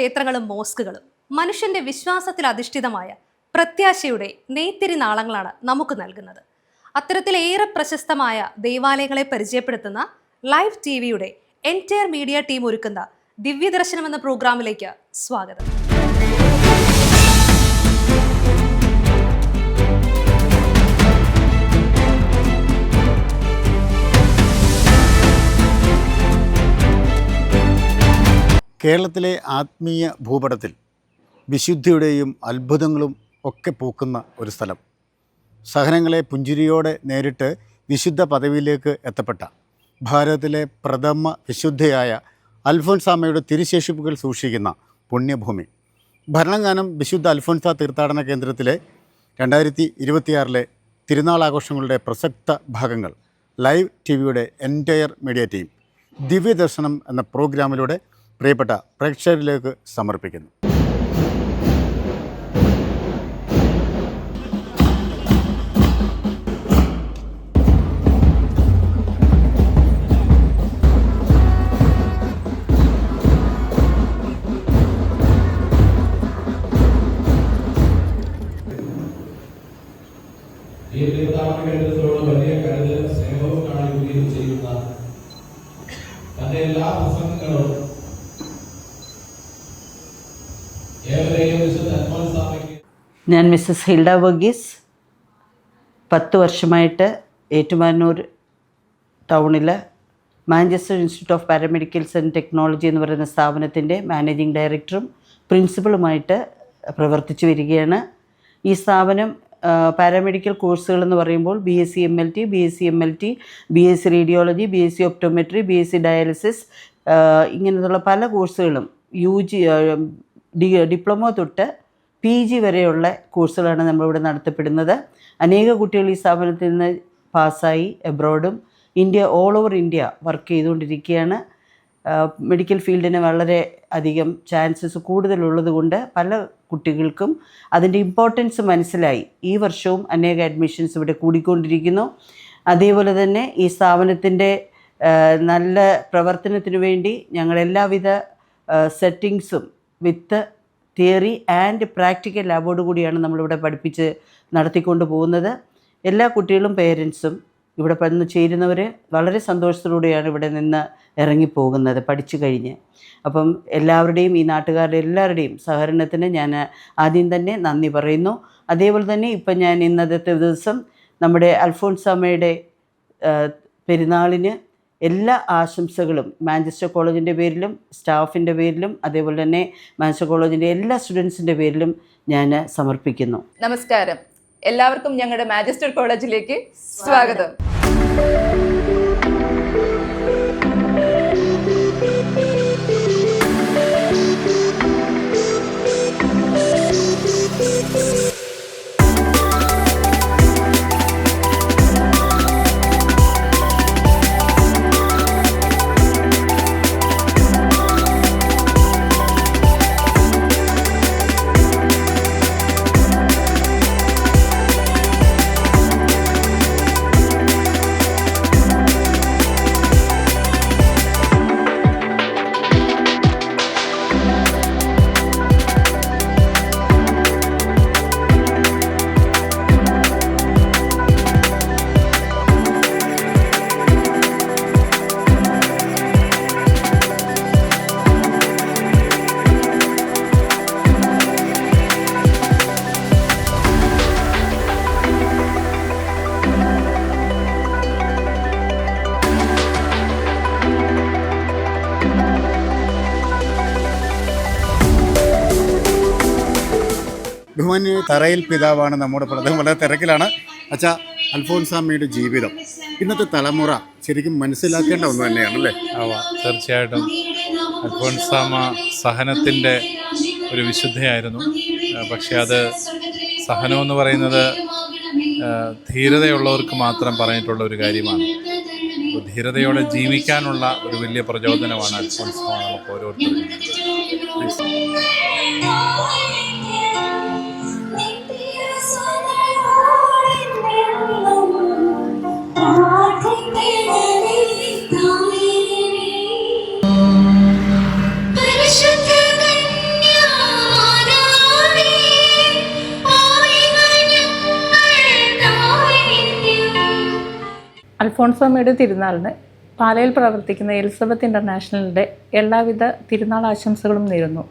ക്ഷേത്രങ്ങളും മോസ്കുകളും മനുഷ്യന്റെ വിശ്വാസത്തിൽ അധിഷ്ഠിതമായ പ്രത്യാശയുടെ നെയ്ത്തിരി നാളങ്ങളാണ് നമുക്ക് നൽകുന്നത്. അത്തരത്തിലേറെ പ്രശസ്തമായ ദേവാലയങ്ങളെ പരിചയപ്പെടുത്തുന്ന ലൈവ് ടിവിയുടെ എൻറ്റയർ മീഡിയ ടീം ഒരുക്കുന്ന ദിവ്യദർശനം എന്ന പ്രോഗ്രാമിലേക്ക് സ്വാഗതം. കേരളത്തിലെ ആത്മീയ ഭൂപടത്തിൽ വിശുദ്ധിയുടെയും അത്ഭുതങ്ങളും ഒക്കെ പൂക്കുന്ന ഒരു സ്ഥലം. സഹനങ്ങളെ പുഞ്ചിരിയോടെ നേരിട്ട് വിശുദ്ധ പദവിയിലേക്ക് എത്തപ്പെട്ട ഭാരതത്തിലെ പ്രഥമ വിശുദ്ധയായ അൽഫോൻസാമ്മയുടെ തിരുശേഷിപ്പുകൾ സൂക്ഷിക്കുന്ന പുണ്യഭൂമി. ഭരണങ്ങാനം വിശുദ്ധ അൽഫോൻസ തീർത്ഥാടന കേന്ദ്രത്തിലെ 2026 തിരുനാളാഘോഷങ്ങളുടെ പ്രസക്ത ഭാഗങ്ങൾ ലൈവ് ടിവിയുടെ എൻറ്റയർ മീഡിയ ടീം ദിവ്യദർശനം എന്ന പ്രോഗ്രാമിലൂടെ പ്രിയപ്പെട്ട പ്രേക്ഷകരിലേക്ക് സമർപ്പിക്കുന്നു. ഈ തീർത്ഥാടന കേന്ദ്രത്തോട് വലിയ കരുതലും സ്നേഹവും കാണിക്കുകയും ചെയ്യുന്ന തന്റെ എല്ലാ പ്രസംഗങ്ങളും ഞാൻ മിസ്സസ് ഹിൽഡ വർഗീസ്. 10 വർഷമായിട്ട് ഏറ്റുമാനൂർ ടൗണിൽ Manchester institute of paramedicals and technology എന്ന് പറയുന്ന സ്ഥാപനത്തിൻ്റെ മാനേജിംഗ് ഡയറക്ടറും പ്രിൻസിപ്പളുമായിട്ട് പ്രവർത്തിച്ചു വരികയാണ്. ഈ സ്ഥാപനം പാരാമെഡിക്കൽ കോഴ്സുകൾ എന്ന് പറയുമ്പോൾ BSc MLT, BSc MLT, BSc radiology, BSc optometry, BSc dialysis ഇങ്ങനെയുള്ള പല കോഴ്സുകളും UG ഡിപ്ലോമ തൊട്ട് PG വരെയുള്ള കോഴ്സുകളാണ് നമ്മളിവിടെ നടത്തപ്പെടുന്നത്. അനേക കുട്ടികൾ ഈ സ്ഥാപനത്തിൽ നിന്ന് പാസ്സായി എബ്രോഡും ഓൾ ഓവർ ഇന്ത്യ വർക്ക് ചെയ്തുകൊണ്ടിരിക്കുകയാണ്. മെഡിക്കൽ ഫീൽഡിന് വളരെ അധികം ചാൻസസ് കൂടുതലുള്ളത് കൊണ്ട് പല കുട്ടികൾക്കും അതിൻ്റെ ഇമ്പോർട്ടൻസ് മനസ്സിലായി. ഈ വർഷവും അനേക അഡ്മിഷൻസ് ഇവിടെ കൂടിക്കൊണ്ടിരിക്കുന്നു. അതേപോലെ തന്നെ ഈ സ്ഥാപനത്തിൻ്റെ നല്ല പ്രവർത്തനത്തിനു വേണ്ടി ഞങ്ങൾ എല്ലാവിധ സെറ്റിങ്സും വിത്ത് തിയറി ആൻഡ് പ്രാക്ടിക്കൽ ലാബോട് കൂടിയാണ് നമ്മളിവിടെ പഠിപ്പിച്ച് നടത്തിക്കൊണ്ട് പോകുന്നത്. എല്ലാ കുട്ടികളും പേരൻസും ഇവിടെ വന്ന് ചേരുന്നവർ വളരെ സന്തോഷത്തോടെയാണ് ഇവിടെ നിന്ന് ഇറങ്ങിപ്പോകുന്നത് പഠിച്ചു കഴിഞ്ഞ്. അപ്പം എല്ലാവരുടെയും ഈ നാട്ടുകാരുടെ എല്ലാവരുടെയും സഹകരണത്തിന് ഞാൻ ആദ്യം തന്നെ നന്ദി പറയുന്നു. അതേപോലെ തന്നെ ഇപ്പം ഞാൻ ഇന്നത്തെ ദിവസം നമ്മുടെ അൽഫോൻസാമ്മയുടെ പെരുന്നാളിന് എല്ലാ ആശംസകളും മാഞ്ചസ്റ്റർ കോളേജിൻ്റെ പേരിലും സ്റ്റാഫിൻ്റെ പേരിലും അതേപോലെ തന്നെ മാഞ്ചസ്റ്റർ കോളേജിൻ്റെ എല്ലാ സ്റ്റുഡൻസിൻ്റെ പേരിലും ഞാൻ സമർപ്പിക്കുന്നു. നമസ്കാരം, എല്ലാവർക്കും ഞങ്ങളുടെ മാഞ്ചസ്റ്റർ കോളേജിലേക്ക് സ്വാഗതം. ബഹുമാന്യ തറയിൽ പിതാവാണ് നമ്മുടെ പ്രഥമ. വളരെ തിരക്കിലാണ്. അച്ഛാ, അൽഫോൻസാമ്മയുടെ ജീവിതം ഇന്നത്തെ തലമുറ ശരിക്കും മനസ്സിലാക്കേണ്ട ഒന്ന് തന്നെയാണല്ലേ? തീർച്ചയായിട്ടും അൽഫോൻസാമ്മ സഹനത്തിൻ്റെ ഒരു വിശുദ്ധയായിരുന്നു. പക്ഷേ അത് സഹനമെന്ന് പറയുന്നത് ധീരതയുള്ളവർക്ക് മാത്രം പറഞ്ഞിട്ടുള്ള ഒരു കാര്യമാണ്. ധീരതയോടെ ജീവിക്കാനുള്ള ഒരു വലിയ പ്രചോദനമാണ് അൽഫോൻസാമ്മ നമുക്ക് ഓരോരുത്തർക്കും. അൽഫോൺസാമ്മയുടെ തിരുനാളിന് പാലയിൽ പ്രവർത്തിക്കുന്ന എലിസബത്ത് ഇൻ്റർനാഷണലിൻ്റെ എല്ലാവിധ തിരുനാൾ ആശംസകളും നേരുന്നു.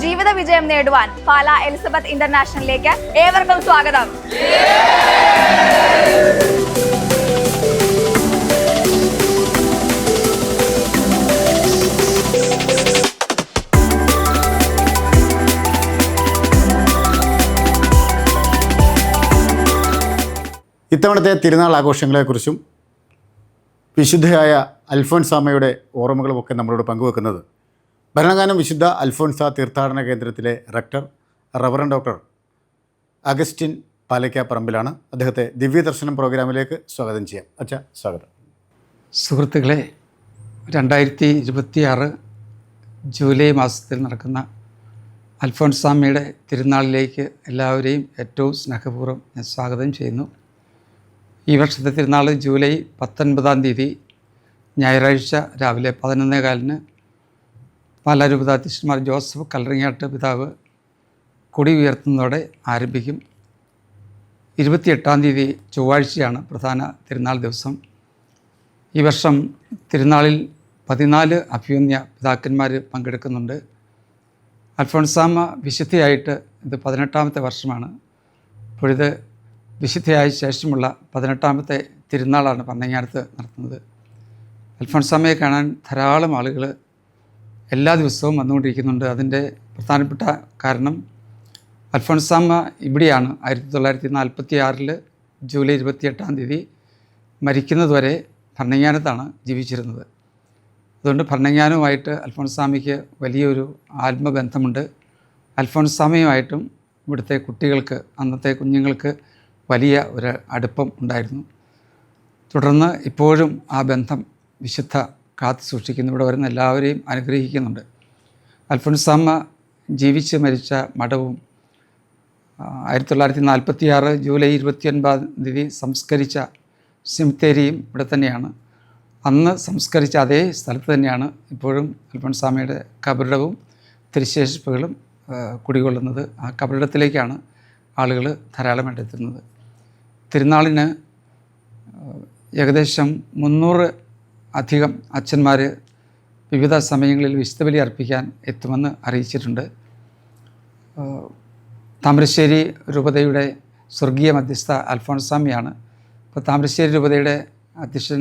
ജീവിത വിജയം നേടുവാൻ പാല എലിസബത്ത് ഇന്റർനാഷണലിലേക്ക് ഏവർക്കും സ്വാഗതം. ഇത്തവണത്തെ തിരുനാൾ ആഘോഷങ്ങളെക്കുറിച്ചും വിശുദ്ധയായ അൽഫോൻസാമ്മയുടെ ഓർമ്മകളുമൊക്കെ നമ്മളോട് പങ്കുവെക്കുന്നത് ഭരണങ്ങാനം വിശുദ്ധ അൽഫോൻസ തീർത്ഥാടന കേന്ദ്രത്തിലെ റെക്ടർ റവറൻ ഡോക്ടർ അഗസ്റ്റിൻ പാലയ്ക്കാപ്പറമ്പിലാണ്. അദ്ദേഹത്തെ ദിവ്യദർശനം പ്രോഗ്രാമിലേക്ക് സ്വാഗതം ചെയ്യാം. അച്ഛാ, സ്വാഗതം. സുഹൃത്തുക്കളെ, 2026 ജൂലൈ മാസത്തിൽ നടക്കുന്ന അൽഫോൻസാമ്മയുടെ തിരുനാളിലേക്ക് എല്ലാവരെയും ഏറ്റവും സ്നേഹപൂർവ്വം ഞാൻ സ്വാഗതം ചെയ്യുന്നു. ഈ വർഷത്തെ തിരുനാൾ ജൂലൈ 19 ഞായറാഴ്ച രാവിലെ 11:15 പാലാ രൂപതാധ്യക്ഷന്മാർ ജോസഫ് കല്ലറിങ്ങാട്ട് പിതാവ് കൊടി ഉയർത്തുന്നതോടെ ആരംഭിക്കും. 28 ചൊവ്വാഴ്ചയാണ് പ്രധാന തിരുനാൾ ദിവസം. ഈ വർഷം തിരുനാളിൽ 14 അഭിമന്യ പിതാക്കന്മാർ പങ്കെടുക്കുന്നുണ്ട്. അൽഫോൻസാമ്മ വിശുദ്ധയായിട്ട് ഇത് 18ാമത്തെ വർഷമാണ്. ഇപ്പോഴിത് വിശുദ്ധയായ ശേഷമുള്ള 18ാമത്തെ തിരുനാളാണ് പന്നങ്ങാനത്ത് നടത്തുന്നത്. അൽഫോൻസാമ്മയെ കാണാൻ ധാരാളം ആളുകൾ എല്ലാ ദിവസവും വന്നുകൊണ്ടിരിക്കുന്നുണ്ട്. അതിൻ്റെ പ്രധാനപ്പെട്ട കാരണം അൽഫോൻസാമ്മ ഇവിടെയാണ് 1946 ജൂലൈ 28 മരിക്കുന്നതുവരെ ഭരണങ്ങാനത്താണ് ജീവിച്ചിരുന്നത്. അതുകൊണ്ട് ഭരണങ്ങാനവുമായിട്ട് അൽഫോൻസാമ്മയ്ക്ക് വലിയൊരു ആത്മബന്ധമുണ്ട്. അൽഫോൻസാമ്മയുമായിട്ടും ഇവിടുത്തെ കുട്ടികൾക്ക്, അന്നത്തെ കുഞ്ഞുങ്ങൾക്ക് വലിയ ഒരു അടുപ്പം ഉണ്ടായിരുന്നു. തുടർന്ന് ഇപ്പോഴും ആ ബന്ധം വിശുദ്ധ കാത്തു സൂക്ഷിക്കുന്നു. ഇവിടെ വരുന്ന എല്ലാവരെയും അനുഗ്രഹിക്കുന്നുണ്ട്. അൽഫോൻസാമ്മ ജീവിച്ച് മരിച്ച മഠവും 1946 ജൂലൈ 29 സംസ്കരിച്ച സെമിത്തേരിയും ഇവിടെ തന്നെയാണ്. അന്ന് സംസ്കരിച്ച അതേ സ്ഥലത്ത് തന്നെയാണ് ഇപ്പോഴും അൽഫോൻസാമ്മയുടെ കബറിടവും തിരുശേഷിപ്പുകളും കുടികൊള്ളുന്നത്. ആ കബറിടത്തിലേക്കാണ് ആളുകൾ ധാരാളമായിട്ട് എത്തുന്നത്. തിരുനാളിന് ഏകദേശം 300 അധികം അച്ഛന്മാർ വിവിധ സമയങ്ങളിൽ വിശുദ്ധ ബലി അർപ്പിക്കാൻ എത്തുമെന്ന് അറിയിച്ചിട്ടുണ്ട്. താമരശ്ശേരി രൂപതയുടെ സ്വർഗീയ മധ്യസ്ഥ അൽഫോൻസാമ്മയാണ്. ഇപ്പോൾ താമരശ്ശേരി രൂപതയുടെ അധ്യക്ഷൻ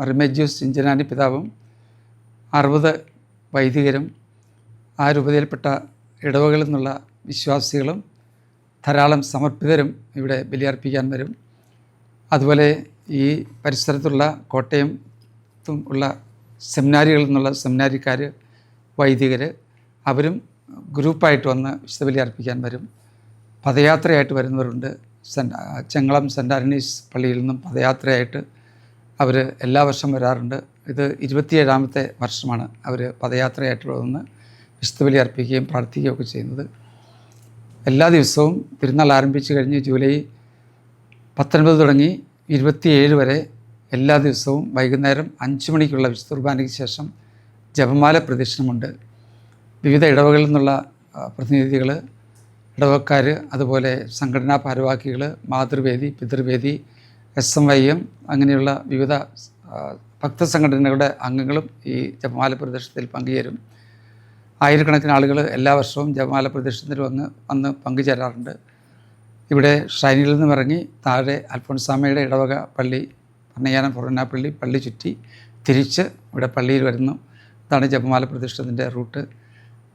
റിമെജ്യൂസ് ചിഞ്ചനാനി പിതാവും 60 വൈദികരും ആ രൂപതയിൽപ്പെട്ട ഇടവകളിൽ നിന്നുള്ള വിശ്വാസികളും ധാരാളം സമർപ്പിതരും ഇവിടെ ബലിയർപ്പിക്കാൻ വരും. അതുപോലെ ഈ പരിസരത്തുള്ള കോട്ടയത്തും ഉള്ള സെമിനാരികളിൽ നിന്നുള്ള സെമിനാരിക്കാർ, വൈദികർ, അവരും ഗ്രൂപ്പായിട്ട് വന്ന് വിശുദ്ധ ബലി അർപ്പിക്കാൻ വരും. പദയാത്രയായിട്ട് വരുന്നവരുണ്ട്. ചെങ്ങളം സെൻറ്റ് ആൻ്റണീസ് പള്ളിയിൽ നിന്നും പദയാത്രയായിട്ട് അവർ എല്ലാ വർഷം വരാറുണ്ട്. ഇത് 27ാമത്തെ വർഷമാണ് അവർ പദയാത്രയായിട്ട് വന്ന് വിശുദ്ധ ബലി അർപ്പിക്കുകയും പ്രാർത്ഥിക്കുകയൊക്കെ ചെയ്യുന്നത്. എല്ലാ ദിവസവും തിരുനാൾ ആരംഭിച്ചു കഴിഞ്ഞ് ജൂലൈ 19 തുടങ്ങി 27 വരെ എല്ലാ ദിവസവും വൈകുന്നേരം 5 മണിക്കുള്ള വിശുദ്ധ കുർബാനയ്ക്ക് ശേഷം ജപമാല പ്രദക്ഷിണമുണ്ട്. വിവിധ ഇടവകളിൽ നിന്നുള്ള പ്രതിനിധികൾ, ഇടവക്കാർ, അതുപോലെ സംഘടനാ ഭാരവാഹികൾ, മാതൃവേദി, പിതൃവേദി, SMYM അങ്ങനെയുള്ള വിവിധ ഭക്തസംഘടനകളുടെ അംഗങ്ങളും ഈ ജപമാല പ്രദക്ഷിണത്തിൽ പങ്കുചേരും. ആയിരക്കണക്കിന് ആളുകൾ എല്ലാ വർഷവും ജപമാല പ്രദക്ഷിണത്തിൽ വന്ന് പങ്കുചേരാറുണ്ട്. ഇവിടെ ഷൈനിൽ നിന്നും ഇറങ്ങി താഴെ അൽഫോൻസാമ്മയുടെ ഇടവക പള്ളി, ഭരണങ്ങാനം ഫൊറോന പള്ളി ചുറ്റി തിരിച്ച് ഇവിടെ പള്ളിയിൽ വരുന്നു. ഇതാണ് ജപമാല പ്രതിഷ്ഠത്തിൻ്റെ റൂട്ട്.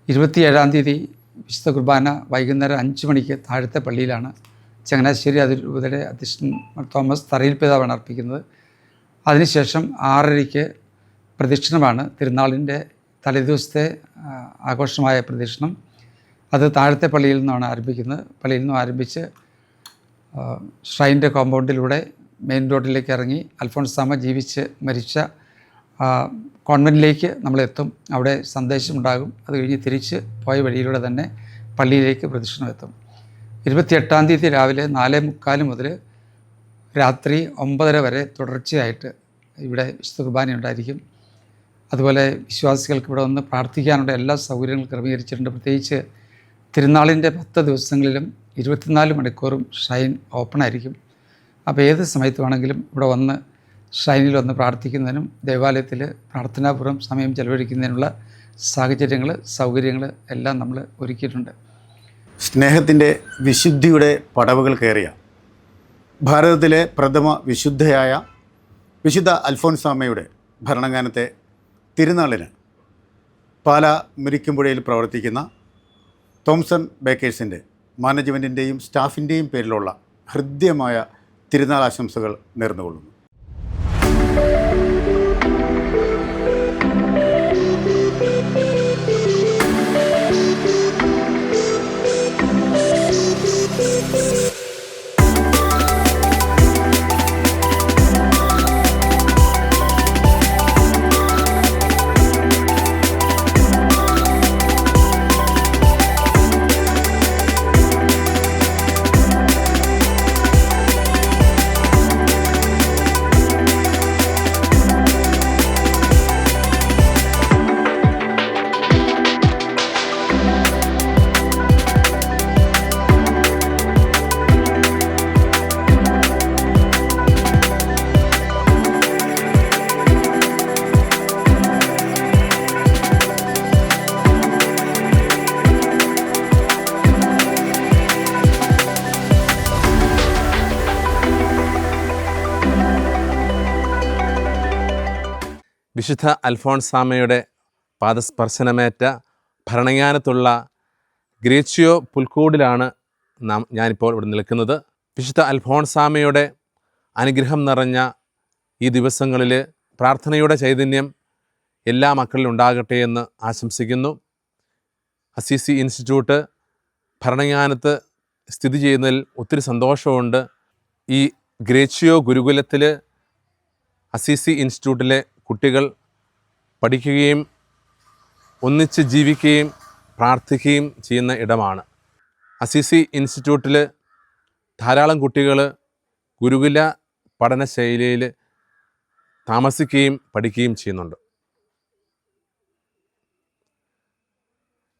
27-ാം തീയതി വിശുദ്ധ കുർബാന വൈകുന്നേരം 5 മണിക്ക് താഴത്തെ പള്ളിയിലാണ്. ചങ്ങനാശ്ശേരി അതിരൂപതയുടെ അധ്യക്ഷൻ തോമസ് തറയിൽ പിതാവാണ് അർപ്പിക്കുന്നത്. അതിനുശേഷം 6:30-ക്ക് പ്രദക്ഷിണമാണ്. തിരുനാളിൻ്റെ തലേദിവസത്തെ ആഘോഷമായ പ്രദക്ഷിണം. അത് താഴത്തെ പള്ളിയിൽ നിന്നാണ് ആരംഭിക്കുന്നത്. പള്ളിയിൽ നിന്നും ആരംഭിച്ച് ഷ്രൈൻ്റെ കോമ്പൗണ്ടിലൂടെ മെയിൻ റോഡിലേക്ക് ഇറങ്ങി അൽഫോൻസാമ്മ ജീവിച്ച് മരിച്ച കോൺവെൻറ്റിലേക്ക് നമ്മളെത്തും. അവിടെ സന്ദേശമുണ്ടാകും. അത് കഴിഞ്ഞ് തിരിച്ച് പോയ വഴിയിലൂടെ തന്നെ പള്ളിയിലേക്ക് പ്രദക്ഷിണം എത്തും. 28-ാം തീയതി രാവിലെ 4:45 മുതൽ രാത്രി 9:30 വരെ തുടർച്ചയായിട്ട് ഇവിടെ വിശുദ്ധ കുർബാന ഉണ്ടായിരിക്കും. അതുപോലെ വിശ്വാസികൾക്ക് ഇവിടെ വന്ന് പ്രാർത്ഥിക്കാനുള്ള എല്ലാ സൗകര്യങ്ങളും ക്രമീകരിച്ചിട്ടുണ്ട്. പ്രത്യേകിച്ച് തിരുനാളിൻ്റെ 10 ദിവസങ്ങളിലും 24 മണിക്കൂറും ഷൈൻ ഓപ്പൺ ആയിരിക്കും. അപ്പോൾ ഏത് സമയത്ത് വേണമെങ്കിലും ഇവിടെ വന്ന് ഷൈനിൽ വന്ന് പ്രാർത്ഥിക്കുന്നതിനും ദേവാലയത്തിൽ പ്രാർത്ഥനാപൂർവ്വം സമയം ചെലവഴിക്കുന്നതിനുള്ള സാഹചര്യങ്ങൾ, സൗകര്യങ്ങൾ എല്ലാം നമ്മൾ ഒരുക്കിയിട്ടുണ്ട്. സ്നേഹത്തിൻ്റെ വിശുദ്ധിയുടെ പടവുകൾ കയറിയ ഭാരതത്തിലെ പ്രഥമ വിശുദ്ധയായ വിശുദ്ധ അൽഫോൻസാമ്മയുടെ ഭരണങ്ങാനത്തെ തിരുനാളിന് പാലാ മുരിക്കുംപുഴയിൽ പ്രവർത്തിക്കുന്ന തോംസൺ ബേക്കേഴ്സിൻ്റെ മാനേജ്മെൻറ്റിൻ്റെയും സ്റ്റാഫിൻ്റെയും പേരിലുള്ള ഹൃദ്യമായ തിരുനാൾ ആശംസകൾ നേർന്നുകൊള്ളുന്നു. വിശുദ്ധ അൽഫോൻസാമ്മയുടെ പാദസ്പർശനമേറ്റ ഭരണങ്ങാനത്തുള്ള ഗ്രേച്ചിയോ പുൽക്കൂടിലാണ് ഞാനിപ്പോൾ ഇവിടെ നിൽക്കുന്നത്. വിശുദ്ധ അൽഫോൻസാമ്മയുടെ അനുഗ്രഹം നിറഞ്ഞ ഈ ദിവസങ്ങളിൽ പ്രാർത്ഥനയുടെ ചൈതന്യം എല്ലാ മക്കളിലും ഉണ്ടാകട്ടെ എന്ന് ആശംസിക്കുന്നു. അസീസി ഇൻസ്റ്റിറ്റ്യൂട്ട് ഭരണങ്ങാനത്ത് സ്ഥിതി ചെയ്യുന്നതിൽ ഒത്തിരി സന്തോഷമുണ്ട്. ഈ ഗ്രേച്ചിയോ ഗുരുകുലത്തിൽ അസീസി ഇൻസ്റ്റിറ്റ്യൂട്ടിലെ കുട്ടികൾ പഠിക്കുകയും ഒന്നിച്ച് ജീവിക്കുകയും പ്രാർത്ഥിക്കുകയും ചെയ്യുന്ന ഇടമാണ്. അസീസി ഇൻസ്റ്റിറ്റ്യൂട്ടിൽ ധാരാളം കുട്ടികൾ ഗുരുകുല പഠനശൈലിയിൽ താമസിക്കുകയും പഠിക്കുകയും ചെയ്യുന്നുണ്ട്.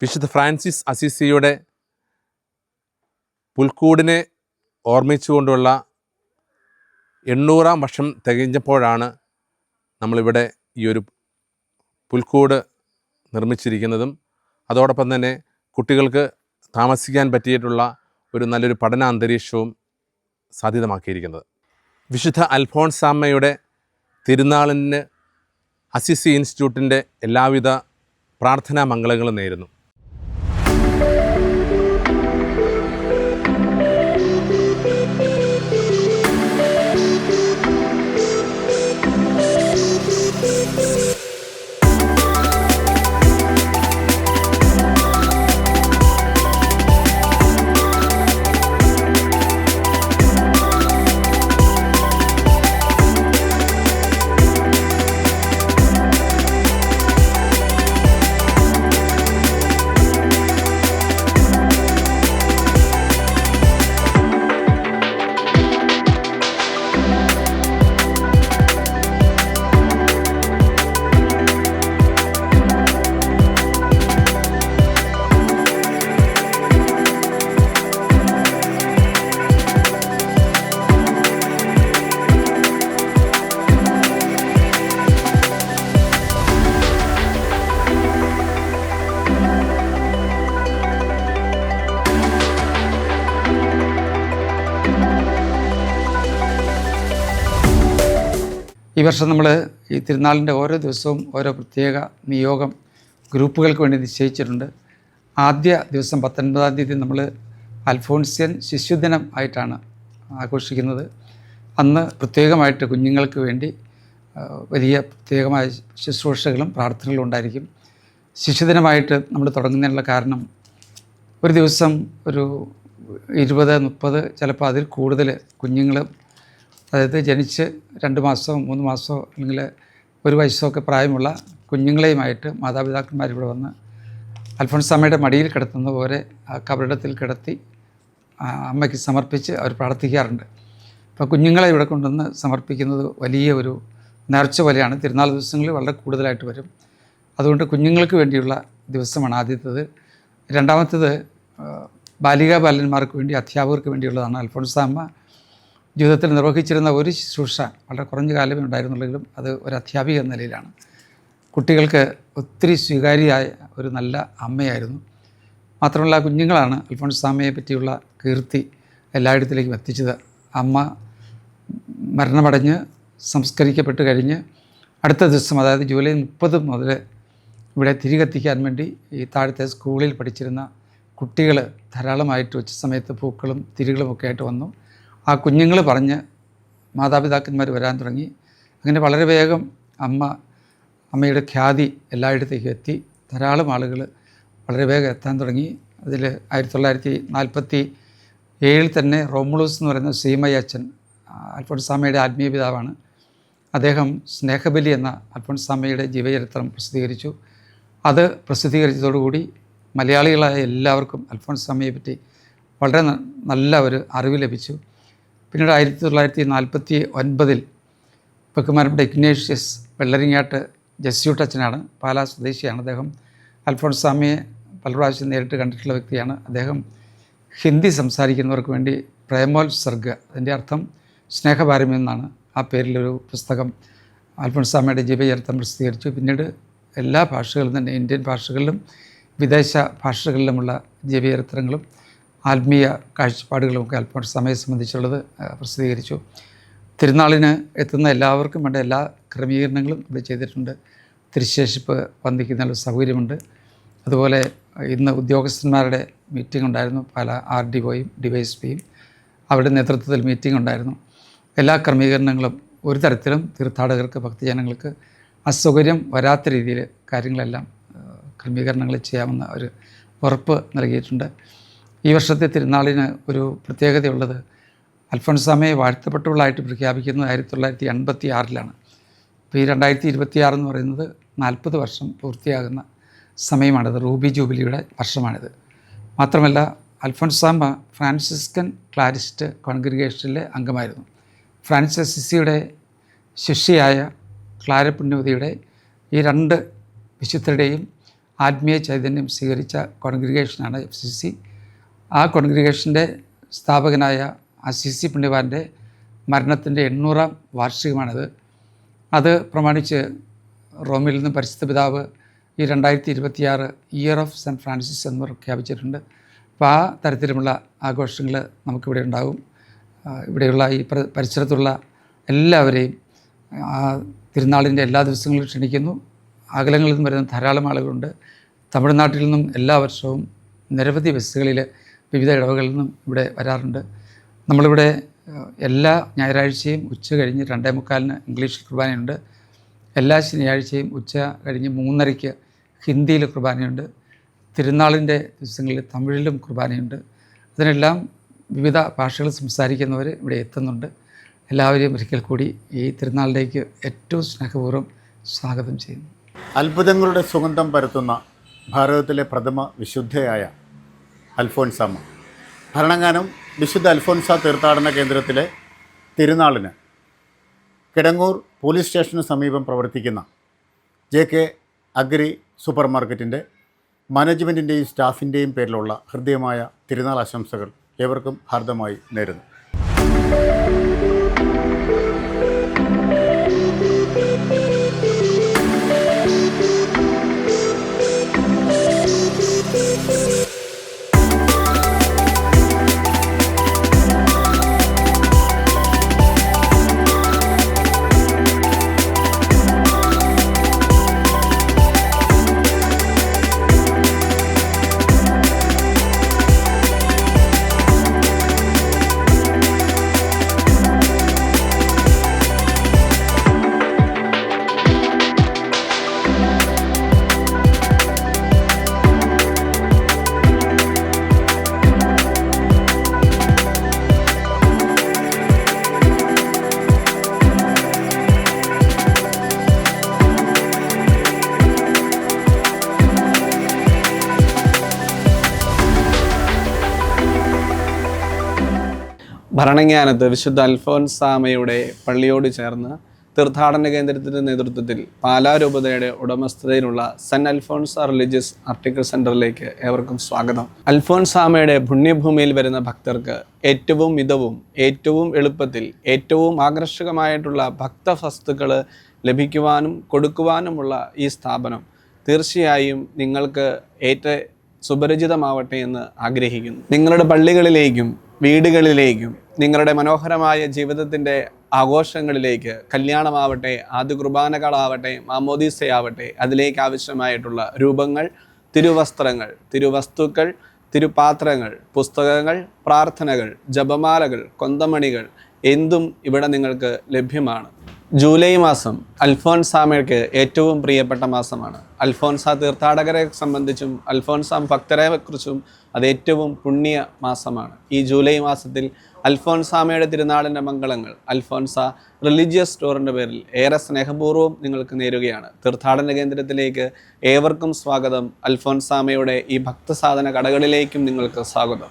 വിശുദ്ധ ഫ്രാൻസിസ് അസീസിയുടെ പുൽക്കൂടിനെ ഓർമ്മിച്ചുകൊണ്ടുള്ള 800-ാം വർഷം തികഞ്ഞപ്പോഴാണ് നമ്മളിവിടെ ഈ ഒരു പുൽക്കൂട് നിർമ്മിച്ചിരിക്കുന്നതും അതോടൊപ്പം തന്നെ കുട്ടികൾക്ക് താമസിക്കാൻ പറ്റിയിട്ടുള്ള ഒരു നല്ലൊരു പഠന അന്തരീക്ഷവും സാധ്യതമാക്കിയിരിക്കുന്നത്. വിശുദ്ധ അൽഫോൻസാമ്മയുടെ തിരുനാളിന് അസിസി ഇൻസ്റ്റിറ്റ്യൂട്ടിൻ്റെ എല്ലാവിധ പ്രാർത്ഥനാ മംഗളങ്ങളും നേരുന്നു. ഈ വർഷം നമ്മൾ ഈ തിരുനാളിൻ്റെ ഓരോ ദിവസവും ഓരോ പ്രത്യേക നിയോഗം ഗ്രൂപ്പുകൾക്ക് വേണ്ടി നിശ്ചയിച്ചിട്ടുണ്ട്. ആദ്യ ദിവസം 19-ാം തീയതി നമ്മൾ അൽഫോൺസ്യൻ ശിശുദിനം ആയിട്ടാണ് ആഘോഷിക്കുന്നത്. അന്ന് പ്രത്യേകമായിട്ട് കുഞ്ഞുങ്ങൾക്ക് വേണ്ടി വലിയ പ്രത്യേകമായ ശുശ്രൂഷകളും പ്രാർത്ഥനകളും ഉണ്ടായിരിക്കും. ശിശുദിനമായിട്ട് നമ്മൾ തുടങ്ങുന്നതിനുള്ള കാരണം ഒരു ദിവസം ഒരു 20-30 ചിലപ്പോൾ അതിൽ കൂടുതൽ കുഞ്ഞുങ്ങൾ, അതായത് ജനിച്ച് 2 മാസമോ 3 മാസമോ അല്ലെങ്കിൽ 1 വയസ്സൊക്കെ പ്രായമുള്ള കുഞ്ഞുങ്ങളെയുമായിട്ട് മാതാപിതാക്കന്മാരിവിടെ വന്ന് അൽഫോൻസാമ്മയുടെ മടിയിൽ കിടത്തുന്ന പോലെ ആ കബറിടത്തിൽ കിടത്തി അമ്മയ്ക്ക് സമർപ്പിച്ച് അവർ പ്രാർത്ഥിക്കാറുണ്ട്. അപ്പോൾ കുഞ്ഞുങ്ങളെ ഇവിടെ കൊണ്ടുവന്ന് സമർപ്പിക്കുന്നത് വലിയ ഒരു നേർച്ച പോലെയാണ്. തിരുനാൾ ദിവസങ്ങളിൽ വളരെ കൂടുതലായിട്ട് വരും. അതുകൊണ്ട് കുഞ്ഞുങ്ങൾക്ക് വേണ്ടിയുള്ള ദിവസമാണ് ആദ്യത്തേത്. രണ്ടാമത്തേത് ബാലികാ ബാലന്മാർക്ക് വേണ്ടി, അധ്യാപകർക്ക് വേണ്ടിയുള്ളതാണ്. അൽഫോൻസാമ്മ ജീവിതത്തിൽ നിർവഹിച്ചിരുന്ന ഒരു ശുശ്രൂഷ വളരെ കുറഞ്ഞ കാലമേ ഉണ്ടായിരുന്നുള്ളെങ്കിലും അത് ഒരു അധ്യാപിക എന്ന നിലയിലാണ്. കുട്ടികൾക്ക് ഒത്തിരി സ്വീകാര്യമായ ഒരു നല്ല അമ്മയായിരുന്നു. മാത്രമല്ല കുഞ്ഞുങ്ങളാണ് അൽഫോൻസാമ്മയെ പറ്റിയുള്ള കീർത്തി എല്ലായിടത്തിലേക്കും എത്തിച്ചത്. അമ്മ മരണമടഞ്ഞ് സംസ്കരിക്കപ്പെട്ട് കഴിഞ്ഞ് അടുത്ത ദിവസം, അതായത് ജൂലൈ 30 മുതൽ ഇവിടെ തിരികെത്തിക്കാൻ വേണ്ടി ഈ താഴത്തെ സ്കൂളിൽ പഠിച്ചിരുന്ന കുട്ടികൾ ധാരാളമായിട്ട് ഉച്ച സമയത്ത് പൂക്കളും തിരികളുമൊക്കെ ആയിട്ട് വന്നു. ആ കുഞ്ഞുങ്ങൾ പറഞ്ഞ് മാതാപിതാക്കന്മാർ വരാൻ തുടങ്ങി. അങ്ങനെ വളരെ വേഗം അമ്മയുടെ ഖ്യാതി എല്ലായിടത്തേക്കും എത്തി. ധാരാളം ആളുകൾ വളരെ വേഗം എത്താൻ തുടങ്ങി. അതിൽ 1947 തന്നെ റോമുളൂസ് എന്ന് പറയുന്ന സീമയ്യ അച്ഛൻ അൽഫോൻസാമ്മയുടെ ആത്മീയ പിതാവാണ്. അദ്ദേഹം സ്നേഹബലി എന്ന അൽഫോൻസാമ്മയുടെ ജീവചരിത്രം പ്രസിദ്ധീകരിച്ചു. അത് പ്രസിദ്ധീകരിച്ചതോടുകൂടി മലയാളികളായ എല്ലാവർക്കും അൽഫോൻസാമ്മയെ പറ്റി വളരെ നല്ല ഒരു അറിവ് ലഭിച്ചു. പിന്നീട് 1949 ബഹുമാനപ്പെട്ട ഇഗ്നേഷ്യസ് വെള്ളരിങ്ങാട്ട് ജസ്യൂട്ടച്ചനാണ്, പാലാ സ്വദേശിയാണ്. അദ്ദേഹം അൽഫോൻസാമ്മയെ പല പ്രാവശ്യം നേരിട്ട് കണ്ടിട്ടുള്ള വ്യക്തിയാണ്. അദ്ദേഹം ഹിന്ദി സംസാരിക്കുന്നവർക്ക് വേണ്ടി പ്രേമോത്സർഗ്, അതിൻ്റെ അർത്ഥം സ്നേഹപാരമ്യം എന്നാണ്, ആ പേരിലൊരു പുസ്തകം അൽഫോൻസാമ്മയുടെ ജീവചരിത്രം പ്രസിദ്ധീകരിച്ചു. പിന്നീട് എല്ലാ ഭാഷകളിലും തന്നെ, ഇന്ത്യൻ ഭാഷകളിലും വിദേശ ഭാഷകളിലുമുള്ള ജീവചരിത്രങ്ങളും ആത്മീയ കാഴ്ചപ്പാടുകളുമൊക്കെ അൽഫോൻസാമ്മയെ സംബന്ധിച്ചുള്ളത് പ്രസിദ്ധീകരിച്ചു. തിരുനാളിന് എത്തുന്ന എല്ലാവർക്കും വേണ്ട എല്ലാ ക്രമീകരണങ്ങളും ഇവിടെ ചെയ്തിട്ടുണ്ട്. തിരുശേഷിപ്പ് വന്ദിക്കുന്നതിനുള്ള സൗകര്യമുണ്ട്. അതുപോലെ ഇന്ന് ഉദ്യോഗസ്ഥന്മാരുടെ മീറ്റിംഗ് ഉണ്ടായിരുന്നു. പല RDOയും DYSPയും അവരുടെ നേതൃത്വത്തിൽ മീറ്റിംഗ് ഉണ്ടായിരുന്നു. എല്ലാ ക്രമീകരണങ്ങളും ഒരു തരത്തിലും തീർത്ഥാടകർക്ക്, ഭക്തജനങ്ങൾക്ക് അസൗകര്യം വരാത്ത രീതിയിൽ കാര്യങ്ങളെല്ലാം ക്രമീകരണങ്ങൾ ചെയ്യാമെന്ന ഒരു ഉറപ്പ് നൽകിയിട്ടുണ്ട്. ഈ വർഷത്തെ തിരുനാളിന് ഒരു പ്രത്യേകതയുള്ളത്, അൽഫോൻസാമ്മയെ വാഴ്ത്തപ്പെട്ടവളായിട്ട് പ്രഖ്യാപിക്കുന്നത് 1986 ഇപ്പോൾ ഈ 2026 എന്ന് പറയുന്നത് 40 വർഷം പൂർത്തിയാകുന്ന സമയമാണിത്. റൂബി ജൂബിലിയുടെ വർഷമാണിത്. മാത്രമല്ല അൽഫോൻസാമ്മ ഫ്രാൻസിസ്കൻ ക്ലാരിസ്റ്റ് കോൺഗ്രിഗേഷനിലെ അംഗമായിരുന്നു. ഫ്രാൻസിസ് അസിസിയുടെ ശിഷ്യയായ ക്ലാര പുണ്യവതിയുടെ ഈ 2 വിശുദ്ധരുടെയും ആത്മീയ ചൈതന്യം സ്വീകരിച്ച കോൺഗ്രിഗേഷനാണ് FCC. ആ കോൺഗ്രിഗേഷൻ്റെ സ്ഥാപകനായ അസിസി പുണ്യവാൻ്റെ മരണത്തിൻ്റെ 800-ാം വാർഷികമാണിത്. അത് പ്രമാണിച്ച് റോമിൽ നിന്ന് പരിശുദ്ധ പിതാവ് ഈ 2026 ഇയർ ഓഫ് സെൻറ്റ് ഫ്രാൻസിസ് എന്ന് പ്രഖ്യാപിച്ചിട്ടുണ്ട്. അപ്പോൾ ആ തരത്തിലുമുള്ള ആഘോഷങ്ങൾ നമുക്കിവിടെ ഉണ്ടാകും. ഇവിടെയുള്ള ഈ പരിസരത്തുള്ള എല്ലാവരെയും തിരുനാളിൻ്റെ എല്ലാ ദിവസങ്ങളിലും ക്ഷണിക്കുന്നു. അകലങ്ങളിൽ നിന്നും വരുന്ന ധാരാളം ആളുകളുണ്ട്. തമിഴ്നാട്ടിൽ നിന്നും എല്ലാ വർഷവും നിരവധി ബസ്സുകളിൽ വിവിധ ഇടവകളിൽ നിന്നും ഇവിടെ വരാറുണ്ട്. നമ്മളിവിടെ എല്ലാ ഞായറാഴ്ചയും ഉച്ച കഴിഞ്ഞ് 2:45 ഇംഗ്ലീഷ് കുർബാനയുണ്ട്. എല്ലാ ശനിയാഴ്ചയും ഉച്ച കഴിഞ്ഞ് 3:30 ഹിന്ദിയിൽ കുർബാനയുണ്ട്. തിരുനാളിൻ്റെ ദിവസങ്ങളിൽ തമിഴിലും കുർബാനയുണ്ട്. അതിനെല്ലാം വിവിധ ഭാഷകൾ സംസാരിക്കുന്നവർ ഇവിടെ എത്തുന്നുണ്ട്. എല്ലാവരെയും ഒരിക്കൽ കൂടി ഈ തിരുനാളിലേക്ക് ഏറ്റവും സ്നേഹപൂർവ്വം സ്വാഗതം ചെയ്യുന്നു. അത്ഭുതങ്ങളുടെ സുഗന്ധം പരത്തുന്ന ഭാരതത്തിലെ പ്രഥമ വിശുദ്ധയായ അൽഫോൻസാമ്മ, ഭരണങ്ങാനം വിശുദ്ധ അൽഫോൻസ തീർത്ഥാടന കേന്ദ്രത്തിലെ തിരുനാളിന് കിടങ്ങൂർ പോലീസ് സ്റ്റേഷന് സമീപം പ്രവർത്തിക്കുന്ന JK അഗ്രി സൂപ്പർ മാർക്കറ്റിൻ്റെ മാനേജ്മെൻറ്റിൻ്റെയും സ്റ്റാഫിൻ്റെയും പേരിലുള്ള ഹൃദ്യമായ തിരുനാൾ ആശംസകൾ ഏവർക്കും ഹാർദമായി നേരുന്നു. ഭരണങ്ങാനത്ത് വിശുദ്ധ അൽഫോൻസാമയുടെ പള്ളിയോട് ചേർന്ന് തീർത്ഥാടന കേന്ദ്രത്തിൻ്റെ നേതൃത്വത്തിൽ പാലാ രൂപതയുടെ ഉടമസ്ഥതയിലുള്ള സെൻറ്റ് അൽഫോൻസ റിലീജിയസ് ആർട്ടിക്കൽ സെൻ്ററിലേക്ക് ഏവർക്കും സ്വാഗതം. അൽഫോൻസാമയുടെ പുണ്യഭൂമിയിൽ വരുന്ന ഭക്തർക്ക് ഏറ്റവും മിതവും ഏറ്റവും എളുപ്പത്തിൽ ഏറ്റവും ആകർഷകമായിട്ടുള്ള ഭക്തവസ്തുക്കൾ ലഭിക്കുവാനും കൊടുക്കുവാനുമുള്ള ഈ സ്ഥാപനം തീർച്ചയായും നിങ്ങൾക്ക് സുപരിചിതമാവട്ടെ എന്ന് ആഗ്രഹിക്കുന്നു. നിങ്ങളുടെ പള്ളികളിലേക്കും വീടുകളിലേക്കും നിങ്ങളുടെ മനോഹരമായ ജീവിതത്തിൻ്റെ ആഘോഷങ്ങളിലേക്ക്, കല്യാണമാവട്ടെ, ആദ്യ കുർബാനകളാവട്ടെ, മാമോദീസയാവട്ടെ, അതിലേക്ക് ആവശ്യമായിട്ടുള്ള രൂപങ്ങൾ, തിരുവസ്ത്രങ്ങൾ, തിരുവസ്തുക്കൾ, തിരുപാത്രങ്ങൾ, പുസ്തകങ്ങൾ, പ്രാർത്ഥനകൾ, ജപമാലകൾ, കൊന്തമണികൾ എന്തും ഇവിടെ നിങ്ങൾക്ക് ലഭ്യമാണ്. ജൂലൈ മാസം അൽഫോൻസാമയ്ക്ക് ഏറ്റവും പ്രിയപ്പെട്ട മാസമാണ്. അൽഫോൻസ തീർത്ഥാടകരെ സംബന്ധിച്ചും അൽഫോൻസാം ഭക്തരെക്കുറിച്ചും അത് ഏറ്റവും പുണ്യ മാസമാണ്. ഈ ജൂലൈ മാസത്തിൽ അൽഫോൻസാമയുടെ തിരുനാളിൻ്റെ മംഗളങ്ങൾ അൽഫോൻസ റിലീജിയസ് സ്റ്റോറിൻ്റെ പേരിൽ ഏറെ സ്നേഹപൂർവ്വം നിങ്ങൾക്ക് നേരുകയാണ്. തീർത്ഥാടന കേന്ദ്രത്തിലേക്ക് ഏവർക്കും സ്വാഗതം. അൽഫോൻസാമയുടെ ഈ ഭക്തസാധന കടകളിലേക്കും നിങ്ങൾക്ക് സ്വാഗതം.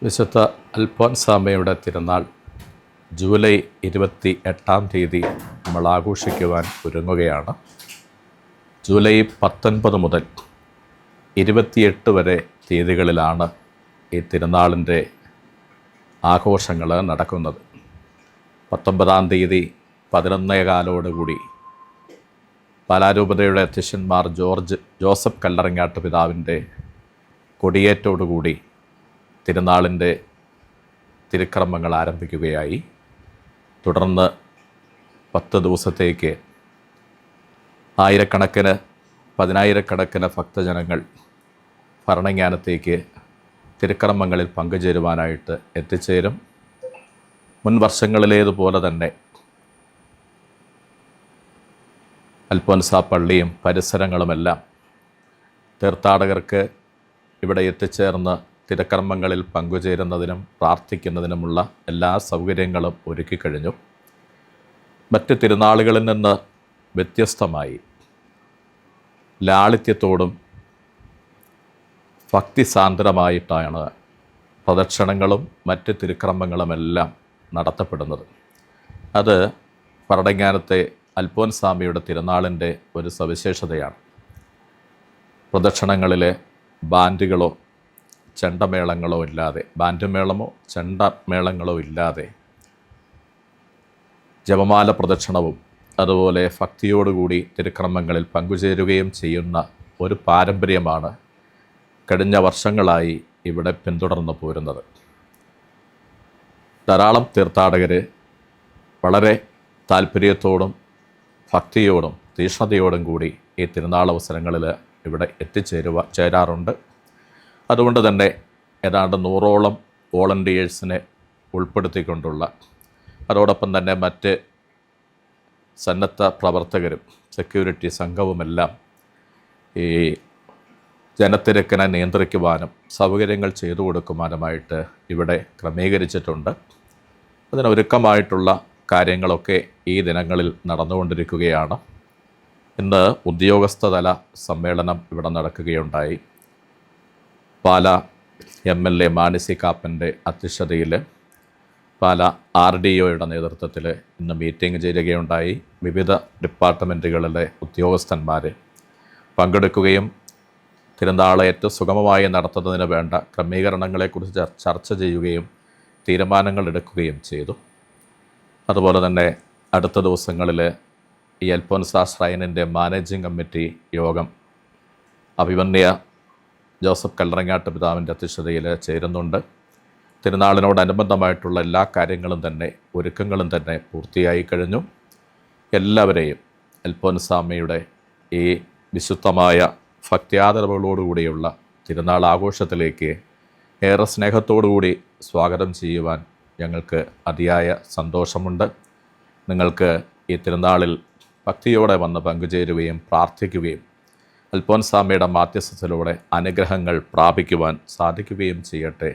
വിശുദ്ധ അൽഫോൻസാമയുടെ തിരുനാൾ ജൂലൈ 28 നമ്മൾ ആഘോഷിക്കുവാൻ ഒരുങ്ങുകയാണ്. ജൂലൈ 19 മുതൽ 28 വരെ തീയതികളിലാണ് ഈ തിരുനാളിൻ്റെ ആഘോഷങ്ങൾ നടക്കുന്നത്. 19-ാം തീയതി 11:15 പാലാരൂപതയുടെ അധ്യക്ഷന്മാർ ജോസഫ് കല്ലറങ്ങാട്ട് പിതാവിൻ്റെ കൊടിയേറ്റോടുകൂടി തിരുനാളിൻ്റെ തിരുക്കർമ്മങ്ങൾ ആരംഭിക്കുകയായി. തുടർന്ന് 10 ദിവസത്തേക്ക് പതിനായിരക്കണക്കിന് ഭക്തജനങ്ങൾ ഭരണങ്ങാനത്തേക്ക് തിരുക്കർമ്മങ്ങളിൽ പങ്കുചേരുവാനായിട്ട് എത്തിച്ചേരും. മുൻ വർഷങ്ങളിലേതുപോലെ തന്നെ അൽഫോൻസ പള്ളിയും പരിസരങ്ങളുമെല്ലാം തീർത്ഥാടകർക്ക് ഇവിടെ എത്തിച്ചേർന്ന് തിരുക്കർമ്മങ്ങളിൽ പങ്കുചേരുന്നതിനും പ്രാർത്ഥിക്കുന്നതിനുമുള്ള എല്ലാ സൗകര്യങ്ങളും ഒരുക്കിക്കഴിഞ്ഞു. മറ്റ് തിരുനാളുകളിൽ നിന്ന് വ്യത്യസ്തമായി ലാളിത്യത്തോടും ഭക്തിസാന്ദ്രമായിട്ടാണ് പ്രദക്ഷിണങ്ങളും മറ്റ് തിരുക്കർമ്മങ്ങളുമെല്ലാം നടത്തപ്പെടുന്നത്. അത് ഭരണങ്ങാനത്തെ അൽഫോൻസാമയുടെ തിരുനാളിൻ്റെ ഒരു സവിശേഷതയാണ്. പ്രദക്ഷിണങ്ങളിലെ ബാൻഡുകളോ ചെണ്ടമേളങ്ങളോ ഇല്ലാതെ, ബാൻഡ് മേളമോ ചെണ്ടമേളങ്ങളോ ഇല്ലാതെ ജപമാല പ്രദക്ഷിണവും അതുപോലെ ഭക്തിയോടുകൂടി തിരുക്രമങ്ങളിൽ പങ്കുചേരുകയും ചെയ്യുന്ന ഒരു പാരമ്പര്യമാണ് കഴിഞ്ഞ വർഷങ്ങളായി ഇവിടെ പിന്തുടർന്നു പോരുന്നത്. ധാരാളം തീർത്ഥാടകർ വളരെ താല്പര്യത്തോടും ഭക്തിയോടും തീഷ്ണതയോടും കൂടി ഈ തിരുനാൾ അവസരങ്ങളിൽ ഇവിടെ ചേരാറുണ്ട്. അതുകൊണ്ട് തന്നെ ഏതാണ്ട് 100ഓളം വോളണ്ടിയേഴ്സിനെ ഉൾപ്പെടുത്തിക്കൊണ്ടുള്ള, അതോടൊപ്പം തന്നെ മറ്റ് സന്നദ്ധ പ്രവർത്തകരും സെക്യൂരിറ്റി സംഘവുമെല്ലാം ഈ ജനത്തിരക്കിനെ നിയന്ത്രിക്കുവാനും സൗകര്യങ്ങൾ ചെയ്തു കൊടുക്കുവാനുമായിട്ട് ഇവിടെ ക്രമീകരിച്ചിട്ടുണ്ട്. അതിനൊരുക്കമായിട്ടുള്ള കാര്യങ്ങളൊക്കെ ഈ ദിനങ്ങളിൽ നടന്നുകൊണ്ടിരിക്കുകയാണ്. ഇന്ന് ഉദ്യോഗസ്ഥതല സമ്മേളനം ഇവിടെ നടക്കുകയുണ്ടായി. പാല MLA മാണി സി കാപ്പൻ്റെ അധ്യക്ഷതയിൽ പാല RDOയുടെ നേതൃത്വത്തിൽ ഇന്ന് മീറ്റിംഗ് ചേരുകയുണ്ടായി. വിവിധ ഡിപ്പാർട്ട്മെൻറ്റുകളിലെ ഉദ്യോഗസ്ഥന്മാർ പങ്കെടുക്കുകയും തിരുനാൾ ഏറ്റവും സുഗമമായി നടത്തുന്നതിന് വേണ്ട ക്രമീകരണങ്ങളെക്കുറിച്ച് ചർച്ച ചെയ്യുകയും തീരുമാനങ്ങൾ എടുക്കുകയും ചെയ്തു. അതുപോലെ തന്നെ അടുത്ത ദിവസങ്ങളിൽ ഈ അൽഫോൻസാ ശ്രൈനിൻ്റെ മാനേജിംഗ് കമ്മിറ്റി യോഗം അഭിമന്യ ജോസഫ് കല്ലറങ്ങാട്ട് പിതാവിൻ്റെ അധ്യക്ഷതയിൽ ചേരുന്നുണ്ട്. തിരുനാളിനോടനുബന്ധമായിട്ടുള്ള എല്ലാ കാര്യങ്ങളും തന്നെ ഒരുക്കങ്ങളും തന്നെ പൂർത്തിയായി കഴിഞ്ഞു. എല്ലാവരെയും അൽഫോൻസാമ്മയുടെ ഈ വിശുദ്ധമായ ഭക്ത്യാദരവുകളോടുകൂടിയുള്ള തിരുനാൾ ആഘോഷത്തിലേക്ക് ഏറെ സ്നേഹത്തോടുകൂടി സ്വാഗതം ചെയ്യുവാൻ ഞങ്ങൾക്ക് അതിയായ സന്തോഷമുണ്ട്. നിങ്ങൾക്ക് ഈ തിരുനാളിൽ ഭക്തിയോടെ വന്ന് പങ്കുചേരുകയും പ്രാർത്ഥിക്കുകയും അൽഫോൻസാമ്മയുടെ മാധ്യസ്ഥത്തിലൂടെ അനുഗ്രഹങ്ങൾ പ്രാപിക്കുവാൻ സാധിക്കുകയും ചെയ്യട്ടെ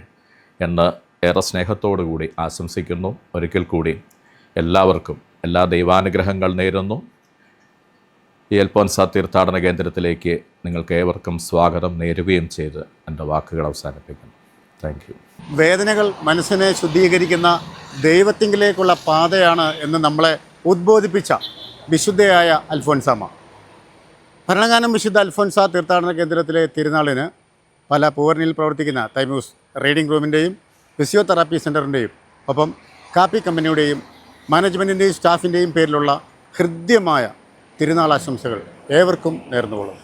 എന്ന് ഏറെ സ്നേഹത്തോടുകൂടി ആശംസിക്കുന്നു. ഒരിക്കൽ കൂടി എല്ലാവർക്കും എല്ലാ ദൈവാനുഗ്രഹങ്ങൾ നേരുന്നു. ഈ അൽഫോൻസാ തീർത്ഥാടന കേന്ദ്രത്തിലേക്ക് നിങ്ങൾക്ക് ഏവർക്കും സ്വാഗതം നേരുകയും ചെയ്ത് എൻ്റെ വാക്കുകൾ അവസാനിപ്പിക്കുന്നു. Thank you. വേദനകൾ മനസ്സിനെ ശുദ്ധീകരിക്കുന്ന ദൈവത്തിങ്കിലേക്കുള്ള പാതയാണ് എന്ന് നമ്മളെ ഉദ്ബോധിപ്പിച്ച വിശുദ്ധയായ അൽഫോൻസാമ്മ. ഭരണങ്ങാനം വിശുദ്ധ അൽഫോൻസാ തീർത്ഥാടന കേന്ദ്രത്തിലെ തിരുനാളിന് പല പൂവർണിയിൽ പ്രവർത്തിക്കുന്ന തൈമൂസ് റീഡിംഗ് റൂമിൻ്റെയും ഫിസിയോതെറാപ്പി സെൻ്ററിൻ്റെയും ഒപ്പം കാപ്പി കമ്പനിയുടെയും മാനേജ്മെൻറ്റിൻ്റെയും സ്റ്റാഫിൻ്റെയും പേരിലുള്ള ഹൃദ്യമായ തിരുനാൾ ആശംസകൾ ഏവർക്കും നേർന്നുകൊള്ളും.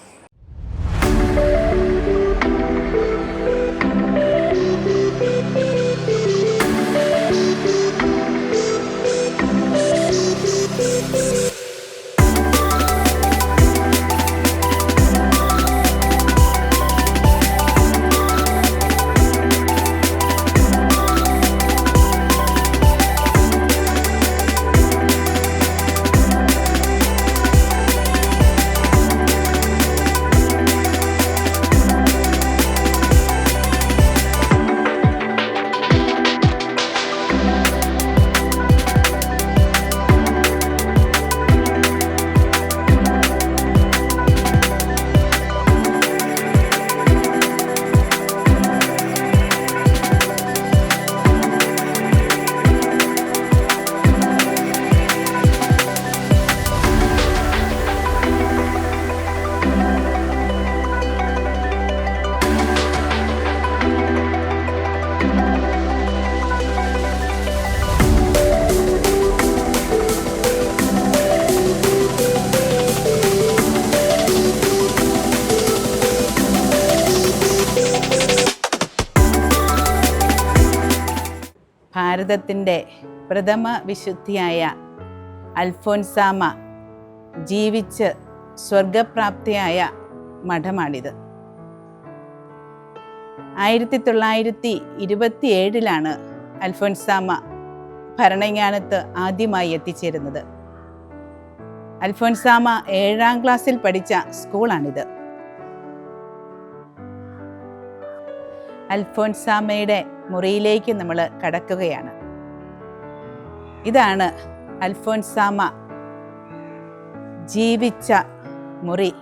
ഭാരതത്തിൻ്റെ പ്രഥമ വിശുദ്ധിയായ അൽഫോൻസാമ്മ ജീവിച്ച് സ്വർഗപ്രാപ്തിയായ മഠമാണിത്. 1927 അൽഫോൻസാമ്മ ഭരണങ്ങാനത്ത് ആദ്യമായി എത്തിച്ചേരുന്നത്. അൽഫോൻസാമ്മ 7ാം ക്ലാസ്സിൽ പഠിച്ച സ്കൂളാണിത്. അൽഫോൻസാമ്മയുടെ മുറിയിലേക്ക് നമ്മൾ കടക്കുകയാണ്. ഇതാണ് അൽഫോൻസാമ്മ ജീവിച്ച മുറി.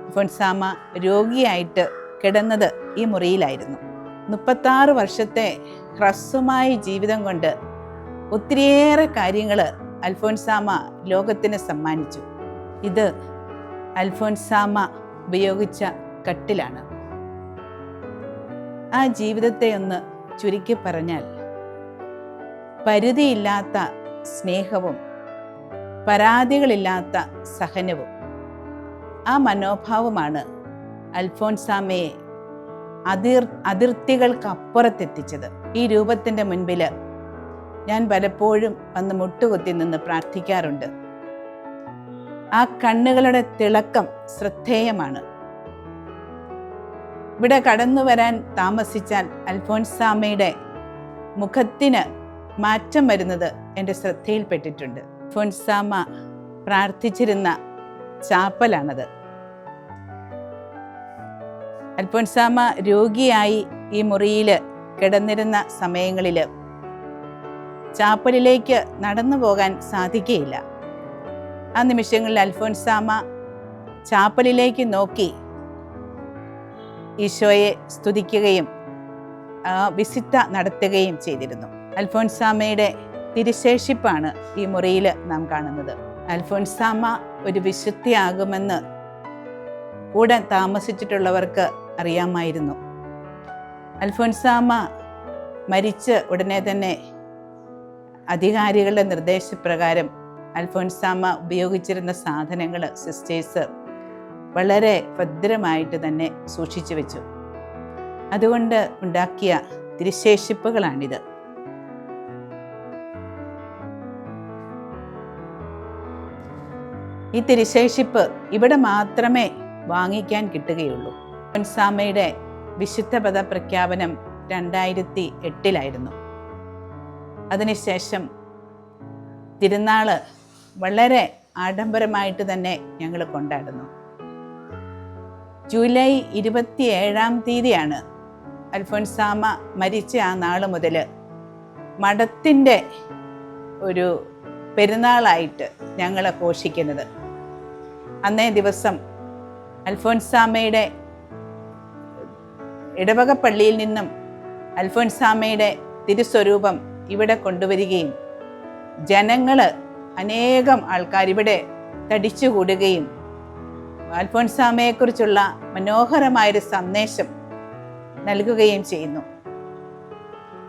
അൽഫോൻസാമ്മ രോഗിയായിട്ട് കിടന്നത് ഈ മുറിയിലായിരുന്നു. 36 വർഷത്തെ ഹ്രസ്വമായ ജീവിതം കൊണ്ട് ഒത്തിരിയേറെ കാര്യങ്ങൾ അൽഫോൻസാമ്മ ലോകത്തിന് സമ്മാനിച്ചു. ഇത് അൽഫോൻസാമ്മ ഉപയോഗിച്ച കട്ടിലാണ്. ആ ജീവിതത്തെ ഒന്ന് ചുരുക്കി പറഞ്ഞാൽ പരിധിയില്ലാത്ത സ്നേഹവും പരാതികളില്ലാത്ത സഹനവും ആ മനോഭാവമാണ് അൽഫോൻസാമ്മയെ അതിർത്തികൾക്കപ്പുറത്തെത്തിച്ചത്. ഈ രൂപത്തിൻ്റെ മുൻപിൽ ഞാൻ പലപ്പോഴും വന്ന് മുട്ടുകുത്തി നിന്ന് പ്രാർത്ഥിക്കാറുണ്ട്. ആ കണ്ണുകളുടെ തിളക്കം ശ്രദ്ധേയമാണ്. ഇവിടെ കടന്നു വരാൻ താമസിച്ചാൽ അൽഫോൻസാമ്മയുടെ മുഖത്തിന് മാറ്റം വരുന്നത് എൻ്റെ ശ്രദ്ധയിൽപ്പെട്ടിട്ടുണ്ട്. അൽഫോൻസാമ്മ പ്രാർത്ഥിച്ചിരുന്ന ചാപ്പലാണത്. അൽഫോൻസാമ്മ രോഗിയായി ഈ മുറിയിൽ കിടന്നിരുന്ന സമയങ്ങളിൽ ചാപ്പലിലേക്ക് നടന്നു പോകാൻ സാധിക്കുകയില്ല. ആ നിമിഷങ്ങളിൽ അൽഫോൻസാമ്മ ചാപ്പലിലേക്ക് നോക്കി ഈശോയെ സ്തുതിക്കുകയും വിസിത്ത നടത്തുകയും ചെയ്തിരുന്നു. അൽഫോൻസാമ്മയുടെ തിരുശേഷിപ്പാണ് ഈ മുറിയിൽ നാം കാണുന്നത്. അൽഫോൻസാമ്മ ഒരു വിശുദ്ധിയാകുമെന്ന് കൂടെ താമസിച്ചിട്ടുള്ളവർക്ക് അറിയാമായിരുന്നു. അൽഫോൻസാമ്മ മരിച്ച് ഉടനെ തന്നെ അധികാരികളുടെ നിർദ്ദേശപ്രകാരം അൽഫോൻസാമ്മ ഉപയോഗിച്ചിരുന്ന സാധനങ്ങൾ സിസ്റ്റേഴ്സ് വളരെ ഭദ്രമായിട്ട് തന്നെ സൂക്ഷിച്ചു വെച്ചു. അതുകൊണ്ട് ഉണ്ടാക്കിയ തിരുശേഷിപ്പുകളാണിത്. ഈ തിരുശേഷിപ്പ് ഇവിടെ മാത്രമേ വാങ്ങിക്കാൻ കിട്ടുകയുള്ളൂ. അൽഫോൻസാമ്മയുടെ വിശുദ്ധപദ പ്രഖ്യാപനം 2008 അതിനുശേഷം തിരുനാൾ വളരെ ആഡംബരമായിട്ട് തന്നെ ഞങ്ങൾ കൊണ്ടാടുന്നു. ജൂലൈ 27 അൽഫോൻസാമ്മ മരിച്ച ആ നാൾ മുതൽ മഠത്തിൻ്റെ ഒരു പെരുന്നാളായിട്ട് ഞങ്ങൾ ആഘോഷിക്കുന്നത്. അന്നേ ദിവസം അൽഫോൻസാമ്മയുടെ ഇടവക പള്ളിയിൽ നിന്നും അൽഫോൻസാമ്മയുടെ തിരുസ്വരൂപം ഇവിടെ കൊണ്ടുവരികയും ജനങ്ങൾ അനേകം ആൾക്കാർ ഇവിടെ തടിച്ചുകൂടുകയും അൽഫോൻസാമ്മയെക്കുറിച്ചുള്ള മനോഹരമായൊരു സന്ദേശം നൽകുകയും ചെയ്യുന്നു.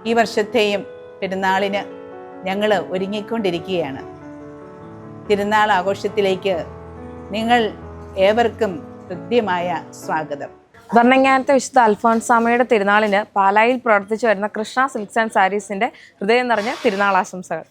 ഈ വർഷത്തെയും പെരുന്നാളിന് ഞങ്ങൾ ഒരുങ്ങിക്കൊണ്ടിരിക്കുകയാണ്. തിരുനാൾ ആഘോഷത്തിലേക്ക് നിങ്ങൾ ഏവർക്കും ഹൃദ്യമായ സ്വാഗതം. ഭരണങ്ങാനത്തെ വിശുദ്ധ അൽഫോൻസാമ്മയുടെ തിരുനാളിന് പാലായിൽ പ്രവർത്തിച്ചു വരുന്ന കൃഷ്ണ സിൽക്സ് ആൻഡ് സാരീസിന്റെ ഹൃദയം നിറഞ്ഞ തിരുനാൾ ആശംസകൾ.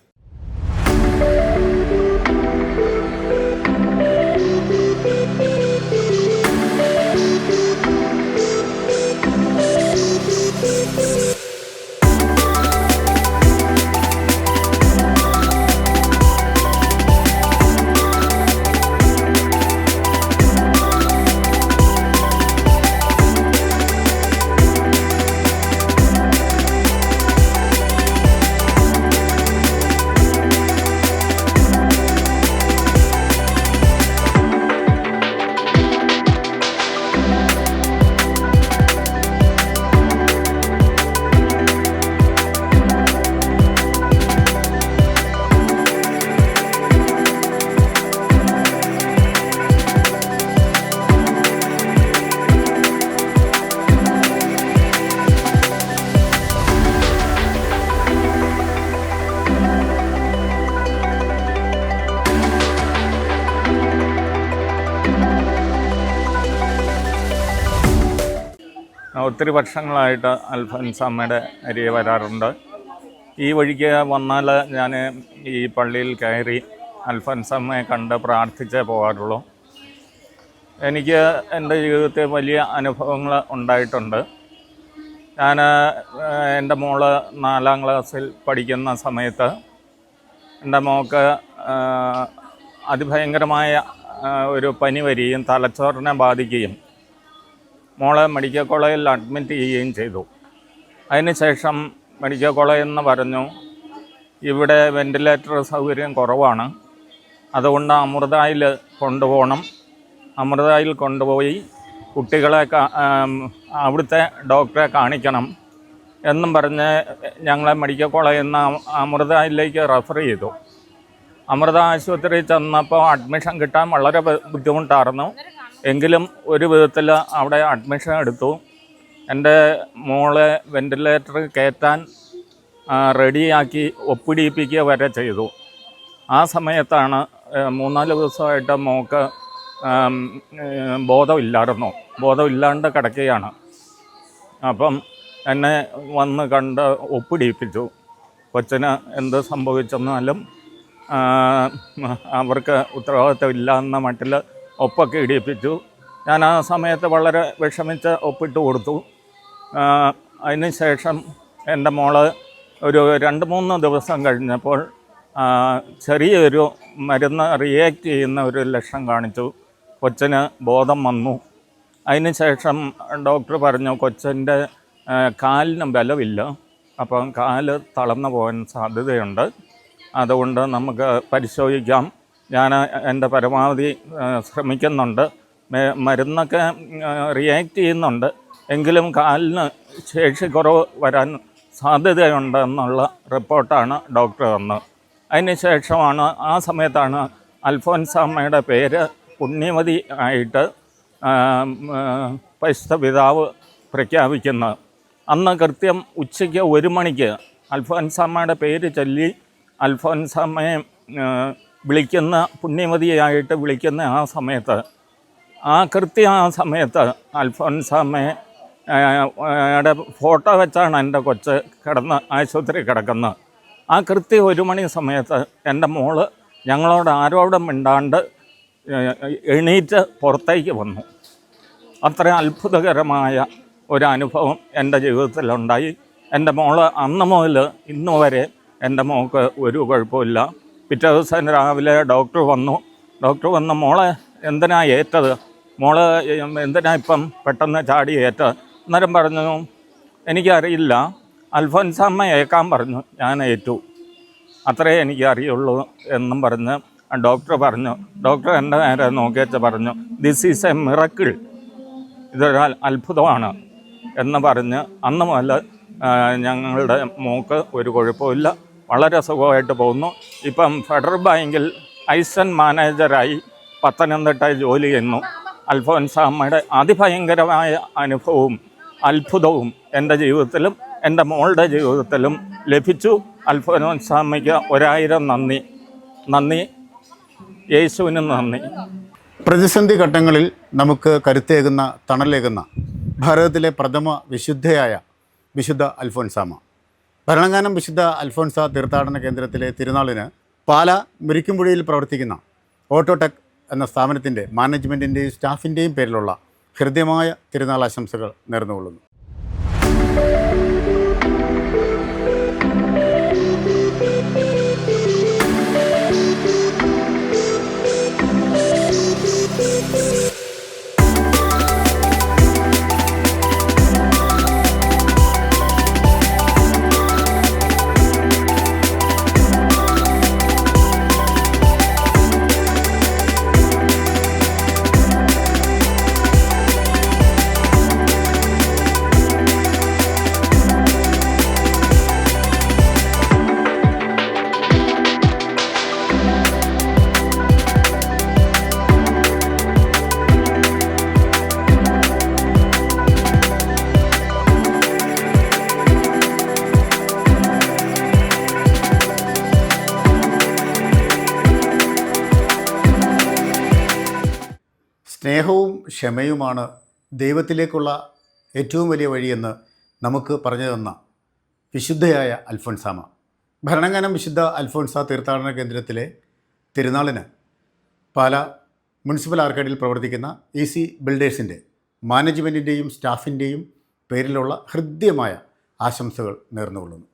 ഒത്തിരി വർഷങ്ങളായിട്ട് അൽഫോൻസാമ്മയുടെ അരികെ വരാറുണ്ട്. ഈ വഴിക്ക് വന്നാൽ ഞാൻ ഈ പള്ളിയിൽ കയറി അൽഫോൻസാമ്മയെ കണ്ട് പ്രാർത്ഥിച്ചേ പോകാറുള്ളൂ. എനിക്ക് എൻ്റെ ജീവിതത്തിൽ വലിയ അനുഭവങ്ങൾ ഉണ്ടായിട്ടുണ്ട്. ഞാൻ എൻ്റെ മോള് 4ാം ക്ലാസ്സിൽ പഠിക്കുന്ന സമയത്ത് എൻ്റെ മോൾക്ക് അതിഭയങ്കരമായ ഒരു പനി വരികയും തലച്ചോറിനെ ബാധിക്കുകയും മോളെ മെഡിക്കൽ കോളേജിൽ അഡ്മിറ്റ് ചെയ്യുകയും ചെയ്തു. അതിനുശേഷം മെഡിക്കൽ കോളേജിൽ നിന്ന് പറഞ്ഞു, ഇവിടെ വെൻറ്റിലേറ്റർ സൗകര്യം കുറവാണ്, അതുകൊണ്ട് അമൃതയിൽ കൊണ്ടുപോകണം. അമൃതയിൽ കൊണ്ടുപോയി കുട്ടികളെ അവിടുത്തെ ഡോക്ടറെ കാണിക്കണം എന്നും പറഞ്ഞ് ഞങ്ങളെ മെഡിക്കൽ കോളേജിൽ നിന്ന് അമൃതയിലേക്ക് റെഫർ ചെയ്തു. അമൃത ആശുപത്രിയിൽ ചെന്നപ്പോൾ അഡ്മിഷൻ കിട്ടാൻ വളരെ ബുദ്ധിമുട്ടായിരുന്നു. എങ്കിലും ഒരു വിധത്തിൽ അവിടെ അഡ്മിഷൻ എടുത്തു. എൻ്റെ മോളെ വെൻറ്റിലേറ്റർ കയറ്റാൻ റെഡിയാക്കി ഒപ്പിടിപ്പിക്കുക വരെ ചെയ്തു. ആ സമയത്താണ് 3-4 ദിവസമായിട്ട് മോൾക്ക് ബോധമില്ലാണ്ട് കിടക്കുകയാണ്. അപ്പം എന്നെ വന്ന് കണ്ട് ഒപ്പിടിപ്പിച്ചു. കൊച്ചിന് എന്ത് സംഭവിച്ചെന്നാലും അവർക്ക് ഉത്തരവാദിത്തമില്ല എന്ന മട്ടിൽ ഒപ്പൊക്കെ ഇടിപ്പിച്ചു. ഞാൻ ആ സമയത്ത് വളരെ വിഷമിച്ച് ഒപ്പിട്ട് കൊടുത്തു. അതിന് ശേഷം എൻ്റെ മോള് ഒരു 2-3 ദിവസം കഴിഞ്ഞപ്പോൾ ചെറിയൊരു മരുന്ന് റിയാക്ട് ചെയ്യുന്ന ഒരു ലക്ഷണം കാണിച്ചു. കൊച്ചിന് ബോധം വന്നു. അതിന് ശേഷം ഡോക്ടർ പറഞ്ഞു കൊച്ചിൻ്റെ കാലിന് ബലമില്ല, അപ്പം കാല് തളർന്നു പോകാൻ സാധ്യതയുണ്ട്, അതുകൊണ്ട് നമുക്ക് പരിശോധിക്കാം. ഞാൻ എൻ്റെ പരമാവധി ശ്രമിക്കുന്നുണ്ട്, മരുന്നൊക്കെ റിയാക്ട് ചെയ്യുന്നുണ്ട്, എങ്കിലും കാലിന് ശേഷിക്കുറവ് വരാൻ സാധ്യതയുണ്ട് എന്നുള്ള റിപ്പോർട്ടാണ് ഡോക്ടർ തന്നത്. അതിന് ശേഷമാണ് ആ സമയത്താണ് അൽഫോൻസാമ്മയുടെ പേര് പുണ്യമതി ആയിട്ട് പരിശുദ്ധ പിതാവ് പ്രഖ്യാപിക്കുന്നത്. അന്ന് കൃത്യം ഉച്ചയ്ക്ക് 1 മണിക്ക് അൽഫോൻസാമ്മയുടെ പേര് ചൊല്ലി അൽഫോൻസാമ്മയെ വിളിക്കുന്ന, പുണ്യമതിയായിട്ട് വിളിക്കുന്ന ആ സമയത്ത്, കൃത്യം ആ സമയത്ത് അൽഫോൻസാമ്മയുടെ ഫോട്ടോ വെച്ചാണ് എൻ്റെ കൊച്ച് ആശുപത്രി കിടക്കുന്നത്. ആ കൃത്യം 1 മണി സമയത്ത് എൻ്റെ മോള് ഞങ്ങളോട് ആരോടും മിണ്ടാണ്ട് എണീറ്റ് പുറത്തേക്ക് വന്നു. അത്ര അത്ഭുതകരമായ ഒരനുഭവം എൻ്റെ ജീവിതത്തിലുണ്ടായി. എൻ്റെ മോള് അന്ന് മുതൽ ഇന്ന് വരെ എൻ്റെ മോൾക്ക് ഒരു കുഴപ്പമില്ല. പിറ്റേ ദിവസം രാവിലെ ഡോക്ടർ വന്ന് മോളെ എന്തിനാ ഏറ്റത്, മോള് എന്തിനാ ഇപ്പം പെട്ടെന്ന് ചാടി ഏറ്റത്? അന്നേരം പറഞ്ഞു എനിക്കറിയില്ല, അൽഫോൻസാമ്മ ഏക്കാൻ പറഞ്ഞു, ഞാൻ ഏറ്റു, അത്രേ എനിക്കറിയുള്ളൂ എന്നും പറഞ്ഞ് ഡോക്ടർ എൻ്റെ നേരെ നോക്കിയിട്ട് പറഞ്ഞു, ദിസ് ഈസ് എ മിറക്കിൾ, ഇതൊരു അത്ഭുതമാണ് എന്ന് പറഞ്ഞ് അന്ന് മുതൽ ഞങ്ങളുടെ മോൾക്ക് ഒരു കുഴപ്പമില്ല, വളരെ സുഖമായിട്ട് പോകുന്നു. ഇപ്പം ഫെഡറൽ ബാങ്കിൽ അസിസ്റ്റന്റ് മാനേജറായി പത്തനംതിട്ട ജോലി ചെയ്യുന്നു. അൽഫോൻസാമ്മയുടെ അതിഭയങ്കരമായ അനുഭവവും അത്ഭുതവും എൻ്റെ ജീവിതത്തിലും എൻ്റെ മോളുടെ ജീവിതത്തിലും ലഭിച്ചു. അൽഫോൻസാമ്മയ്ക്ക് 1000 നന്ദി, യേശുവിനും നന്ദി. പ്രതിസന്ധി ഘട്ടങ്ങളിൽ നമുക്ക് കരുത്തേകുന്ന, തണലേകുന്ന ഭാരതത്തിലെ പ്രഥമ വിശുദ്ധയായ വിശുദ്ധ അൽഫോൻസാമ്മ. ഭരണങ്ങാനം വിശുദ്ധ അൽഫോൻസ തീർത്ഥാടന കേന്ദ്രത്തിലെ തിരുനാളിന് പാല മുരിക്കുംപുഴയിൽ പ്രവർത്തിക്കുന്ന ഓട്ടോടെക് എന്ന സ്ഥാപനത്തിൻ്റെ മാനേജ്മെൻറ്റിൻ്റെയും സ്റ്റാഫിൻ്റെയും പേരിലുള്ള ഹൃദ്യമായ തിരുനാൾ ആശംസകൾ നേർന്നുകൊള്ളുന്നു. സ്നേഹവും ക്ഷമയുമാണ് ദൈവത്തിലേക്കുള്ള ഏറ്റവും വലിയ വഴിയെന്ന് നമുക്ക് പറഞ്ഞു തന്ന വിശുദ്ധയായ അൽഫോൻസാമ്മ. ഭരണങ്ങാനം വിശുദ്ധ അൽഫോൻസ തീർത്ഥാടന കേന്ദ്രത്തിലെ തിരുനാളിന് പാല മുനിസിപ്പൽ ആർക്കേഡിൽ പ്രവർത്തിക്കുന്ന ഈസി ബിൽഡേഴ്സിൻ്റെ മാനേജ്മെൻറ്റിൻ്റെയും സ്റ്റാഫിൻ്റെയും പേരിലുള്ള ഹൃദ്യമായ ആശംസകൾ നേർന്നുകൊള്ളുന്നു.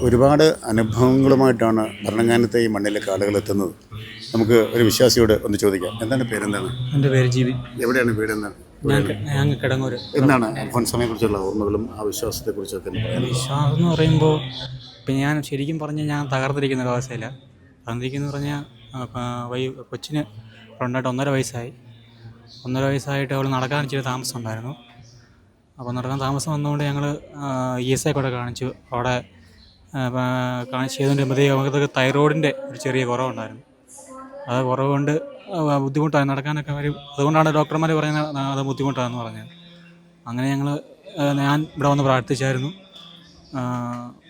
ഒരുപാട് അനുഭവങ്ങളുമായിട്ടാണ് ഭരണങ്ങാനത്തെ ഈ മണ്ണിലേക്ക് ആളുകൾ എത്തുന്നത്. നമുക്ക് ഒരു വിശ്വാസിയോട് ഒന്ന് ചോദിക്കാം. എന്താണ് പേരെന്താണ്? എൻ്റെ പേര് ജീവൻ. എവിടെയാണ് വീട്? എന്താണ്? ഞാൻ കിടങ്ങൂര്. എന്താണ് അൽഫോൻസാമ്മയെ കുറിച്ചുള്ള ഓർമ്മകളും ആ വിശ്വാസത്തെക്കുറിച്ചൊക്കെ? വിശ്വാസം എന്ന് പറയുമ്പോൾ ഇപ്പം ഞാൻ ശരിക്കും പറഞ്ഞാൽ ഞാൻ തകർന്നിരിക്കുന്ന ഒരു അവസ്ഥയിലാണ്. തകർന്നിരിക്കുന്നു പറഞ്ഞാൽ കൊച്ചിന് ഉണ്ടായിട്ട് 1.5 വയസ്സായി. 1.5 വയസ്സായിട്ട് അവൾ നടക്കാൻ ഇച്ചിരി താമസം ഉണ്ടായിരുന്നു. അപ്പോൾ നടക്കാൻ താമസം വന്നതുകൊണ്ട് ഞങ്ങൾ ESI കൂടെ കാണിച്ചു. അവിടെ കാണിച്ച് ചെയ്തുകൊണ്ടിരുമ്പോഴത്തേക്ക് നമുക്കതൊക്കെ തൈറോയിഡിൻ്റെ ഒരു ചെറിയ കുറവുണ്ടായിരുന്നു. അത് കുറവ് കൊണ്ട് ബുദ്ധിമുട്ടായി നടക്കാനൊക്കെ വരും. അതുകൊണ്ടാണ് ഡോക്ടർമാർ പറയുന്നത് അത് ബുദ്ധിമുട്ടാണെന്ന് പറഞ്ഞത്. അങ്ങനെ ഞാൻ ഇവിടെ വന്ന് പ്രാർത്ഥിച്ചായിരുന്നു.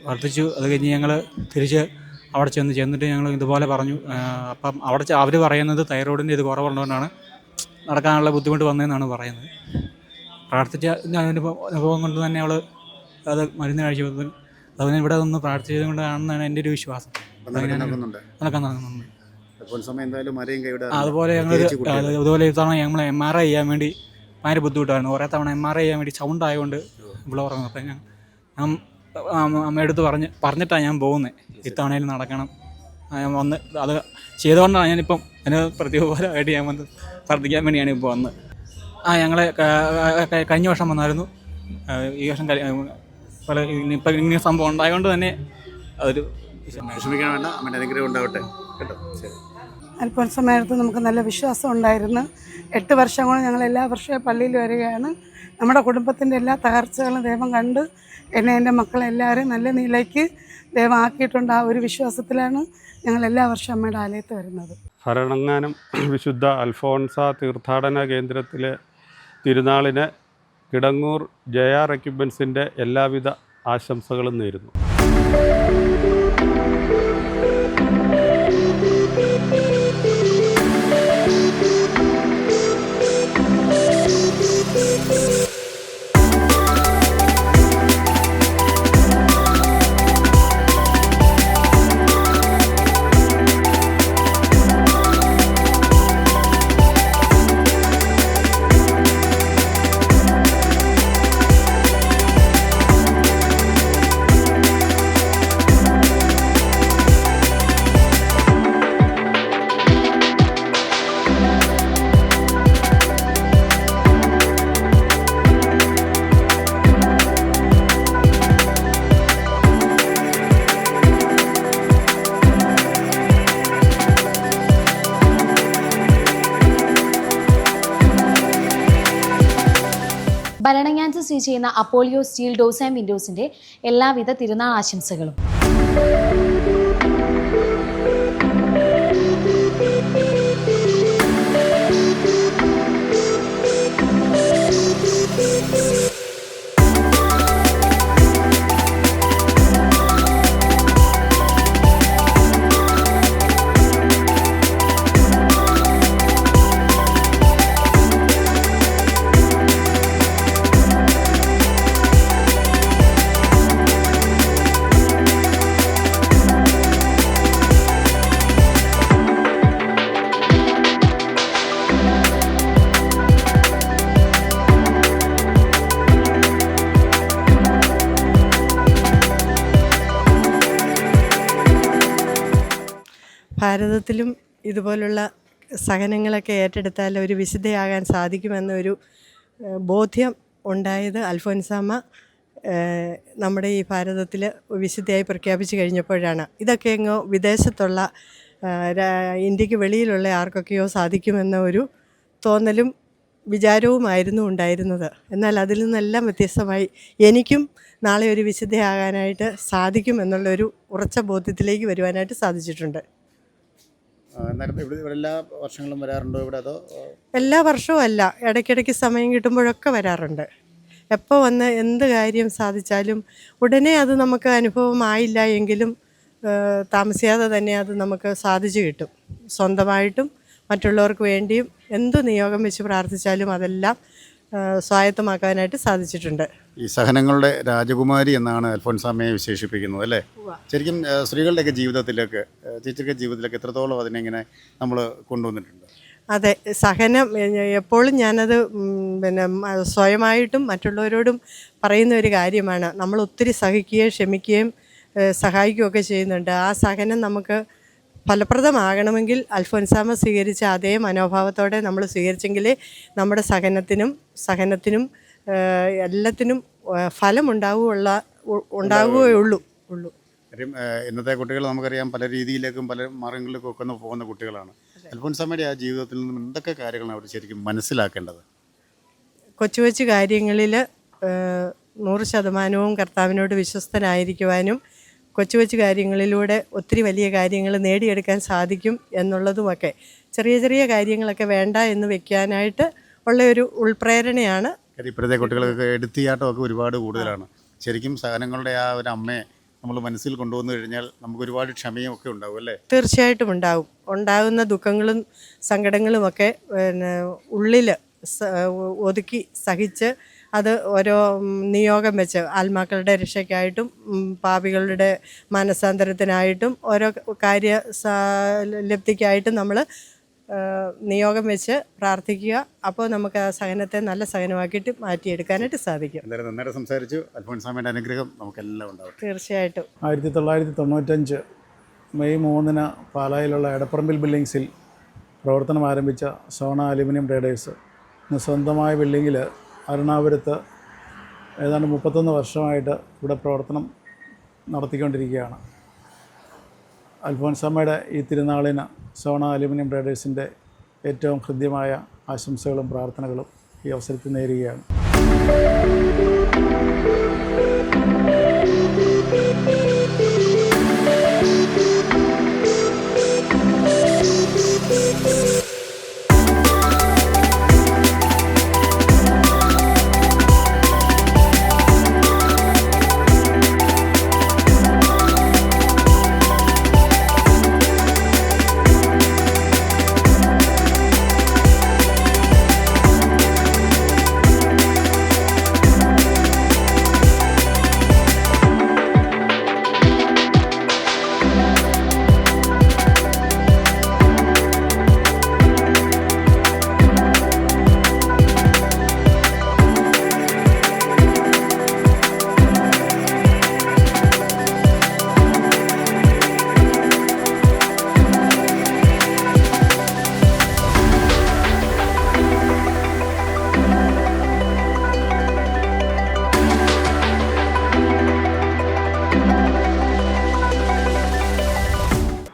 പ്രാർത്ഥിച്ചു. അത് കഴിഞ്ഞ് ഞങ്ങൾ തിരിച്ച് അവിടെ ചെന്നിട്ട് ഞങ്ങൾ ഇതുപോലെ പറഞ്ഞു. അപ്പം അവിടെ അവർ പറയുന്നത് തൈറോയിഡിൻ്റെ ഇത് കുറവുള്ളതുകൊണ്ടാണ് നടക്കാനുള്ള ബുദ്ധിമുട്ട് വന്നതെന്നാണ് പറയുന്നത്. പ്രാർത്ഥിച്ച അനുഭവം കൊണ്ട് തന്നെ അവൾ അത് മരുന്ന് കഴിച്ചു. അതിന് ഇവിടെ ഒന്ന് പ്രാർത്ഥിച്ചത് കൊണ്ടാണെന്നാണ് എൻ്റെ ഒരു വിശ്വാസം. നടക്കാൻ നടക്കുന്നുണ്ട്. അതുപോലെ ഞങ്ങൾ ഇതുപോലെ ഇത്തവണ ഞങ്ങൾ MRI ചെയ്യാൻ വേണ്ടി ഭയങ്കര ബുദ്ധിമുട്ടായിരുന്നു. കുറേ തവണ MRI ചെയ്യാൻ വേണ്ടി സൗണ്ട് ആയതുകൊണ്ട് ഇവിടെ ഉറങ്ങുന്നു. അപ്പം ഞാൻ അമ്മയെടുത്ത് പറഞ്ഞിട്ടാണ് ഞാൻ പോകുന്നത്. ഇത്തവണയിൽ നടക്കണം വന്ന് അത് ചെയ്തുകൊണ്ടാണ് ഞാനിപ്പം അതിന് പ്രതികൂലമായിട്ട് ഞാൻ വന്ന് പ്രാർത്ഥിക്കാൻ വേണ്ടിയാണ് ഇപ്പോൾ വന്നത്. ഞങ്ങളെ കഴിഞ്ഞ വർഷം വന്നായിരുന്നു. ഈ വർഷം പല ഇപ്പം ഇങ്ങനെ സംഭവം ഉണ്ടായതുകൊണ്ട് തന്നെ അതൊരു വിഷമിക്കാൻ വേണ്ട. അമ്മയുടെ അനുഗ്രഹം ഉണ്ടാവട്ടെ കേട്ടോ. ശരി. അൽഫോൻസാമ്മയടുത്ത് നമുക്ക് നല്ല വിശ്വാസം ഉണ്ടായിരുന്നു. 8 വർഷം കൊണ്ട് ഞങ്ങൾ എല്ലാ വർഷവും പള്ളിയിൽ വരികയാണ്. നമ്മുടെ കുടുംബത്തിൻ്റെ എല്ലാ തകർച്ചകളും ദൈവം കണ്ട് എന്നെ എൻ്റെ മക്കളെല്ലാവരും നല്ല നിലയ്ക്ക് ദൈവം ആക്കിയിട്ടുണ്ട്. ആ ഒരു വിശ്വാസത്തിലാണ് ഞങ്ങൾ എല്ലാ വർഷവും അമ്മയുടെ ആലയത്ത് വരുന്നത്. ഭരണങ്ങാനം വിശുദ്ധ അൽഫോൻസ തീർത്ഥാടന കേന്ദ്രത്തിലെ തിരുനാളിന് കിടങ്ങൂർ JR എക്യുപ്മെൻസിൻ്റെ എല്ലാവിധ ആശംസകളും നേരുന്നു. ഭരണങ്ങാനത്ത് സ്ഥിതി ചെയ്യുന്ന അപ്പോളിയോ സ്റ്റീൽ ഡോസ് ആൻഡ് വിൻഡോസിന്റെ എല്ലാവിധ തിരുനാൾ ആശംസകളും. ഭാരതത്തിലും ഇതുപോലുള്ള സഹനങ്ങളൊക്കെ ഏറ്റെടുത്താൽ ഒരു വിശുദ്ധയാകാൻ സാധിക്കുമെന്നൊരു ബോധ്യം ഉണ്ടായത് അൽഫോൻസാമ്മ നമ്മുടെ ഈ ഭാരതത്തിൽ വിശുദ്ധയായി പ്രഖ്യാപിച്ചു കഴിഞ്ഞപ്പോഴാണ്. ഇതൊക്കെ എങ്ങോ വിദേശത്തുള്ള ഇന്ത്യക്ക് വെളിയിലുള്ള ആർക്കൊക്കെയോ സാധിക്കുമെന്ന ഒരു തോന്നലും വിചാരവുമായിരുന്നു ഉണ്ടായിരുന്നത്. എന്നാൽ അതിൽ നിന്നെല്ലാം വ്യത്യസ്തമായി എനിക്കും നാളെ ഒരു വിശുദ്ധയാകാനായിട്ട് സാധിക്കുമെന്നുള്ളൊരു ഉറച്ച ബോധ്യത്തിലേക്ക് വരുവാനായിട്ട് സാധിച്ചിട്ടുണ്ട്. എല്ലാ വർഷങ്ങളും വരാറുണ്ടോ ഇവിടെ? അതോ എല്ലാ വർഷവും അല്ല, ഇടയ്ക്കിടയ്ക്ക് സമയം കിട്ടുമ്പോഴൊക്കെ വരാറുണ്ട്. എപ്പോൾ വന്ന് എന്ത് കാര്യം സാധിച്ചാലും ഉടനെ അത് നമുക്ക് അനുഭവമായില്ല എങ്കിലും താമസിയാതെ തന്നെ അത് നമുക്ക് സാധിച്ചു കിട്ടും. സ്വന്തമായിട്ടും മറ്റുള്ളവർക്ക് വേണ്ടിയും എന്ത് നിയോഗം വെച്ച് പ്രാർത്ഥിച്ചാലും അതെല്ലാം സ്വായത്തമാക്കാനായിട്ട് സാധിച്ചിട്ടുണ്ട്. ഈ സഹനങ്ങളുടെ രാജകുമാരി എന്നാണ് അൽഫോൻസാമ്മയെ വിശേഷിപ്പിക്കുന്നത് അല്ലേ? ശരിക്കും സ്ത്രീകളുടെയൊക്കെ ജീവിതത്തിലേക്ക്, ചേച്ചിയുടെ ജീവിതത്തിലേക്ക് എത്രത്തോളം അതിനെങ്ങനെ നമ്മൾ കൊണ്ടുവന്നിട്ടുണ്ട്? അതെ, സഹനം എപ്പോഴും ഞാനത് സ്വയമായിട്ടും മറ്റുള്ളവരോടും പറയുന്ന ഒരു കാര്യമാണ്. നമ്മൾ ഒത്തിരി സഹിക്കുകയും ക്ഷമിക്കുകയും സഹായിക്കുകയൊക്കെ ചെയ്യുന്നുണ്ട്. ആ സഹനം നമുക്ക് ഫലപ്രദമാകണമെങ്കിൽ അൽഫോൻസാമ്മ സ്വീകരിച്ച അതേ മനോഭാവത്തോടെ നമ്മൾ സ്വീകരിച്ചെങ്കിലേ നമ്മുടെ സഹനത്തിനും എല്ലാത്തിനും ഉണ്ടാവുകയുള്ളൂ. കാര്യം ഇന്നത്തെ കുട്ടികൾ നമുക്കറിയാം പല രീതിയിലേക്കും പല മാർഗങ്ങളിലേക്കും ഒക്കെ പോകുന്ന കുട്ടികളാണ്. അൽഫോൻസാമ്മയുടെ ആ ജീവിതത്തിൽ നിന്നും എന്തൊക്കെ കാര്യങ്ങളാണ് അവർ ശരിക്കും മനസ്സിലാക്കേണ്ടത്? കൊച്ചു കൊച്ചു കാര്യങ്ങളിൽ 100% കർത്താവിനോട് വിശ്വസ്തനായിരിക്കുവാനും കൊച്ചു കൊച്ചു കാര്യങ്ങളിലൂടെ ഒത്തിരി വലിയ കാര്യങ്ങൾ നേടിയെടുക്കാൻ സാധിക്കും എന്നുള്ളതുമൊക്കെ, ചെറിയ ചെറിയ കാര്യങ്ങളൊക്കെ വേണ്ട എന്ന് വെക്കാനായിട്ട് ഉള്ള ഒരു ഉൾപ്രേരണയാണ്. ഇപ്പോഴത്തെ കുട്ടികൾക്ക് എടുത്തിയാട്ടമൊക്കെ ഒരുപാട് കൂടുതലാണ്. ശരിക്കും സഹനങ്ങളുടെ ആ ഒരു അമ്മയെ നമ്മൾ മനസ്സിൽ കൊണ്ടുവന്നു കഴിഞ്ഞാൽ നമുക്ക് ഒരുപാട് ക്ഷമയും ഒക്കെ ഉണ്ടാവും അല്ലേ? തീർച്ചയായിട്ടും ഉണ്ടാകുന്ന ദുഃഖങ്ങളും സങ്കടങ്ങളുമൊക്കെ ഉള്ളിൽ ഒതുക്കി സഹിച്ച് അത് ഓരോ നിയോഗം വെച്ച് ആത്മാക്കളുടെ രക്ഷയ്ക്കായിട്ടും പാപികളുടെ മാനസാന്തരത്തിനായിട്ടും ഓരോ ലബ്ധിക്കായിട്ടും നമ്മൾ നിയോഗം വെച്ച് പ്രാർത്ഥിക്കുക. അപ്പോൾ നമുക്ക് ആ സഹനത്തെ നല്ല സഹനമാക്കിയിട്ട് മാറ്റിയെടുക്കാനായിട്ട് സാധിക്കും. എന്തായാലും നന്നായിട്ട് സംസാരിച്ചു. അൽഫോൻസാമ്മയുടെ അനുഗ്രഹം നമുക്കെല്ലാം ഉണ്ടാവും. തീർച്ചയായിട്ടും. 1995 മെയ് 3 പാലായിലുള്ള എടപ്പറമ്പിൽ ബിൽഡിങ്സിൽ പ്രവർത്തനം ആരംഭിച്ച സോണ അലുമിനിയം ട്രേഡേഴ്സ് ഇന്ന് സ്വന്തമായ ബിൽഡിങ്ങിൽ അരുണാപുരത്ത് ഏതാണ്ട് 31 വർഷമായിട്ട് ഇവിടെ പ്രവർത്തനം നടത്തിക്കൊണ്ടിരിക്കുകയാണ്. അൽഫോൻസാമ്മയുടെ ഈ തിരുനാളിന് സോണ അലുമിനിയം ട്രേഡേഴ്സിൻ്റെ ഏറ്റവും ഹൃദ്യമായ ആശംസകളും പ്രാർത്ഥനകളും ഈ അവസരത്തിൽ നേരുകയാണ്.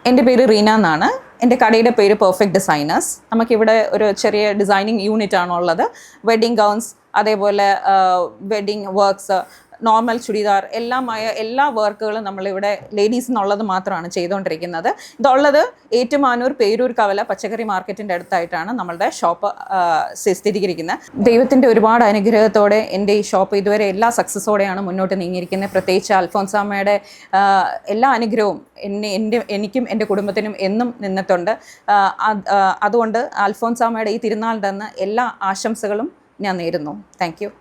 എൻ്റെ പേര് റീന എന്നാണ്. എൻ്റെ കടയുടെ പേര് പെർഫെക്റ്റ് ഡിസൈനേഴ്സ്. നമുക്കിവിടെ ഒരു ചെറിയ ഡിസൈനിങ് യൂണിറ്റ് ആണുള്ളത്. വെഡ്ഡിങ് ഗൗൺസ്, അതേപോലെ വെഡ്ഡിങ് വർക്ക്സ്, നോർമൽ ചുരിദാർ എല്ലാമായ എല്ലാ വർക്കുകളും നമ്മളിവിടെ ലേഡീസ് എന്നുള്ളത് മാത്രമാണ് ചെയ്തുകൊണ്ടിരിക്കുന്നത്. ഇതുള്ളത് ഏറ്റുമാനൂർ പേരൂർ കവല പച്ചക്കറി മാർക്കറ്റിൻ്റെ അടുത്തായിട്ടാണ് നമ്മളുടെ ഷോപ്പ് സ്ഥിരീകരിക്കുന്നത്. ദൈവത്തിൻ്റെ ഒരുപാട് അനുഗ്രഹത്തോടെ എൻ്റെ ഈ ഷോപ്പ് ഇതുവരെ എല്ലാ സക്സസ്സോടെയാണ് മുന്നോട്ട് നീങ്ങിയിരിക്കുന്നത്. പ്രത്യേകിച്ച് അൽഫോൻസാമ്മയുടെ എല്ലാ അനുഗ്രഹവും എനിക്കും എൻ്റെ കുടുംബത്തിനും എന്നും നിന്നിട്ടുണ്ട്. അതുകൊണ്ട് അൽഫോൻസാമ്മയുടെ ഈ തിരുനാളിൻ്റെ അന്ന് എല്ലാ ആശംസകളും ഞാൻ നേരുന്നു. Thank you.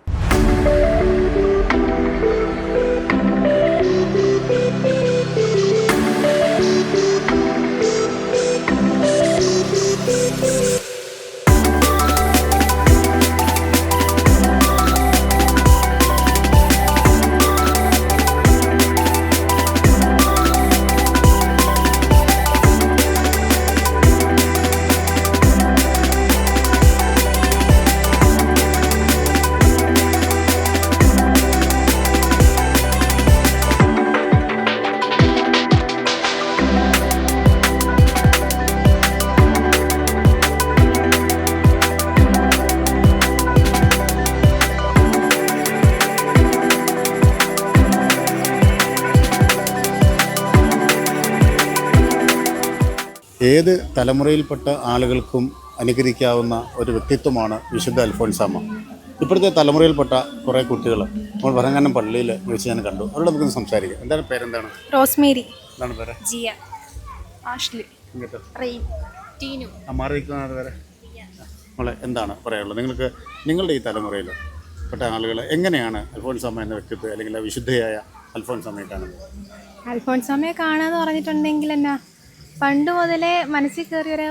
ഏത് തലമുറയിൽപ്പെട്ട ആളുകൾക്കും അനുകരിക്കാവുന്ന ഒരു വ്യക്തിത്വമാണ് വിശുദ്ധ അൽഫോൻസാമ്മ. ഇപ്പോഴത്തെ തലമുറയിൽപ്പെട്ട കുറേ കുട്ടികൾ നമ്മൾ വരങ്ങാനം പള്ളിയിൽ വെച്ച് ഞാൻ കണ്ടു. അവരോട് നമുക്കൊന്ന് സംസാരിക്കാം. എന്താണ് പേരെന്താണ്? റോസ്മേരി. എന്താണ് പേര്? ജിയ. ആഷ്ലി. ടീനു. മാറിയിരിക്കുന്നതാണ് പേര്. നമ്മളെ എന്താണ് പറയാനുള്ളത്? നിങ്ങളുടെ ഈ തലമുറയിൽ പെട്ട ആളുകൾ എങ്ങനെയാണ് അൽഫോൻസാമ്മ എന്ന വ്യക്തിത്വം അല്ലെങ്കിൽ വിശുദ്ധയായ അൽഫോൻസാമ്മയെ കാണുന്നത്? അൽഫോൻസാമ്മയെ കാണാന്ന് പറഞ്ഞിട്ടുണ്ടെങ്കിൽ എന്നാ പണ്ട് മുതലേ മനസ്സിൽ കയറിയൊരു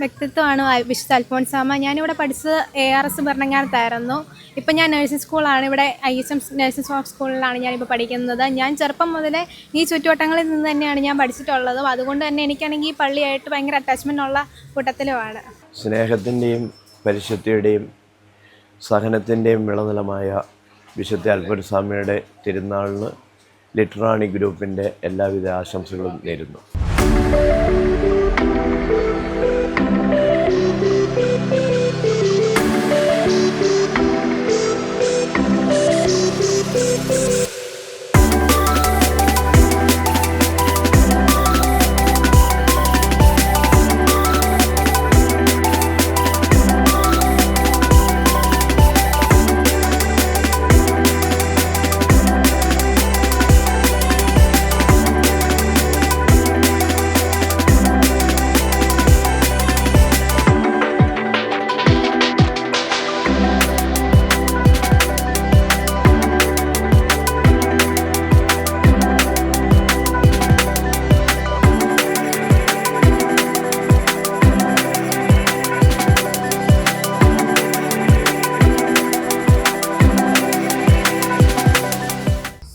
വ്യക്തിത്വമാണ് വിശുദ്ധ അൽഫോൻസാമ്മ. ഞാനിവിടെ പഠിച്ചത് ARS ഭരണങ്ങാനത്തായിരുന്നു. ഇപ്പം ഞാൻ നഴ്സിംഗ് സ്കൂളാണ്, ഇവിടെ ISM നഴ്സിംഗ് സ്കൂളിലാണ് ഞാനിപ്പോൾ പഠിക്കുന്നത്. ഞാൻ ചെറുപ്പം മുതലേ ഈ ചുറ്റുവട്ടങ്ങളിൽ നിന്ന് തന്നെയാണ് ഞാൻ പഠിച്ചിട്ടുള്ളതും. അതുകൊണ്ട് തന്നെ എനിക്കാണെങ്കിൽ ഈ പള്ളിയായിട്ട് ഭയങ്കര അറ്റാച്ച്മെൻ്റ് ഉള്ള കൂട്ടത്തിലുമാണ്. സ്നേഹത്തിൻ്റെയും പരിശുദ്ധിയുടെയും സഹനത്തിൻ്റെയും വിളനിലമായ വിശുദ്ധ അൽഫോൻസാമ്മയുടെ തിരുനാളിന് ലിറ്ററാണി ഗ്രൂപ്പിൻ്റെ എല്ലാവിധ ആശംസകളും നേരുന്നു.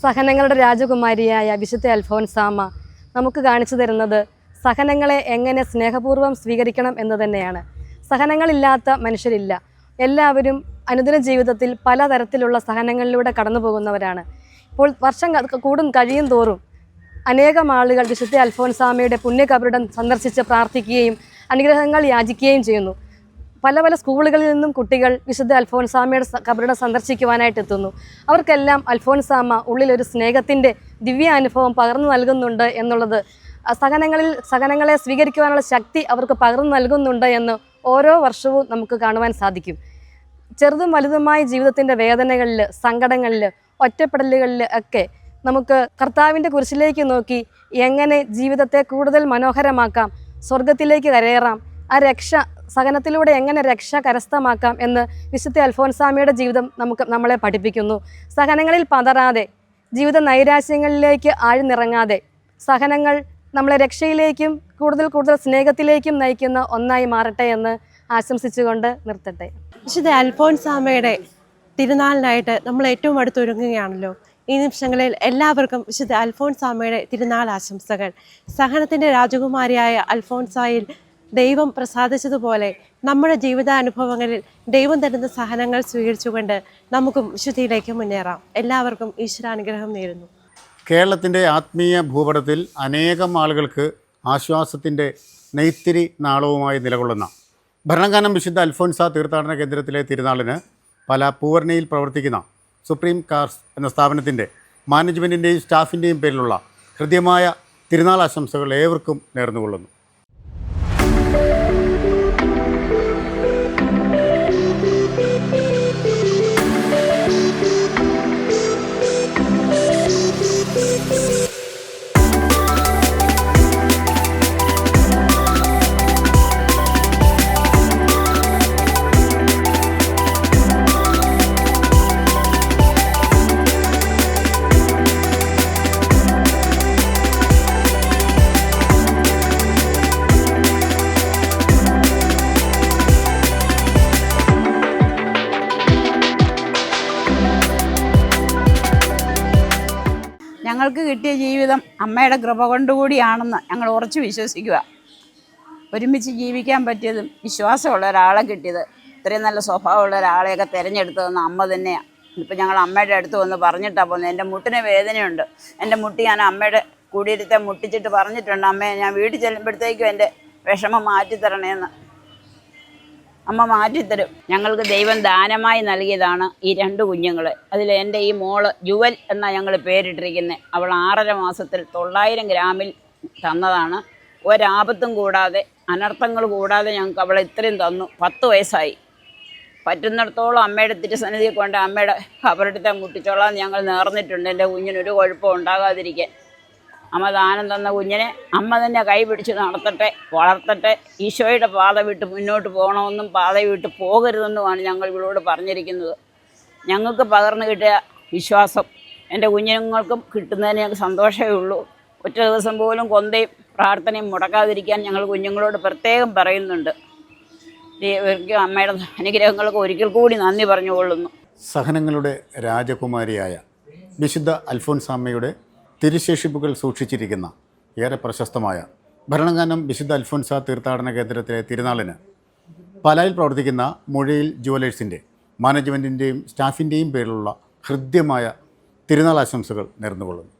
സഹനങ്ങളുടെ രാജകുമാരിയായ വിശുദ്ധ അൽഫോൻസാമ്മ നമുക്ക് കാണിച്ചു തരുന്നത് സഹനങ്ങളെ എങ്ങനെ സ്നേഹപൂർവ്വം സ്വീകരിക്കണം എന്ന് തന്നെയാണ്. സഹനങ്ങളില്ലാത്ത മനുഷ്യരില്ല. എല്ലാവരും അനുദിന ജീവിതത്തിൽ പലതരത്തിലുള്ള സഹനങ്ങളിലൂടെ കടന്നു പോകുന്നവരാണ്. ഇപ്പോൾ വർഷം കഴിയും തോറും അനേകം ആളുകൾ വിശുദ്ധ അൽഫോൻസാമ്മയുടെ പുണ്യകബറിടം സന്ദർശിച്ച് പ്രാർത്ഥിക്കുകയും അനുഗ്രഹങ്ങൾ യാചിക്കുകയും ചെയ്യുന്നു. പല പല സ്കൂളുകളിൽ നിന്നും കുട്ടികൾ വിശുദ്ധ അൽഫോൻസാമ്മയുടെ കബറിടം സന്ദർശിക്കുവാനായിട്ട് എത്തുന്നു. അവർക്കെല്ലാം അൽഫോൻസാമ്മ ഉള്ളിലൊരു സ്നേഹത്തിൻ്റെ ദിവ്യ അനുഭവം പകർന്നു നൽകുന്നുണ്ട് എന്നുള്ളത്, സഹനങ്ങളെ സ്വീകരിക്കുവാനുള്ള ശക്തി അവർക്ക് പകർന്നു നൽകുന്നുണ്ട് എന്ന് ഓരോ വർഷവും നമുക്ക് കാണുവാൻ സാധിക്കും. ചെറുതും വലുതുമായ ജീവിതത്തിൻ്റെ വേദനകളിൽ, സങ്കടങ്ങളിൽ, ഒറ്റപ്പെടലുകളിൽ ഒക്കെ നമുക്ക് കർത്താവിൻ്റെ കുരിശിലേക്ക് നോക്കി എങ്ങനെ ജീവിതത്തെ കൂടുതൽ മനോഹരമാക്കാം, സ്വർഗത്തിലേക്ക് കരയേറാം, ആ സഹനത്തിലൂടെ എങ്ങനെ രക്ഷ കരസ്ഥമാക്കാം എന്ന് വിശുദ്ധ അൽഫോൻസാമ്മയുടെ ജീവിതം നമ്മളെ പഠിപ്പിക്കുന്നു. സഹനങ്ങളിൽ പതറാതെ, ജീവിത നൈരാശ്യങ്ങളിലേക്ക് ആഴ്ന്നിറങ്ങാതെ, സഹനങ്ങൾ നമ്മളെ രക്ഷയിലേക്കും കൂടുതൽ സ്നേഹത്തിലേക്കും നയിക്കുന്ന ഒന്നായി മാറട്ടെ എന്ന് ആശംസിച്ചുകൊണ്ട് നിർത്തട്ടെ. വിശുദ്ധ അൽഫോൻസാമ്മയുടെ തിരുനാളിനായിട്ട് നമ്മൾ ഏറ്റവും അടുത്തൊരുങ്ങുകയാണല്ലോ. ഈ നിമിഷങ്ങളിൽ എല്ലാവർക്കും വിശുദ്ധ അൽഫോൻസാമ്മയുടെ തിരുനാൾ ആശംസകൾ. സഹനത്തിൻ്റെ രാജകുമാരിയായ അൽഫോൻസായിൽ ദൈവം പ്രസാദിച്ചതുപോലെ നമ്മുടെ ജീവിതാനുഭവങ്ങളിൽ ദൈവം തരുന്ന സഹനങ്ങൾ സ്വീകരിച്ചുകൊണ്ട് നമുക്കും വിശുദ്ധിയിലേക്ക് മുന്നേറാം. എല്ലാവർക്കും ഈശ്വരാനുഗ്രഹം നേരുന്നു. കേരളത്തിൻ്റെ ആത്മീയ ഭൂപടത്തിൽ അനേകം ആളുകൾക്ക് ആശ്വാസത്തിൻ്റെ നെയ്ത്തിരി നാളവുമായി നിലകൊള്ളുന്ന ഭരണങ്ങാനം വിശുദ്ധ അൽഫോൻസ തീർത്ഥാടന കേന്ദ്രത്തിലെ തിരുനാളിന് പൂവർണിയിൽ പ്രവർത്തിക്കുന്ന സുപ്രീം കാർസ് എന്ന സ്ഥാപനത്തിൻ്റെ മാനേജ്മെൻറ്റിൻ്റെയും സ്റ്റാഫിൻ്റെയും പേരിലുള്ള ഹൃദ്യമായ തിരുനാൾ ആശംസകൾ ഏവർക്കും നേർന്നുകൊള്ളുന്നു. ഞങ്ങൾക്ക് കിട്ടിയ ജീവിതം അമ്മയുടെ കൃപ കൊണ്ടുകൂടിയാണെന്ന് ഞങ്ങൾ ഉറച്ചു വിശ്വസിക്കുക. ഒരുമിച്ച് ജീവിക്കാൻ പറ്റിയതും വിശ്വാസമുള്ള ഒരാളെ കിട്ടിയത്, ഇത്രയും നല്ല സ്വഭാവമുള്ള ഒരാളെയൊക്കെ തിരഞ്ഞെടുത്തതെന്ന് അമ്മ തന്നെയാണ്. ഇപ്പം ഞങ്ങൾ അമ്മയുടെ അടുത്ത് വന്ന് പറഞ്ഞിട്ടാണ് പോകുന്നത്. എൻ്റെ മുട്ടിന് വേദനയുണ്ട്, എൻ്റെ മുട്ടി ഞാൻ അമ്മയുടെ കുടിയിരുത്തെ മുട്ടിച്ചിട്ട് പറഞ്ഞിട്ടുണ്ട്, അമ്മയെ ഞാൻ വീട്ടിൽ ചെല്ലുമ്പോഴത്തേക്കും എൻ്റെ വിഷമം മാറ്റിത്തരണേന്ന്. അമ്മ മാറ്റിത്തരും. ഞങ്ങൾക്ക് ദൈവം ദാനമായി നൽകിയതാണ് ഈ 2 കുഞ്ഞുങ്ങൾ. അതിൽ എൻ്റെ ഈ മോള് ജുവൽ എന്നാണ് ഞങ്ങൾ പേരിട്ടിരിക്കുന്നത്. അവൾ 6.5 മാസത്തിൽ 900 ഗ്രാമിൽ തന്നതാണ്. ഒരാപത്തും കൂടാതെ, അനർത്ഥങ്ങൾ കൂടാതെ ഞങ്ങൾക്ക് അവളെ ഇത്രയും തന്നു. 10 വയസ്സായി. പറ്റുന്നിടത്തോളം അമ്മയുടെ തിരുസന്നിധിയെ കൊണ്ട് അമ്മയുടെ കബറെടുത്ത് മുട്ടിച്ചോളാൻ ഞങ്ങൾ നേർന്നിട്ടുണ്ട്. എൻ്റെ കുഞ്ഞിനൊരു കുഴപ്പം ഉണ്ടാകാതിരിക്കാൻ. അമ്മ ദാനം തന്ന കുഞ്ഞിനെ അമ്മ തന്നെ കൈ പിടിച്ച് നടത്തട്ടെ, വളർത്തട്ടെ. ഈശോയുടെ പാത വിട്ട് മുന്നോട്ട് പോകണമെന്നും പാത വിട്ട് പോകരുതെന്നുമാണ് ഞങ്ങൾ ഇവളോട് പറഞ്ഞിരിക്കുന്നത്. ഞങ്ങൾക്ക് പകർന്നു കിട്ടിയ വിശ്വാസം എൻ്റെ കുഞ്ഞുങ്ങൾക്കും കിട്ടുന്നതിന് ഞങ്ങൾക്ക് സന്തോഷമേ ഉള്ളൂ. ഒറ്റ ദിവസം പോലും കൊന്തയും പ്രാർത്ഥനയും മുടക്കാതിരിക്കാൻ ഞങ്ങൾ കുഞ്ഞുങ്ങളോട് പ്രത്യേകം പറയുന്നുണ്ട്. ഇവർക്ക് അമ്മയുടെ അനുഗ്രഹങ്ങൾക്ക് ഒരിക്കൽ കൂടി നന്ദി പറഞ്ഞുകൊള്ളുന്നു. സഹനങ്ങളുടെ രാജകുമാരിയായ വിശുദ്ധ അൽഫോൻസാമ്മയുടെ തിരുശേഷിപ്പുകൾ സൂക്ഷിച്ചിരിക്കുന്ന ഏറെ പ്രശസ്തമായ ഭരണങ്ങാനം വിശുദ്ധ അൽഫോൻസ തീർത്ഥാടന കേന്ദ്രത്തിലെ തിരുനാളിന് പാലായിൽ പ്രവർത്തിക്കുന്ന മുഴയിൽ ജുവലേഴ്സിൻ്റെ മാനേജ്മെൻറ്റിൻ്റെയും സ്റ്റാഫിൻ്റെയും പേരിലുള്ള ഹൃദ്യമായ തിരുനാൾ ആശംസകൾ നേർന്നുകൊള്ളുന്നു.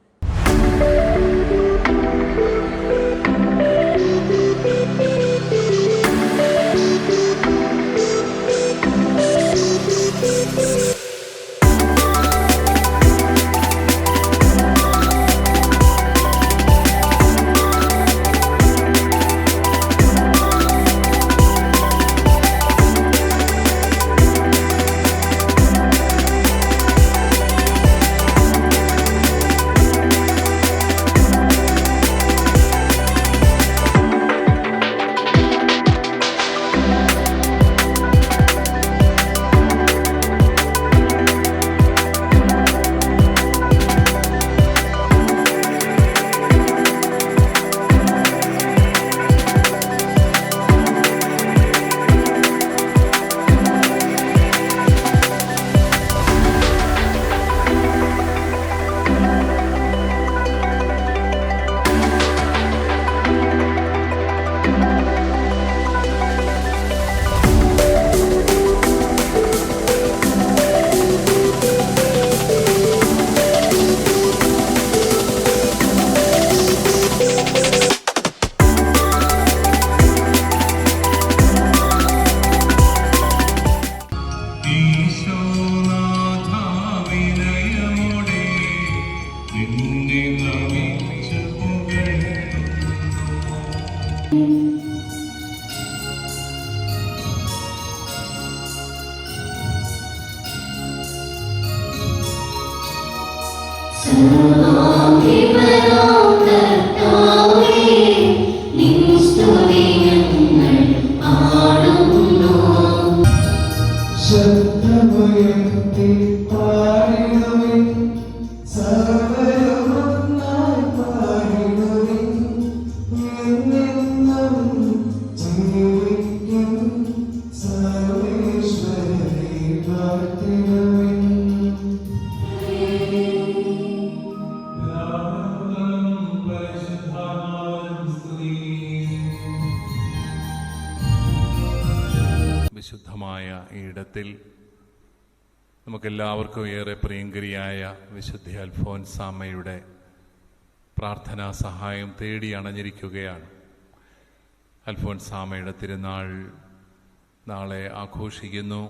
വിശുദ്ധമായ ഈ ഇടത്തിൽ നമുക്കെല്ലാവർക്കും ഏറെ പ്രിയങ്കരിയായ വിശുദ്ധ അൽഫോൻസാമ്മയുടെ പ്രാർത്ഥനാ സഹായം തേടി അണഞ്ഞിരിക്കുകയാണ്. അൽഫോൻസാമ്മയുടെ തിരുനാൾ നാളെ ആഘോഷിക്കുന്നു.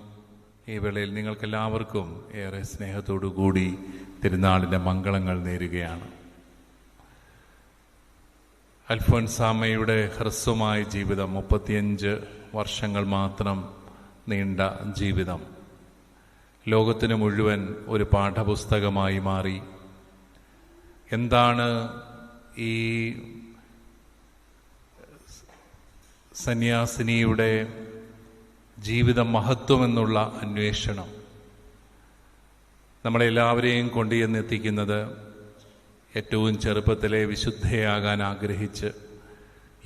ഈ വേളയിൽ നിങ്ങൾക്കെല്ലാവർക്കും ഏറെ സ്നേഹത്തോടു കൂടി തിരുനാളിൻ്റെ മംഗളങ്ങൾ നേരുകയാണ്. അൽഫോൻസാമ്മയുടെ ഹ്രസ്വമായ ജീവിതം, 35 വർഷങ്ങൾ മാത്രം നീണ്ട ജീവിതം, ലോകത്തിന് മുഴുവൻ ഒരു പാഠപുസ്തകമായി മാറി. എന്താണ് ഈ സന്യാസിനിയുടെ ജീവിത മഹത്വം എന്നുള്ള അന്വേഷണം നമ്മളെല്ലാവരെയും കൊണ്ടുചെന്നെത്തിക്കുന്നത് ഏറ്റവും ചെറുപ്പത്തിലെ വിശുദ്ധയാകാൻ ആഗ്രഹിച്ച്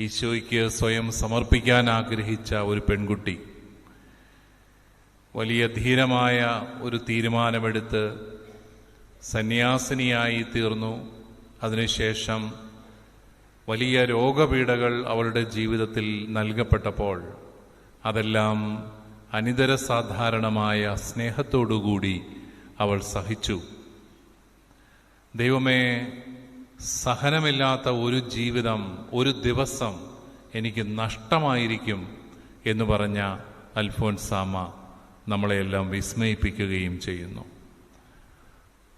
ഈശോയ്ക്ക് സ്വയം സമർപ്പിക്കാൻ ആഗ്രഹിച്ച ഒരു പെൺകുട്ടി വലിയ ധീരമായ ഒരു തീരുമാനമെടുത്ത് സന്യാസിനിയായി തീർന്നു. അതിനുശേഷം വലിയ രോഗപീഠകൾ അവളുടെ ജീവിതത്തിൽ നൽകപ്പെട്ടപ്പോൾ അതെല്ലാം അനിതര സാധാരണമായ സ്നേഹത്തോടുകൂടി അവൾ സഹിച്ചു. ദൈവമേ, സഹനമില്ലാത്ത ഒരു ജീവിതം, ഒരു ദിവസം എനിക്ക് നഷ്ടമായിരിക്കും എന്ന് പറഞ്ഞ അൽഫോൻസാമ്മ നമ്മളെയെല്ലാം വിസ്മയിപ്പിക്കുകയും ചെയ്യുന്നു.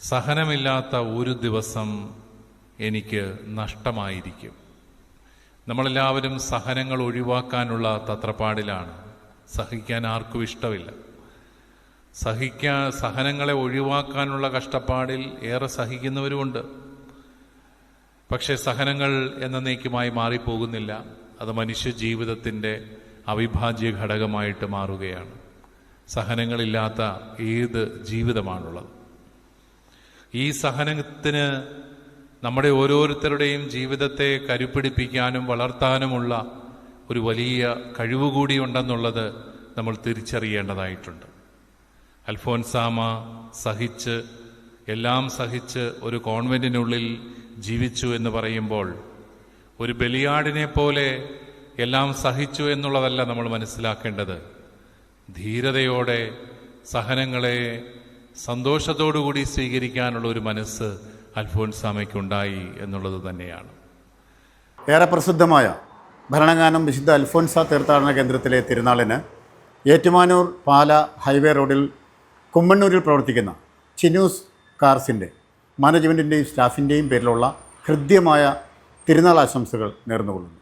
സഹനമില്ലാത്ത ഒരു ദിവസം എനിക്ക് നഷ്ടമായിരിക്കും. നമ്മളെല്ലാവരും സഹനങ്ങൾ ഒഴിവാക്കാനുള്ള തത്രപ്പാടിലാണ്. സഹിക്കാൻ ആർക്കും ഇഷ്ടമില്ല. സഹനങ്ങളെ ഒഴിവാക്കാനുള്ള കഷ്ടപ്പാടിൽ ഏറെ സഹിക്കുന്നവരുമുണ്ട്. പക്ഷേ സഹനങ്ങൾ എന്നേക്കുമായി മാറിപ്പോകുന്നില്ല. അത് മനുഷ്യ ജീവിതത്തിൻ്റെ അവിഭാജ്യ ഘടകമായിട്ട് മാറുകയാണ്. സഹനങ്ങളില്ലാത്ത ഏത് ജീവിതമാണുള്ളത്? ഈ സഹനത്തിന് നമ്മുടെ ഓരോരുത്തരുടെയും ജീവിതത്തെ കരുപ്പിടിപ്പിക്കാനും വളർത്താനുമുള്ള ഒരു വലിയ കഴിവുകൂടി ഉണ്ടെന്നുള്ളത് നമ്മൾ തിരിച്ചറിയേണ്ടതായിട്ടുണ്ട്. അൽഫോൻസാമ്മ എല്ലാം സഹിച്ച് ഒരു കോൺവെന്റിനുള്ളിൽ ജീവിച്ചു എന്ന് പറയുമ്പോൾ ഒരു ബലിയാടിനെ പോലെ എല്ലാം സഹിച്ചു എന്നുള്ളതല്ല നമ്മൾ മനസ്സിലാക്കേണ്ടത്. ധീരതയോടെ സഹനങ്ങളെ സന്തോഷത്തോടുകൂടി സ്വീകരിക്കാനുള്ള ഒരു മനസ്സ് അൽഫോൻസാമയ്ക്കുണ്ടായി എന്നുള്ളത് തന്നെയാണ്. ഏറെ പ്രസിദ്ധമായ ഭരണങ്ങാനം വിശുദ്ധ അൽഫോൻസ തീർത്ഥാടന കേന്ദ്രത്തിലെ തിരുനാളിന് ഏറ്റുമാനൂർ പാല ഹൈവേ റോഡിൽ കുമ്മണ്ണൂരിൽ പ്രവർത്തിക്കുന്ന ചിനൂസ് കാർസിൻ്റെ മാനേജ്മെൻറ്റിൻ്റെയും സ്റ്റാഫിൻ്റെയും പേരിലുള്ള ഹൃദ്യമായ തിരുനാൾ ആശംസകൾ നേർന്നുകൊള്ളുന്നു.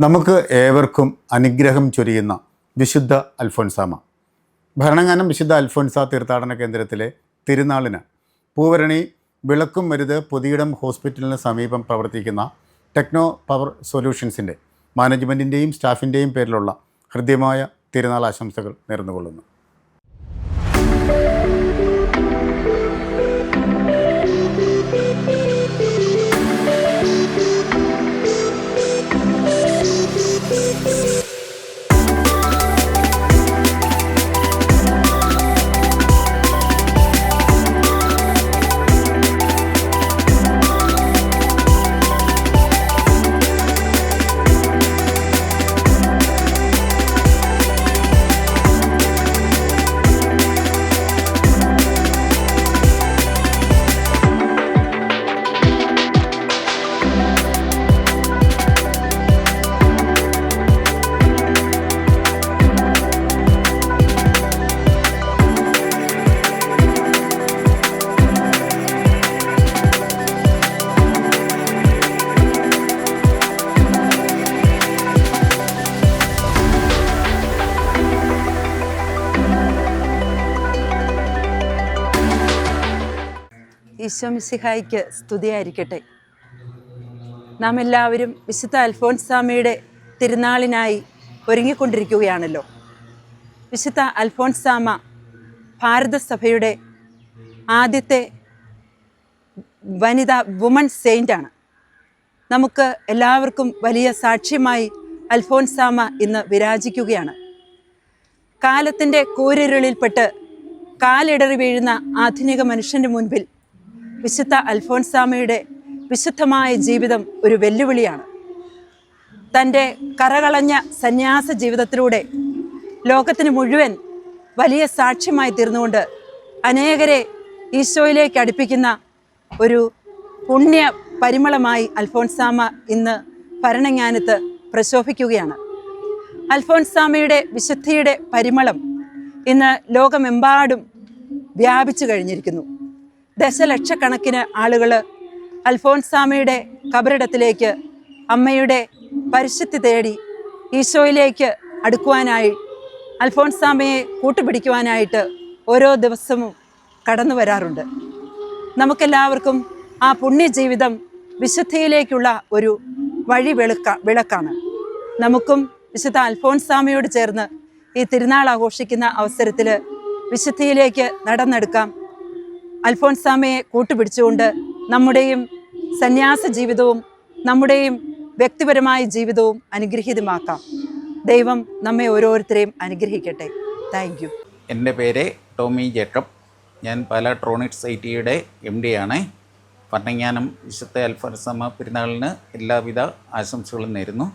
നമുക്ക് ഏവർക്കും അനുഗ്രഹം ചൊരിയുന്ന വിശുദ്ധ അൽഫോൻസാമ ഭരണങ്ങാനം വിശുദ്ധ അൽഫോൻസ തീർത്ഥാടന കേന്ദ്രത്തിലെ തിരുനാളിന് പൂവരണി വിളക്കും മരുത് പൊതിയിടം ഹോസ്പിറ്റലിന് സമീപം പ്രവർത്തിക്കുന്ന ടെക്നോ പവർ സൊല്യൂഷൻസിൻ്റെ മാനേജ്മെൻറ്റിൻ്റെയും സ്റ്റാഫിൻ്റെയും പേരിലുള്ള ഹൃദ്യമായ തിരുനാൾ ആശംസകൾ നേർന്നുകൊള്ളുന്നു. ഈശോ മിശിഹായ്ക്ക് സ്തുതിയായിരിക്കട്ടെ. നാം എല്ലാവരും വിശുദ്ധ അൽഫോൻസാമയുടെ തിരുനാളിനായി ഒരുങ്ങിക്കൊണ്ടിരിക്കുകയാണല്ലോ. വിശുദ്ധ അൽഫോൻസാമ ഭാരതസഭയുടെ ആദ്യത്തെ വനിതാ വുമൺ സെയിൻ്റാണ്. നമുക്ക് എല്ലാവർക്കും വലിയ സാക്ഷ്യമായി അൽഫോൻസാമ ഇന്ന് വിരാജിക്കുകയാണ്. കാലത്തിൻ്റെ കൂരിരുളിൽപ്പെട്ട് കാലിടറി വീഴുന്ന ആധുനിക മനുഷ്യൻ്റെ മുൻപിൽ വിശുദ്ധ അൽഫോൻസാമയുടെ വിശുദ്ധമായ ജീവിതം ഒരു വെല്ലുവിളിയാണ്. തൻ്റെ കറകളഞ്ഞ സന്യാസ ജീവിതത്തിലൂടെ ലോകത്തിന് മുഴുവൻ വലിയ സാക്ഷ്യമായി തീർന്നുകൊണ്ട് അനേകരെ ഈശോയിലേക്ക് അടുപ്പിക്കുന്ന ഒരു പുണ്യ പരിമളമായി അൽഫോൻസാമ ഇന്ന് ഭരണങ്ങാനത്ത് പ്രശോഭിക്കുകയാണ്. അൽഫോൻസാമയുടെ വിശുദ്ധിയുടെ പരിമളം ഇന്ന് ലോകമെമ്പാടും വ്യാപിച്ചു കഴിഞ്ഞിരിക്കുന്നു. ദശലക്ഷക്കണക്കിന് ആളുകൾ അൽഫോൻസാമയുടെ കബറിടത്തിലേക്ക് അമ്മയുടെ പരിശുദ്ധി തേടി ഈശോയിലേക്ക് അടുക്കുവാനായി അൽഫോൻസാമയെ കൂട്ടുപിടിക്കുവാനായിട്ട് ഓരോ ദിവസവും കടന്നു വരാറുണ്ട്. നമുക്കെല്ലാവർക്കും ആ പുണ്യജീവിതം വിശുദ്ധിയിലേക്കുള്ള ഒരു വഴി വിളക്കാണ്. നമുക്കും വിശുദ്ധ അൽഫോൻസാമയോട് ചേർന്ന് ഈ തിരുനാൾ ആഘോഷിക്കുന്ന അവസരത്തിൽ വിശുദ്ധിയിലേക്ക് നടന്നെടുക്കാം. അൽഫോൻസാമയെ കൂട്ടുപിടിച്ചുകൊണ്ട് നമ്മുടെയും സന്യാസ ജീവിതവും നമ്മുടെയും വ്യക്തിപരമായ ജീവിതവും അനുഗ്രഹീതമാക്കാം. ദൈവം നമ്മെ ഓരോരുത്തരെയും അനുഗ്രഹിക്കട്ടെ. Thank you. എൻ്റെ പേര് ടോമി ജേക്കബ്. ഞാൻ പാലാ ട്രോണിക്സ് ഐ.ടി.യുടെ MD ആണ്. ഭരണങ്ങാനം വിശുദ്ധ അൽഫോൻസാമ പെരുന്നാളിന് എല്ലാവിധ ആശംസകളും നേരുന്നു.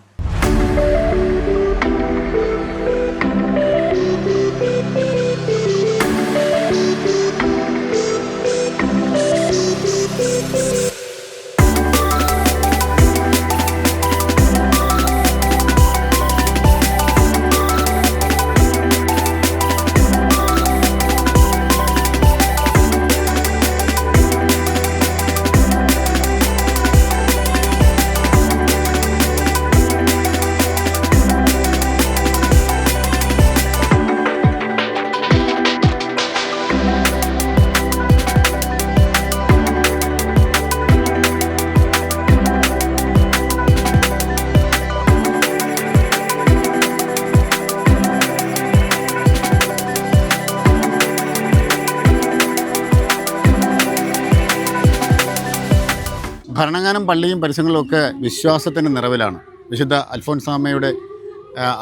ഭരണങ്ങാനം പള്ളിയും പരിസരങ്ങളിലുമൊക്കെ വിശ്വാസത്തിൻ്റെ നിറവിലാണ്. വിശുദ്ധ അൽഫോൻസാമയുടെ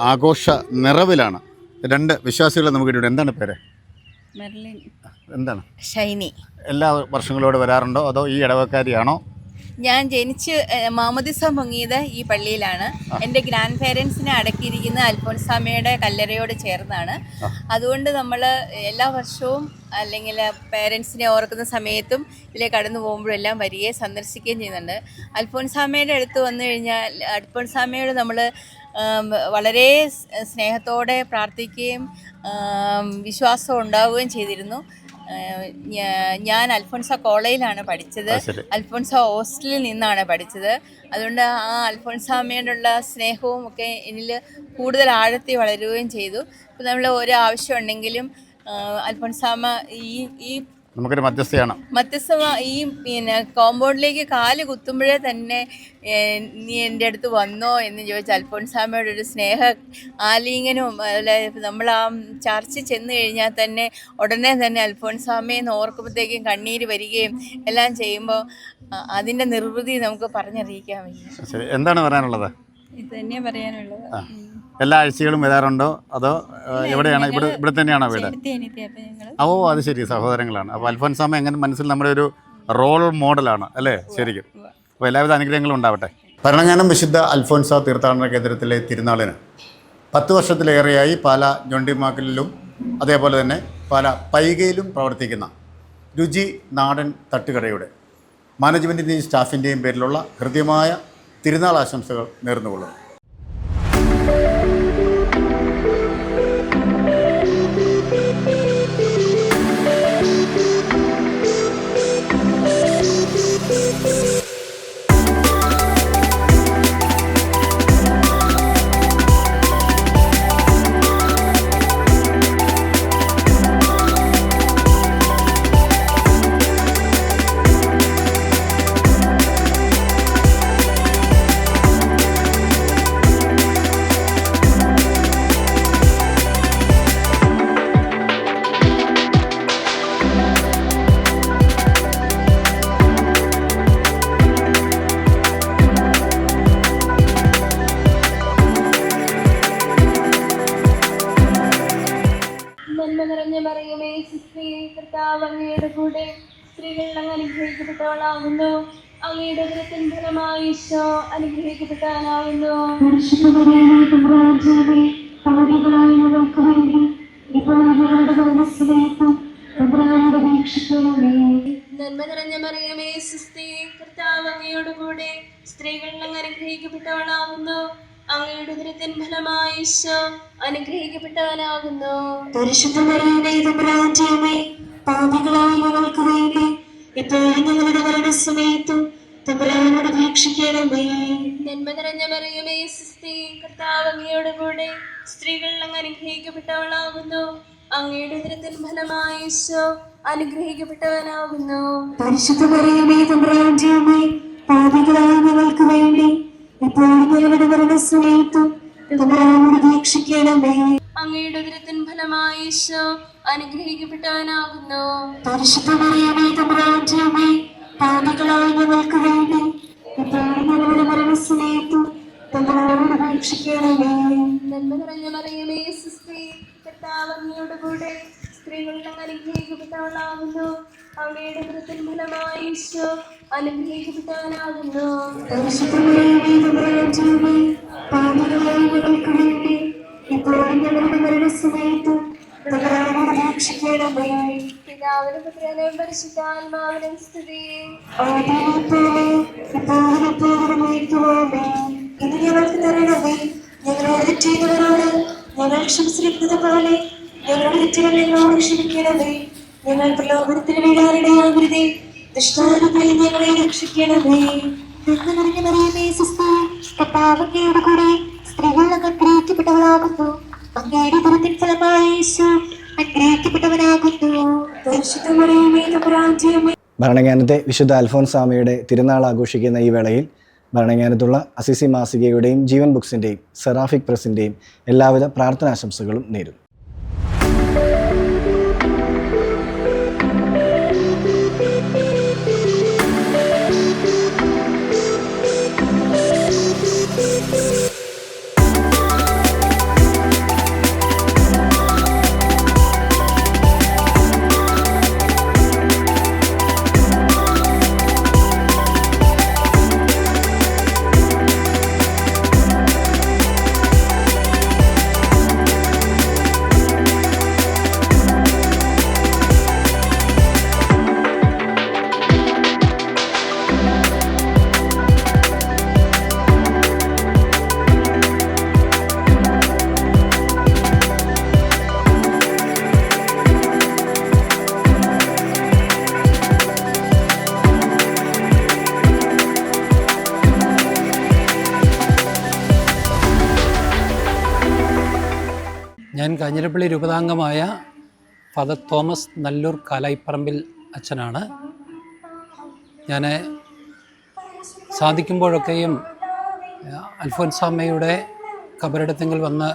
ആഘോഷ നിറവിലാണ്. രണ്ട് വിശ്വാസികളെ നമുക്ക് കിട്ടിയിട്ട്. എന്താണ് പേര്? മെർലിൻ. എന്താണ്? ഷൈനി. എല്ലാ വർഷങ്ങളോട് വരാറുണ്ടോ അതോ ഈ ഇടവക്കാരിയാണോ? ഞാൻ ജനിച്ച് മാമോദിസ മുങ്ങിയത് ഈ പള്ളിയിലാണ്. എൻ്റെ ഗ്രാൻഡ് പേരൻസിനെ അടക്കിയിരിക്കുന്ന അൽഫോൻസാമയുടെ കല്ലറയോട് ചേർന്നാണ്. അതുകൊണ്ട് നമ്മൾ എല്ലാ വർഷവും അല്ലെങ്കിൽ പേരൻസിനെ ഓർക്കുന്ന സമയത്തും ഇതിലെ കടന്നു പോകുമ്പോഴെല്ലാം വരികയും സന്ദർശിക്കുകയും ചെയ്യുന്നുണ്ട്. അൽഫോൻസാമയുടെ അടുത്ത് വന്നു കഴിഞ്ഞാൽ അൽഫോൻസാമയോട് നമ്മൾ വളരെ സ്നേഹത്തോടെ പ്രാർത്ഥിക്കുകയും വിശ്വാസം ഉണ്ടാവുകയും ചെയ്തിരുന്നു. ഞാൻ അൽഫോൻസ കോളേജിലാണ് പഠിച്ചത്. അൽഫോൻസ ഹോസ്റ്റലിൽ നിന്നാണ് പഠിച്ചത്. അതുകൊണ്ട് ആ അൽഫോൻസാമയോടുള്ള സ്നേഹവും ഒക്കെ എന്നിൽ കൂടുതൽ ആഴത്തിൽ വളരുകയും ചെയ്തു. ഇപ്പോൾ നമ്മൾ ഒരു ആവശ്യം ഉണ്ടെങ്കിലും അൽഫോൻസാമ ഈ നമുക്കൊരു മധ്യസ്ഥയാണ്. മധ്യസ്ഥ ഈ കോമ്പൗണ്ടിലേക്ക് കാല് കുത്തുമ്പോഴേ തന്നെ നീ എൻ്റെ അടുത്ത് വന്നോ എന്ന് ചോദിച്ച അൽഫോൻസാമ്മയുടെ ഒരു സ്നേഹ ആലിംഗനവും അല്ലെ, നമ്മൾ ആ ചർച്ചിൽ ചെന്ന് കഴിഞ്ഞാൽ തന്നെ ഉടനെ തന്നെ അൽഫോൻസാമ്മയെന്ന് ഓർക്കുമ്പോഴത്തേക്കും കണ്ണീര് വരികയും എല്ലാം ചെയ്യുമ്പോൾ അതിൻ്റെ നിർവൃതി നമുക്ക് പറഞ്ഞറിയിക്കാൻ വയ്യ. ശരി, എന്താണ് പറയാനുള്ളത്? ഇത് തന്നെയാണ് പറയാനുള്ളത്. എല്ലാ ആഴ്ചകളും വരാറുണ്ടോ അതോ എവിടെയാണ്? ഇവിടെ തന്നെയാണോ വീട്? ഓ, അത് ശരി, സഹോദരങ്ങളാണ്. അപ്പോൾ അൽഫോൻസാമ്മ എങ്ങനെ മനസ്സിൽ നമ്മുടെ ഒരു റോൾ മോഡലാണ് അല്ലേ? ശരിക്കും. അപ്പോൾ എല്ലാവിധ അനുഗ്രഹങ്ങളും ഉണ്ടാവട്ടെ. ഭരണങ്ങാനം വിശുദ്ധ അൽഫോൻസ തീർത്ഥാടന കേന്ദ്രത്തിലെ തിരുനാളിന് 10 വർഷത്തിലേറെയായി പാല ഞൊണ്ടിമാക്കലിലും അതേപോലെ തന്നെ പാല പൈകയിലും പ്രവർത്തിക്കുന്ന രുചി നാടൻ തട്ടുകടയുടെ മാനേജ്മെൻറ്റിൻ്റെയും സ്റ്റാഫിൻ്റെയും പേരിലുള്ള ഹൃദ്യമായ തിരുനാൾ ആശംസകൾ നേർന്നുകൊള്ളുന്നു. അങ്ങയുടെ കൂടെ സ്ത്രീകൾ അങ്ങ് അനുഗ്രഹിക്കപ്പെട്ടവളാകുന്നു. അങ്ങയുടെ ഉദരത്തിൻ ഫലമായി ഈശോ അനുഗ്രഹിക്കപ്പെട്ടവനാകുന്നു. നന്മ നിറഞ്ഞ മറിയമേ സുസ്തി, കർത്താവ് അങ്ങയോട് കൂടെ സ്ത്രീകൾ അങ്ങ് അനുഗ്രഹിക്കപ്പെട്ടവളാകുന്നു. അങ്ങയുടെ ഉദരത്തിൻ ഫലമായി ഈശോ അനുഗ്രഹിക്കപ്പെട്ടവനാകുന്നു. പരിശുദ്ധ മറിയമേ തമ്പുരാന്റമ്മേ, പാപികളായ ഞങ്ങൾക്ക് വേണ്ടി ഇപ്പോഴും ഞങ്ങളുടെ മരണസമയത്തും തമ്പുരാനോട് അപേക്ഷിക്കണമേ. നന്മ നിറഞ്ഞ മറിയമേ സുസ്തി, കർത്താവ് അങ്ങയോട് കൂടെ സ്ത്രീകൾ അങ്ങ് അനുഗ്രഹിക്കപ്പെട്ടവളാകുന്നു. അങ്ങയുടെ ഉദരത്തിൻ ഫലമായി ഈശോ അനുഗ്രഹിക്കപ്പെട്ടവനാകുന്നു. പരിശുദ്ധ മറിയമേ തമ്പുരാന്റമ്മേ, പാപികളായ ഞങ്ങൾക്ക് വേണ്ടി ഇപ്പോഴും ഞങ്ങളുടെ മരണസമയത്തും തമ്പുരാനോട് അപേക്ഷിക്കണമേ. അങ്ങയുടെ ഉദരത്തിൻ ഫലമായി ഈശോ അനുഗ്രഹിക്കപ്പെട്ടവനാകുന്നു. പരിശുദ്ധ മറിയമേ തമ്പുരാന്റമ്മേ, പാപികളായ ഞങ്ങൾക്ക് വേണ്ടി ഇപ്പോഴും ഞങ്ങളുടെ മരണസമയത്തും തമ്പുരാനോട് അപേക്ഷിക്കണമേ. നന്മ നിറഞ്ഞ മറിയമേ സുസ്തി, കർത്താവ് അങ്ങയോട് കൂടെ സ്ത്രീകൾ അങ്ങ് അനുഗ്രഹിക്കപ്പെട്ടവളാകുന്നു. അങ്ങയുടെ ഉദരത്തിൻ ഫലമായി ഈശോ അനുഗ്രഹിക്കപ്പെട്ടവനാകുന്നു. പരിശുദ്ധ മറിയമേ തമ്പുരാന്റമ്മേ, പാപികളായ ഞങ്ങൾക്ക് വേണ്ടി ഇപ്പോഴും ഞങ്ങളുടെ മരണസമയത്തും തമ്പുരാനോട് അപേക്ഷിക്കണമേ. പിതാവിനും പുത്രനും പരിശുദ്ധാത്മാവിനും സ്തുതി. ഇന്ന് ഞങ്ങൾക്ക് തരണമേ. ഞങ്ങളോട് തെറ്റുന്നവരോട് ഞങ്ങൾ ക്ഷമിച്ചിരിക്കുന്നത് പോലെ ഞങ്ങളുടെ തെറ്റുകൾ ഞങ്ങളോട് ക്ഷമിക്കണമേ. ഞങ്ങൾ പ്രലോഭനത്തിന് വീഴാനിടയാകരുതേ, ദുഷ്ടാരൂപയിൽ ഞങ്ങളെ രക്ഷിക്കണമേ. നന്മ നിറഞ്ഞ മറിയമേ സുസ്തി, കർത്താവ് അങ്ങയോട് കൂടെ സ്ത്രീകൾ അങ്ങ് അനുഗ്രഹിക്കപ്പെട്ടവളാകുന്നു. അങ്ങയുടെ ഉദരത്തിൻ ഫലമായി ഈശോ അനുഗ്രഹിക്കപ്പെട്ടവനാകുന്നു. പരിശുദ്ധ മറിയമേ തമ്പുരാന്റമ്മേ. ഭരണങ്ങാനത്തെ വിശുദ്ധ അൽഫോൻസാമയുടെ തിരുനാൾ ആഘോഷിക്കുന്ന ഈ വേളയിൽ ഭരണങ്ങാനത്തുള്ള അസിസി മാസികയുടെയും ജീവൻ ബുക്സിൻ്റെയും സെറാഫിക് പ്രസിൻ്റെയും എല്ലാവിധ പ്രാർത്ഥനാശംസകളും നേരുന്നു. ഞാൻ കാഞ്ഞിരപ്പള്ളി രൂപതാംഗമായ ഫാദർ തോമസ് നല്ലൂർ കാലായിപ്പറമ്പിൽ അച്ഛനാണ്. ഞാൻ സാധിക്കുമ്പോഴൊക്കെയും അൽഫോൻസാമ്മയുടെ കബറിടത്തിങ്കിൽ വന്ന്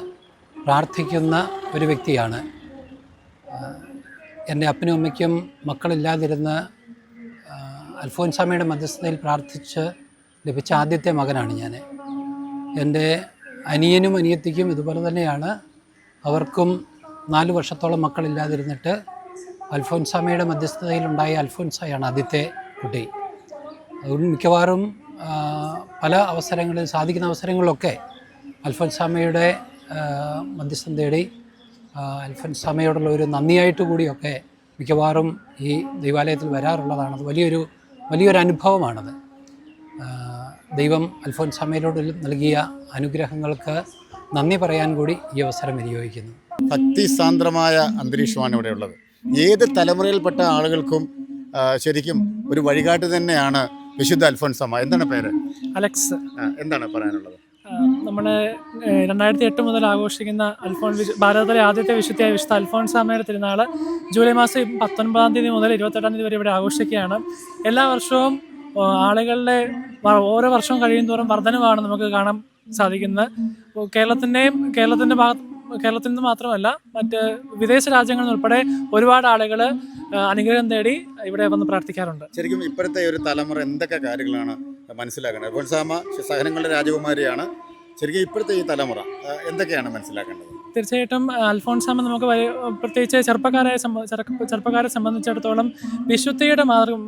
പ്രാർത്ഥിക്കുന്ന ഒരു വ്യക്തിയാണ്. എൻ്റെ അപ്പനും അമ്മയ്ക്കും മക്കളില്ലാതിരുന്ന് അൽഫോൻസാമ്മയുടെ മധ്യസ്ഥതയിൽ പ്രാർത്ഥിച്ച് ലഭിച്ച ആദ്യത്തെ മകനാണ് ഞാൻ. എൻ്റെ അനിയനും അനിയത്തിക്കും ഇതുപോലെ തന്നെയാണ്. അവർക്കും 4 വർഷത്തോളം മക്കളില്ലാതിരുന്നിട്ട് അൽഫോൻസാമ്മയുടെ മധ്യസ്ഥതയിലുണ്ടായ അൽഫോൻസായാണ് ആദ്യത്തെ കുട്ടി. അതുകൊണ്ട് മിക്കവാറും പല അവസരങ്ങളിൽ സാധിക്കുന്ന അവസരങ്ങളിലൊക്കെ അൽഫോൻസാമ്മയുടെ മധ്യസ്ഥം തേടി അൽഫോൻസാമ്മയോടുള്ള ഒരു നന്ദിയായിട്ട് കൂടിയൊക്കെ മിക്കവാറും ഈ ദൈവാലയത്തിൽ വരാറുള്ളതാണ്. അത് വലിയൊരു അനുഭവമാണത്. ദൈവം അൽഫോൻസാമ്മയോട് നൽകിയ അനുഗ്രഹങ്ങൾക്ക് നന്ദി പറയാൻ കൂടി ഈ അവസരം വിനിയോഗിക്കുന്നു. ഭക്തിസാന്ദ്രമായ അന്തരീക്ഷമാണ് ഇവിടെ ഉള്ളത്. ഏത് തലമുറയിൽപ്പെട്ട ആളുകൾക്കും ശരിക്കും ഒരു വഴികാട്ടി തന്നെയാണ് വിശുദ്ധ അൽഫോൻസാമ്മ. എന്താണ് പേര്? അലക്സ്. എന്താണ് പറയാനുള്ളത്? നമ്മൾ 2008 മുതൽ ആഘോഷിക്കുന്ന ഭാരതത്തിലെ ആദ്യത്തെ വിശുദ്ധ അൽഫോൻസാമ്മയുടെ തിരുനാൾ ജൂലൈ മാസം 19 തീയതി മുതൽ 28 തീയതി വരെ ഇവിടെ ആഘോഷിക്കുകയാണ്. എല്ലാ വർഷവും ആളുകളുടെ ഓരോ വർഷവും കഴിയുന്തോറും വർധനമാണ് നമുക്ക് കാണാൻ സാധിക്കുന്നത്. കേരളത്തിൽ നിന്ന് മാത്രമല്ല മറ്റ് വിദേശ രാജ്യങ്ങളിൽ നിന്നുൾപ്പെടെ ഒരുപാട് ആളുകൾ അനുഗ്രഹം തേടി ഇവിടെ വന്ന് പ്രാർത്ഥിക്കാറുണ്ട്. ശരിക്കും ഇപ്പോഴത്തെ ഒരു തലമുറ എന്തൊക്കെ കാര്യങ്ങളാണ് മനസ്സിലാക്കേണ്ടത്? അൽഫോൻസാമ്മ സഹനങ്ങളുടെ രാജകുമാരിയാണ്. ശരിക്കും ഇപ്പോഴത്തെ ഈ തലമുറ എന്തൊക്കെയാണ് മനസ്സിലാക്കേണ്ടത്? തീർച്ചയായിട്ടും അൽഫോൻസാമ്മ നമുക്ക് പ്രത്യേകിച്ച് ചെറുപ്പക്കാരെ സംബന്ധിച്ചിടത്തോളം വിശുദ്ധിയുടെ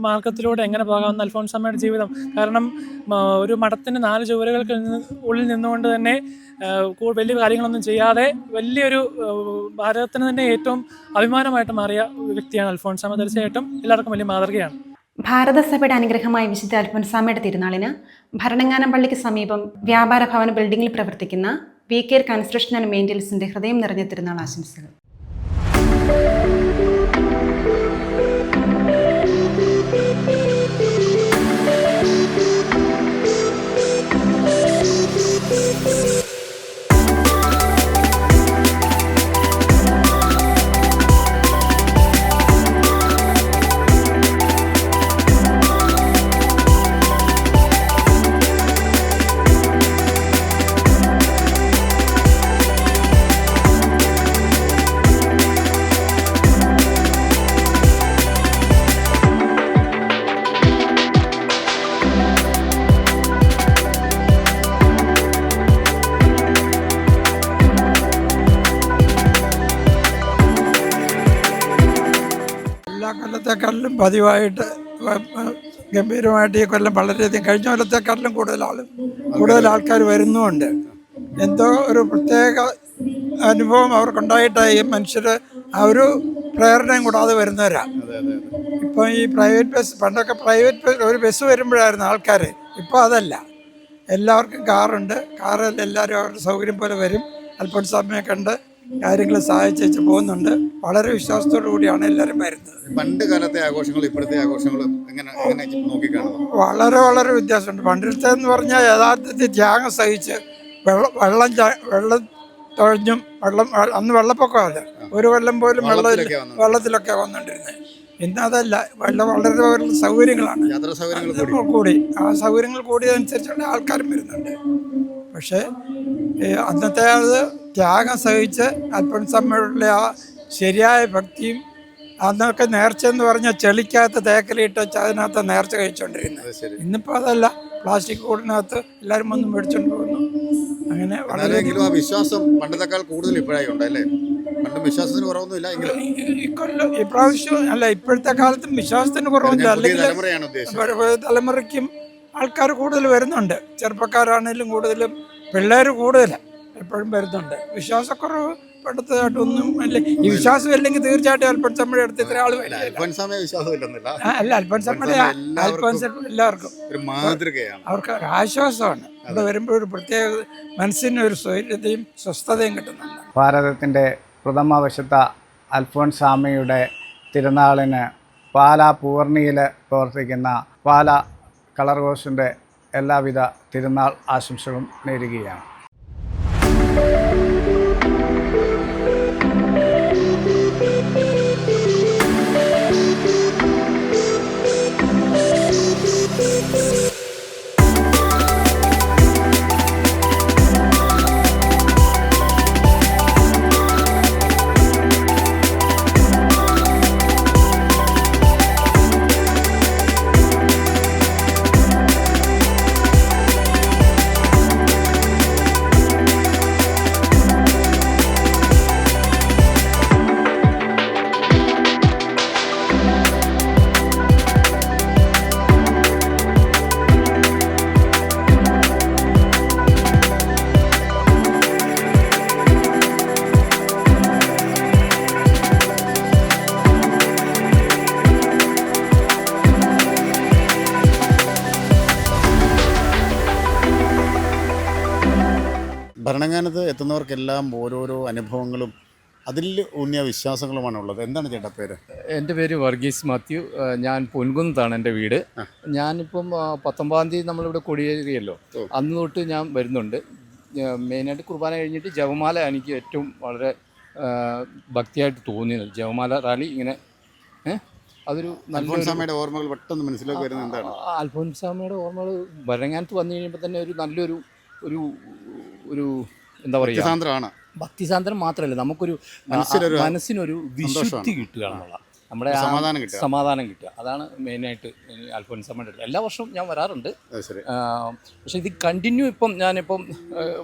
മാർഗത്തിലൂടെ എങ്ങനെ പോകാമെന്ന് അൽഫോൻസാമ്മയുടെ ജീവിതം. കാരണം ഒരു മഠത്തിന് 4 ചുവരുകൾക്ക് ഉള്ളിൽ നിന്നുകൊണ്ട് തന്നെ വലിയ കാര്യങ്ങളൊന്നും ചെയ്യാതെ വലിയൊരു ഭാരതത്തിന് തന്നെ ഏറ്റവും അഭിമാനമായിട്ട് മാറിയ വ്യക്തിയാണ് അൽഫോൻസാമ്മ. തീർച്ചയായിട്ടും എല്ലാവർക്കും വലിയ മാതൃകയാണ്. ഭാരതസഭയുടെ അനുഗ്രഹമായ വിശുദ്ധ അൽഫോൻസാമ്മയുടെ തിരുനാളിന് ഭരണങ്ങാനം പള്ളിക്ക് സമീപം വ്യാപാര ഭവന ബിൽഡിംഗിൽ പ്രവർത്തിക്കുന്ന VKR കൺസ്ട്രക്ഷൻ ആൻഡ് മെയിൻ്റനൻസിൻ്റെ ഹൃദയം നിറഞ്ഞ തിരുനാൾ ആശംസകൾ. കൊല്ലത്തെക്കാട്ടിലും പതിവായിട്ട് ഗംഭീരമായിട്ട് ഈ കൊല്ലം വളരെയധികം കഴിഞ്ഞ കൊല്ലത്തെക്കാട്ടിലും കൂടുതൽ ആൾക്കാർ വരുന്നുമുണ്ട്. എന്തോ ഒരു പ്രത്യേക അനുഭവം അവർക്കുണ്ടായിട്ടായി മനുഷ്യർ ആ ഒരു പ്രേരണയും കൂടാതെ വരുന്നവരാ. ഇപ്പം ഈ പ്രൈവറ്റ് ബസ്, പണ്ടൊക്കെ പ്രൈവറ്റ് ബസ് ഒരു ബസ് വരുമ്പോഴായിരുന്നു ആൾക്കാർ. ഇപ്പോൾ അതല്ല, എല്ലാവർക്കും കാറുണ്ട്. കാറിൽ എല്ലാവരും അവരുടെ സൗകര്യം പോലെ വരും. അൽഫോൻസാമ്മയെ കണ്ട് കാര്യങ്ങൾ സഹായിച്ചു പോകുന്നുണ്ട്. വളരെ വിശ്വാസത്തോടു കൂടിയാണ് എല്ലാവരും വരുന്നത്. പണ്ട് കാലത്തെ ആഘോഷങ്ങൾ ഇപ്പോഴത്തെ ആഘോഷങ്ങളും എങ്ങനെ നോക്കിക്കാണുന്നു? വളരെ വ്യത്യാസമുണ്ട്. പണ്ടിലത്തെ എന്ന് പറഞ്ഞാൽ യഥാർത്ഥത്തിൽ ത്യാഗം സഹിച്ച് വെള്ളം തൊഴഞ്ഞും അന്ന് വെള്ളപ്പൊക്കമല്ല, ഒരു കൊല്ലം പോലും വെള്ളത്തിലൊക്കെ വന്നുകൊണ്ടിരുന്നത്. ഇന്നതല്ല, വളരെ സൗകര്യങ്ങളാണ് കൂടി. ആ സൗകര്യങ്ങൾ കൂടിയതനുസരിച്ചുള്ള ആൾക്കാരും വരുന്നുണ്ട്. പക്ഷേ അന്നത്തെ അത് ത്യാഗം സഹിച്ച് അൽഫോൻസാമ്മയുടെ ആ ശരിയായ ഭക്തിയും, അന്നൊക്കെ നേർച്ച എന്ന് പറഞ്ഞാൽ ചെളിക്കകത്ത് തേക്കലിട്ട് അതിനകത്ത് നേർച്ച കഴിച്ചുകൊണ്ടിരുന്നത്. ഇന്നിപ്പോൾ അതല്ല, പ്ലാസ്റ്റിക് കൂടിനകത്ത് എല്ലാവരും വന്ന് മേടിച്ചുകൊണ്ട് പോകുന്നു. അങ്ങനെ വളരെ വിശ്വാസം പണ്ടത്തെക്കാൾ കൂടുതൽ ഇപ്പോഴായി ഉണ്ടല്ലേ? പണ്ട് വിശ്വാസത്തിന് കുറവൊന്നുമില്ല. ഇപ്രാവശ്യം അല്ല, ഇപ്പോഴത്തെ കാലത്തും വിശ്വാസത്തിന് കുറവൊന്നുമില്ല. അല്ലെങ്കിൽ തലമുറയ്ക്കും ആൾക്കാർ കൂടുതൽ വരുന്നുണ്ട്. ചെറുപ്പക്കാരാണെങ്കിലും കൂടുതലും പിള്ളേർ കൂടുതലാണ് എപ്പോഴും വരുന്നുണ്ട്. വിശ്വാസക്കുറവ് പണ്ടത്തേതായിട്ടൊന്നും അല്ലേ. ഈ വിശ്വാസം ഇല്ലെങ്കിൽ തീർച്ചയായിട്ടും അൽഫോൻസാമ്മയുടെ അടുത്ത് ഇത്ര ആൾ വരില്ല. അല്ല, അൽഫോൻസാമ്മയുടെ എല്ലാവർക്കും ഒരു മാതൃകയാണ്. അവർക്ക് ഒരു ആശ്വാസമാണ്. അവിടെ വരുമ്പോൾ ഒരു പ്രത്യേക മനസ്സിനൊരു സ്വൈര്യതയും സ്വസ്ഥതയും കിട്ടുന്നുണ്ട്. ഭാരതത്തിൻ്റെ പ്രഥമ വിശുദ്ധ അൽഫോൻസാമ്മയുടെ തിരുനാളിന് പാലാ പൂർണിയിൽ പ്രവർത്തിക്കുന്ന പാലാ കളർ ഹൗസിൻ്റെ എല്ലാവിധ തിരുനാൾ ആശംസകളും നേരുകയാണ്. ഭരണങ്ങാനത്ത് എത്തുന്നവർക്കെല്ലാം ഓരോരോ അനുഭവങ്ങളും അതിൽ ഊന്നിയ വിശ്വാസങ്ങളുമാണുള്ളത്. എന്താണ് ചേട്ടാ പേര്? എൻ്റെ പേര് വർഗീസ് മാത്യു. ഞാൻ പൊൻകുന്നത്താണ് എൻ്റെ വീട്. ഞാനിപ്പം 19-ാം തീയതി നമ്മളിവിടെ കൊടിയേറിയല്ലോ, അന്ന് തൊട്ട് ഞാൻ വരുന്നുണ്ട്. മെയിനായിട്ട് കുർബാന കഴിഞ്ഞിട്ട് ജപമാല എനിക്ക് ഏറ്റവും വളരെ ഭക്തിയായിട്ട് തോന്നിയത്. ജപമാല റാലി ഇങ്ങനെ അതൊരു അൽഫോൻസാമ്മയുടെ ഓർമ്മകൾ പെട്ടെന്ന് മനസ്സിലേക്ക് വരുന്നത് എന്താണ്? അൽഫോൻസാമ്മയുടെ ഓർമ്മകൾ ഭരണങ്ങാനത്ത് വന്നു കഴിയുമ്പോൾ തന്നെ ഒരു നല്ലൊരു ഒരു എന്താ പറയുക, ഭക്തിസാന്ദ്രം മാത്രമല്ല, നമുക്കൊരു മനസ്സിനൊരു വിശുദ്ധി കിട്ടുക എന്നുള്ള, നമ്മുടെ സമാധാനം കിട്ടുക. അതാണ് മെയിനായിട്ട് അൽഫോൻസാമ്മയുടെ. എല്ലാ വർഷവും ഞാൻ വരാറുണ്ട്. പക്ഷെ ഇത് കണ്ടിന്യൂ ഞാനിപ്പം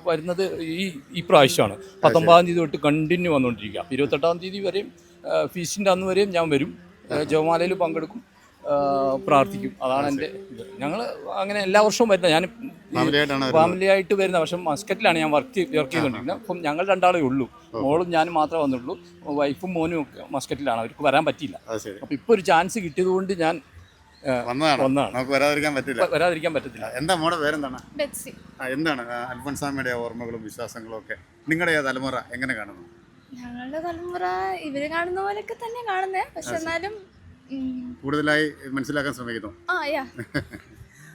വരുന്നത് ഈ പ്രാവശ്യമാണ്. 19-ാം തീയതി തൊട്ട് കണ്ടിന്യൂ വന്നുകൊണ്ടിരിക്കുക. 28-ാം തീയതി വരെയും ഫീസ്റ്റിൻ്റെ അന്ന് വരെയും ഞാൻ വരും, ജപമാലയിൽ പങ്കെടുക്കും, പ്രാർത്ഥിക്കും. അതാണ് എൻ്റെ ഇത്. ഞങ്ങൾ അങ്ങനെ എല്ലാ വർഷവും വരുന്നത്. ഞാൻ ഫാമിലിയായിട്ട് വരുന്ന, പക്ഷെ മസ്കറ്റിലാണ് ഞാൻ വർക്ക് ചെയ്തുകൊണ്ടിരിക്കുന്നത്. അപ്പം ഞങ്ങൾ രണ്ടാളേ ഉള്ളൂ, മോളും ഞാനും മാത്രമേ വന്നുള്ളൂ. വൈഫും മോനും ഒക്കെ മസ്കറ്റിലാണ്, അവർക്ക് വരാൻ പറ്റിയില്ല. അപ്പം ഇപ്പോൾ ഒരു ചാൻസ് കിട്ടിയത് കൊണ്ട് ഞാൻ വന്നതാണ്. വരാതിരിക്കാൻ പറ്റത്തില്ല. എന്താ മോടെ പേരെന്താണ്? എന്താണ് അൽഫോൻസാമ്മയുടെ ഓർമ്മകളും വിശ്വാസങ്ങളും ഒക്കെ നിങ്ങളുടെ തലമുറ എങ്ങനെ കാണുന്നു? ഞങ്ങളുടെ തലമുറ ഇവര് കാണുന്ന പോലെയൊക്കെ തന്നെ കാണുന്നത്, പക്ഷെ എന്നാലും കൂടുതലായി മനസ്സിലാക്കാൻ ശ്രമിക്കുന്നു.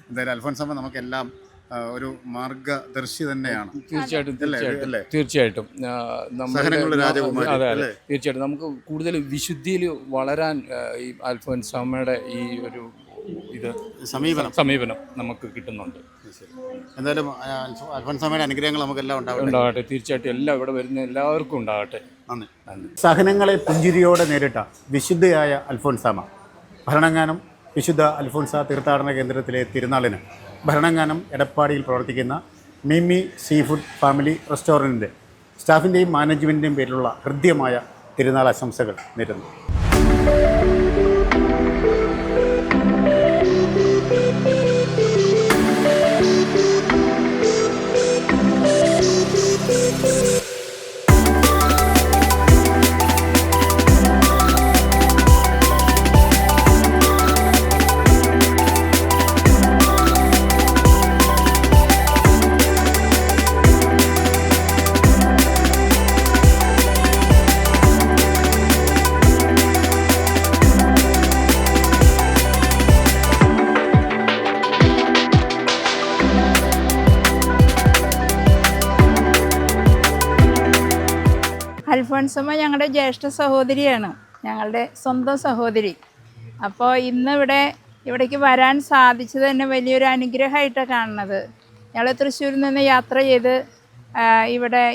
എന്തായാലും അൽഫോൻസാമ്മ നമുക്കെല്ലാം ഒരു മാർഗദർശി തന്നെയാണ്. തീർച്ചയായിട്ടും തീർച്ചയായിട്ടും തീർച്ചയായിട്ടും നമുക്ക് കൂടുതൽ വിശുദ്ധിയിൽ വളരാൻ ഈ അൽഫോൻസാമ്മയുടെ ഈ ഒരു സമീപനം നമുക്ക് കിട്ടുന്നുണ്ട്. എന്തായാലും അൽഫോൻസാമ്മയുടെ അനുഗ്രഹങ്ങൾ നമുക്കെല്ലാം ഉണ്ടാകട്ടെ. തീർച്ചയായിട്ടും എല്ലാം ഇവിടെ വരുന്ന എല്ലാവർക്കും ഉണ്ടാകട്ടെ. നന്ദി. സഹനങ്ങളെ പുഞ്ചിരിയോടെ നേരിട്ട വിശുദ്ധയായ അൽഫോൻസാമ്മ. ഭരണങ്ങാനം വിശുദ്ധ അൽഫോൻസ തീർത്ഥാടന കേന്ദ്രത്തിലെ തിരുനാളിന് ഭരണങ്ങാനം എടപ്പാടിയിൽ പ്രവർത്തിക്കുന്ന മിമി സീ ഫുഡ് ഫാമിലി റെസ്റ്റോറൻറ്റിൻ്റെ സ്റ്റാഫിൻ്റെയും മാനേജ്മെൻറ്റിൻ്റെയും പേരിലുള്ള ഹൃദ്യമായ തിരുനാൾ ആശംസകൾ നേരുന്നു. അൽഫോൻസാമ്മ ഞങ്ങളുടെ ജ്യേഷ്ഠ സഹോദരിയാണ്, ഞങ്ങളുടെ സ്വന്തം സഹോദരി. അപ്പോൾ ഇവിടേക്ക് വരാൻ സാധിച്ചത് തന്നെ വലിയൊരു അനുഗ്രഹമായിട്ടാണ് കാണുന്നത്. ഞങ്ങൾ തൃശ്ശൂരിൽ നിന്ന് യാത്ര ചെയ്ത്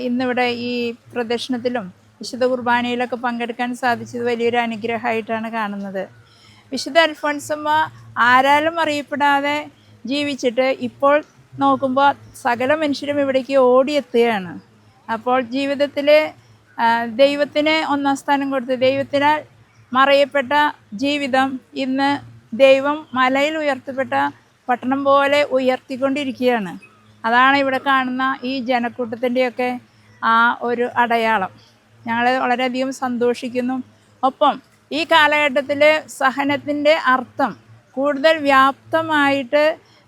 ഇന്നിവിടെ ഈ പ്രദക്ഷിണത്തിലും വിശുദ്ധ കുർബാനയിലൊക്കെ പങ്കെടുക്കാൻ സാധിച്ചത് വലിയൊരു അനുഗ്രഹമായിട്ടാണ് കാണുന്നത്. വിശുദ്ധ അൽഫോൻസാമ്മ ആരാലും അറിയപ്പെടാതെ ജീവിച്ചിട്ട് ഇപ്പോൾ നോക്കുമ്പോൾ സകല മനുഷ്യരും ഇവിടേക്ക് ഓടിയെത്തുകയാണ്. അപ്പോൾ ജീവിതത്തിൽ ദൈവത്തിന് ഒന്നാം സ്ഥാനം കൊടുത്ത് ദൈവത്തിനാൽ മറയപ്പെട്ട ജീവിതം ഇന്ന് ദൈവം മലയിൽ ഉയർത്തപ്പെട്ട പട്ടണം പോലെ ഉയർത്തിക്കൊണ്ടിരിക്കുകയാണ്. അതാണ് ഇവിടെ കാണുന്ന ഈ ജനക്കൂട്ടത്തിൻ്റെയൊക്കെ ആ ഒരു അടയാളം. ഞങ്ങൾ വളരെയധികം സന്തോഷിക്കുന്നു. ഒപ്പം ഈ കാലഘട്ടത്തിൽ സഹനത്തിൻ്റെ അർത്ഥം കൂടുതൽ വ്യാപ്തമായിട്ട്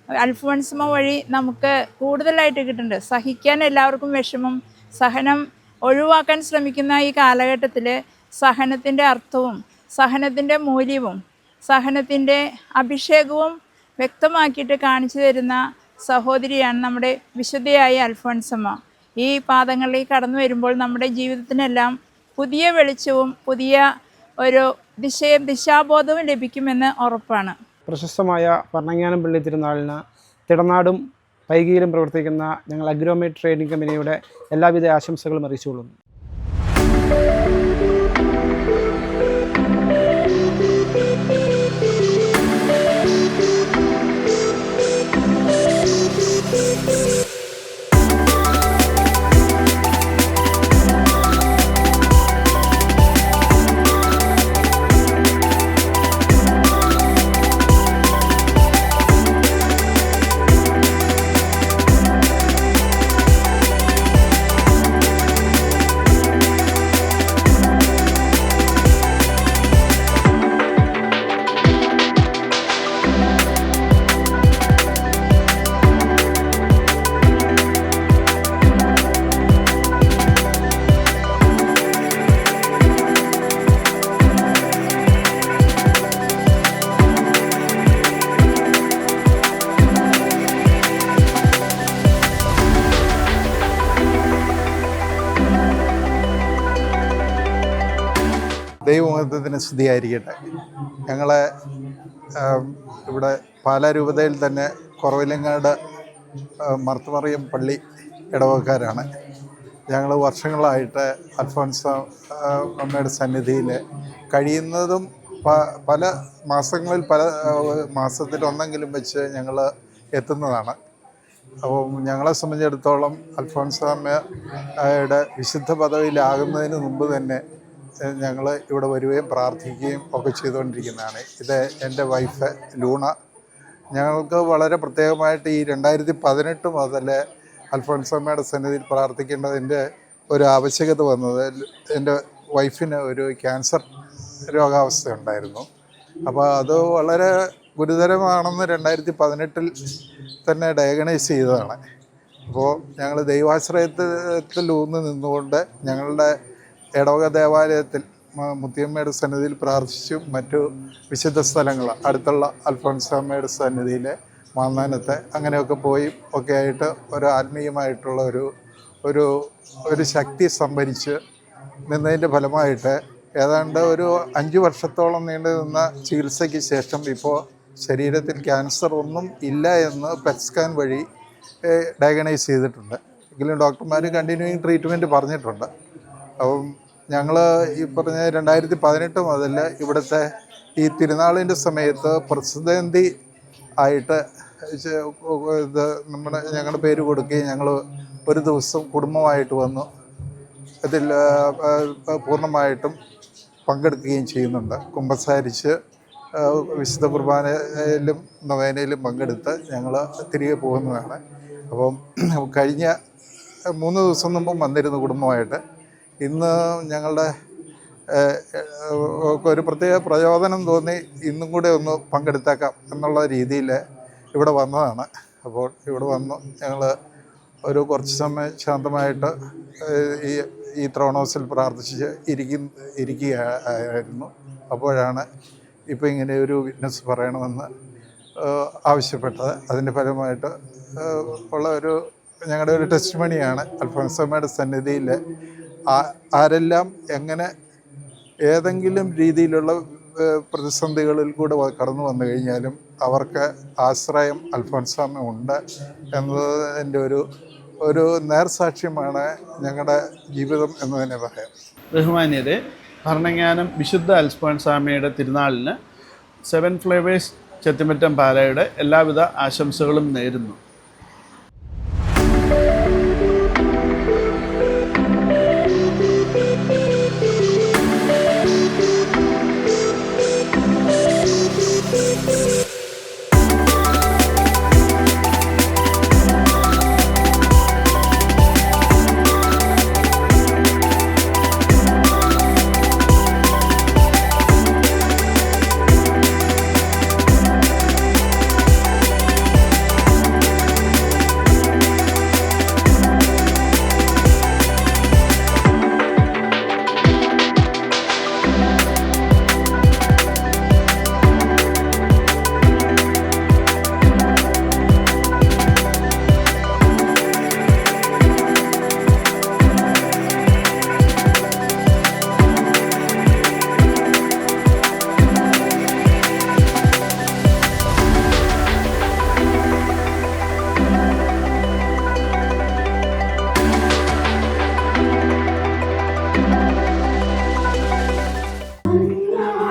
അൽഫോൻസാമ്മ വഴി നമുക്ക് കൂടുതലായിട്ട് കിട്ടുന്നുണ്ട്. സഹിക്കാൻ എല്ലാവർക്കും വിഷമം, സഹനം ഒഴിവാക്കാൻ ശ്രമിക്കുന്ന ഈ കാലഘട്ടത്തിൽ സഹനത്തിൻ്റെ അർത്ഥവും സഹനത്തിൻ്റെ മൂല്യവും സഹനത്തിൻ്റെ അഭിഷേകവും വ്യക്തമാക്കിയിട്ട് കാണിച്ചു തരുന്ന സഹോദരിയാണ് നമ്മുടെ വിശുദ്ധയായ അൽഫോൻസാമ്മ. ഈ പാദങ്ങളിലേക്ക് കടന്നു വരുമ്പോൾ നമ്മുടെ ജീവിതത്തിനെല്ലാം പുതിയ വെളിച്ചവും പുതിയ ഒരു ദിശാബോധവും ലഭിക്കുമെന്ന് ഉറപ്പാണ്. പ്രശസ്തമായ ഭരണങ്ങാനം പള്ളി തിരുനാളിന് തിടനാടും വൈകിയിലും പ്രവർത്തിക്കുന്ന ഞങ്ങൾ അഗ്രോമേറ്റ് ട്രേഡിംഗ് കമ്പനിയുടെ എല്ലാവിധ ആശംസകളും അറിയിച്ചുകൊള്ളുന്നു. ദൈവമഹത്വത്തിന് സ്തുതിയായിരിക്കട്ടെ. ഞങ്ങളെ ഇവിടെ പാലാ രൂപതയിൽ തന്നെ കുറവിലങ്ങാട് മർത്തമറിയം പള്ളി ഇടവക്കാരാണ്. ഞങ്ങൾ വർഷങ്ങളായിട്ട് അൽഫോൻസ അമ്മയുടെ സന്നിധിയിൽ കഴിയുന്നതും പല മാസങ്ങളിൽ മാസത്തിൽ ഒന്നെങ്കിലും വെച്ച് ഞങ്ങൾ എത്തുന്നതാണ്. അപ്പോൾ ഞങ്ങളെ സംബന്ധിച്ചിടത്തോളം അൽഫോൻസാമ്മയുടെ വിശുദ്ധ പദവിയിലാകുന്നതിന് മുമ്പ് തന്നെ ഞങ്ങൾ ഇവിടെ വരികയും പ്രാർത്ഥിക്കുകയും ഒക്കെ ചെയ്തുകൊണ്ടിരിക്കുന്നതാണ്. ഇത് എൻ്റെ വൈഫ് ലൂണ. ഞങ്ങൾക്ക് വളരെ പ്രത്യേകമായിട്ട് ഈ 2018 മുതൽ അൽഫോൻസാമ്മയുടെ സന്നിധിയിൽ പ്രാർത്ഥിക്കേണ്ടതിൻ്റെ ഒരു ആവശ്യകത വന്നത്, എൻ്റെ വൈഫിന് ഒരു ക്യാൻസർ രോഗാവസ്ഥ ഉണ്ടായിരുന്നു. അപ്പോൾ അത് വളരെ ഗുരുതരമാണെന്ന് 2018 തന്നെ ഡയഗ്നൈസ് ചെയ്തതാണ്. അപ്പോൾ ഞങ്ങൾ ദൈവാശ്രയത്തിൽ ഊന്ന് നിന്നുകൊണ്ട് ഞങ്ങളുടെ ഇടവക ദേവാലയത്തിൽ മുത്തിയമ്മയുടെ സന്നിധിയിൽ പ്രാർത്ഥിച്ചു. മറ്റു വിശുദ്ധ സ്ഥലങ്ങൾ അടുത്തുള്ള അൽഫോൻസാമ്മയുടെ സന്നിധിയിൽ മാന്നാനത്തെ അങ്ങനെയൊക്കെ പോയി ഒക്കെ ആയിട്ട് ഒരു ആത്മീയമായിട്ടുള്ള ഒരു ശക്തി സംഭരിച്ച് നിന്നതിൻ്റെ ഫലമായിട്ട് ഏതാണ്ട് ഒരു 5 വർഷത്തോളം നീണ്ടു നിന്ന ചികിത്സയ്ക്ക് ശേഷം ഇപ്പോൾ ശരീരത്തിൽ ക്യാൻസർ ഒന്നും ഇല്ല എന്ന് പെറ്റ് സ്കാൻ വഴി ഡയഗ്നൈസ് ചെയ്തിട്ടുണ്ട്. എങ്കിലും ഡോക്ടർമാർ കണ്ടിന്യൂയിങ് ട്രീറ്റ്മെൻറ്റ് പറഞ്ഞിട്ടുണ്ട്. അപ്പം ഞങ്ങൾ ഈ പറഞ്ഞ 2018 മുതൽ ഇവിടുത്തെ ഈ തിരുനാളിൻ്റെ സമയത്ത് പ്രസിദ്ധന്തി ആയിട്ട് ഇത് ഞങ്ങളുടെ പേര് കൊടുക്കുകയും ഞങ്ങൾ ഒരു ദിവസം കുടുംബമായിട്ട് വന്നു ഇതിൽ പൂർണ്ണമായിട്ടും പങ്കെടുക്കുകയും ചെയ്യുന്നുണ്ട്. കുമ്പസാരിച്ച് വിശുദ്ധ കുർബാനയിലും നൊവേനയിലും പങ്കെടുത്ത് ഞങ്ങൾ തിരികെ പോകുന്നതാണ്. അപ്പം കഴിഞ്ഞ 3 ദിവസം മുമ്പും വന്നിരുന്നു കുടുംബമായിട്ട്. ഇന്ന് ഞങ്ങളുടെ ഒരു പ്രത്യേക പ്രചോദനം തോന്നി ഇന്നും കൂടെ ഒന്ന് പങ്കെടുത്തേക്കാം എന്നുള്ള രീതിയിൽ ഇവിടെ വന്നതാണ്. അപ്പോൾ ഇവിടെ വന്നു ഞങ്ങൾ ഒരു കുറച്ച് സമയം ശാന്തമായിട്ട് ഈ ത്രോണോസിൽ പ്രാർത്ഥിച്ച് ഇരിക്കുകയായിരുന്നു. അപ്പോഴാണ് ഇപ്പോൾ ഇങ്ങനെ ഒരു വിറ്റ്നസ് പറയണമെന്ന് ആവശ്യപ്പെട്ടത്. അതിൻ്റെ ഫലമായിട്ട് ഉള്ള ഞങ്ങളുടെ ഒരു ടെസ്റ്റ് മണിയാണ് അൽഫോൻസാമ്മയുടെ സന്നിധിയിൽ ആരെല്ലാം എങ്ങനെ ഏതെങ്കിലും രീതിയിലുള്ള പ്രതിസന്ധികളിൽ കൂടെ കടന്നു വന്നു കഴിഞ്ഞാലും അവർക്ക് ആശ്രയം അൽഫോൻസാമ്മ ഉണ്ട് എന്നതിൻ്റെ ഒരു നേർസാക്ഷ്യമാണ് ഞങ്ങളുടെ ജീവിതം എന്ന് തന്നെ പറയാം. ബഹുമാന്യരെ, ഭരണങ്ങാനം വിശുദ്ധ അൽഫോൻസാമ്മയുടെ തിരുനാളിന് 7 ഫ്ലേവേഴ്സ് ചെത്തിമറ്റം പാലയുടെ എല്ലാവിധ ആശംസകളും നേരുന്നു.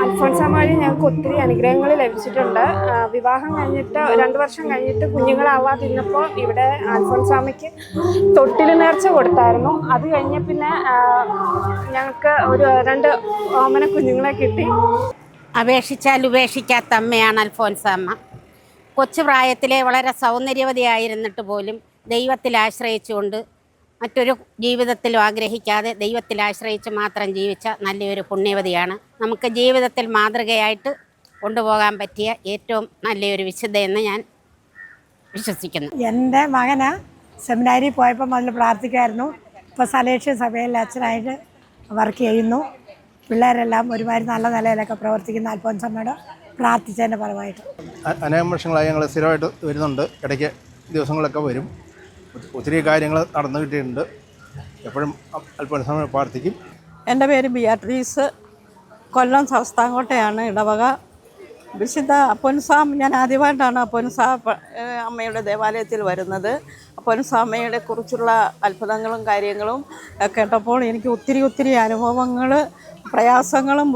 അൽഫോൻസാമ്മ വഴി ഞങ്ങൾക്ക് ഒത്തിരി അനുഗ്രഹങ്ങൾ ലഭിച്ചിട്ടുണ്ട്. വിവാഹം കഴിഞ്ഞിട്ട് 2 വർഷം കഴിഞ്ഞിട്ട് കുഞ്ഞുങ്ങളാവാതിരുന്നപ്പോൾ ഇവിടെ അൽഫോൻസാമ്മയ്ക്ക് തൊട്ടിൽ നേർച്ച കൊടുത്തായിരുന്നു. അത് കഴിഞ്ഞ് പിന്നെ ഞങ്ങൾക്ക് ഒരു 2 ഓമന കുഞ്ഞുങ്ങളെ കിട്ടി. അപേക്ഷിച്ചാൽ ഉപേക്ഷിക്കാത്ത അമ്മയാണ് അൽഫോൻസാമ്മ. കൊച്ചു പ്രായത്തിലെ വളരെ സൗന്ദര്യവതിയായിരുന്നിട്ട് പോലും ദൈവത്തിൽ ആശ്രയിച്ചുകൊണ്ട് മറ്റൊരു ജീവിതത്തിലും ആഗ്രഹിക്കാതെ ദൈവത്തിൽ ആശ്രയിച്ച് മാത്രം ജീവിച്ച നല്ലൊരു പുണ്യവതിയാണ്. നമുക്ക് ജീവിതത്തിൽ മാതൃകയായിട്ട് കൊണ്ടുപോകാൻ പറ്റിയ ഏറ്റവും നല്ലൊരു വിശുദ്ധയെന്ന് ഞാൻ വിശ്വസിക്കുന്നു. എൻ്റെ മകന് സെമിനാരിൽ പോയപ്പോൾ മുതൽ പ്രാർത്ഥിക്കുമായിരുന്നു. ഇപ്പോൾ സലേഷ്യ സഭയിൽ അച്ഛനായിട്ട് വർക്ക് ചെയ്യുന്നു. പിള്ളേരെല്ലാം ഒരുമാതിരി നല്ല നിലയിലൊക്കെ പ്രവർത്തിക്കുന്ന അൽഫോൻസാമ്മയോട് പ്രാർത്ഥിച്ചതിൻ്റെ ഫലമായിട്ട് അനേകം വർഷങ്ങളായി ഞങ്ങൾ സ്ഥിരമായിട്ട് വരുന്നുണ്ട്. ഇടയ്ക്ക് ദിവസങ്ങളൊക്കെ വരും. ഒത്തിരി കാര്യങ്ങൾ നടന്നു കിട്ടിയിട്ടുണ്ട്. എപ്പോഴും അൽഫോൻസാമ്മയെ പ്രാർത്ഥിക്കും. എൻ്റെ പേര് ബിയാട്രീസ്. കൊല്ലം ശാസ്താംകോട്ടയാണ് ഇടവക. വിശുദ്ധ അപ്പോൻസാം ഞാൻ ആദ്യമായിട്ടാണ് അപ്പോൻസാ അമ്മയുടെ ദേവാലയത്തിൽ വരുന്നത്. അപ്പോൻസാ അമ്മയെ കുറിച്ചുള്ള അത്ഭുതങ്ങളും കാര്യങ്ങളും കേട്ടപ്പോൾ എനിക്ക് ഒത്തിരി അനുഭവങ്ങൾ പ്രയാസങ്ങളും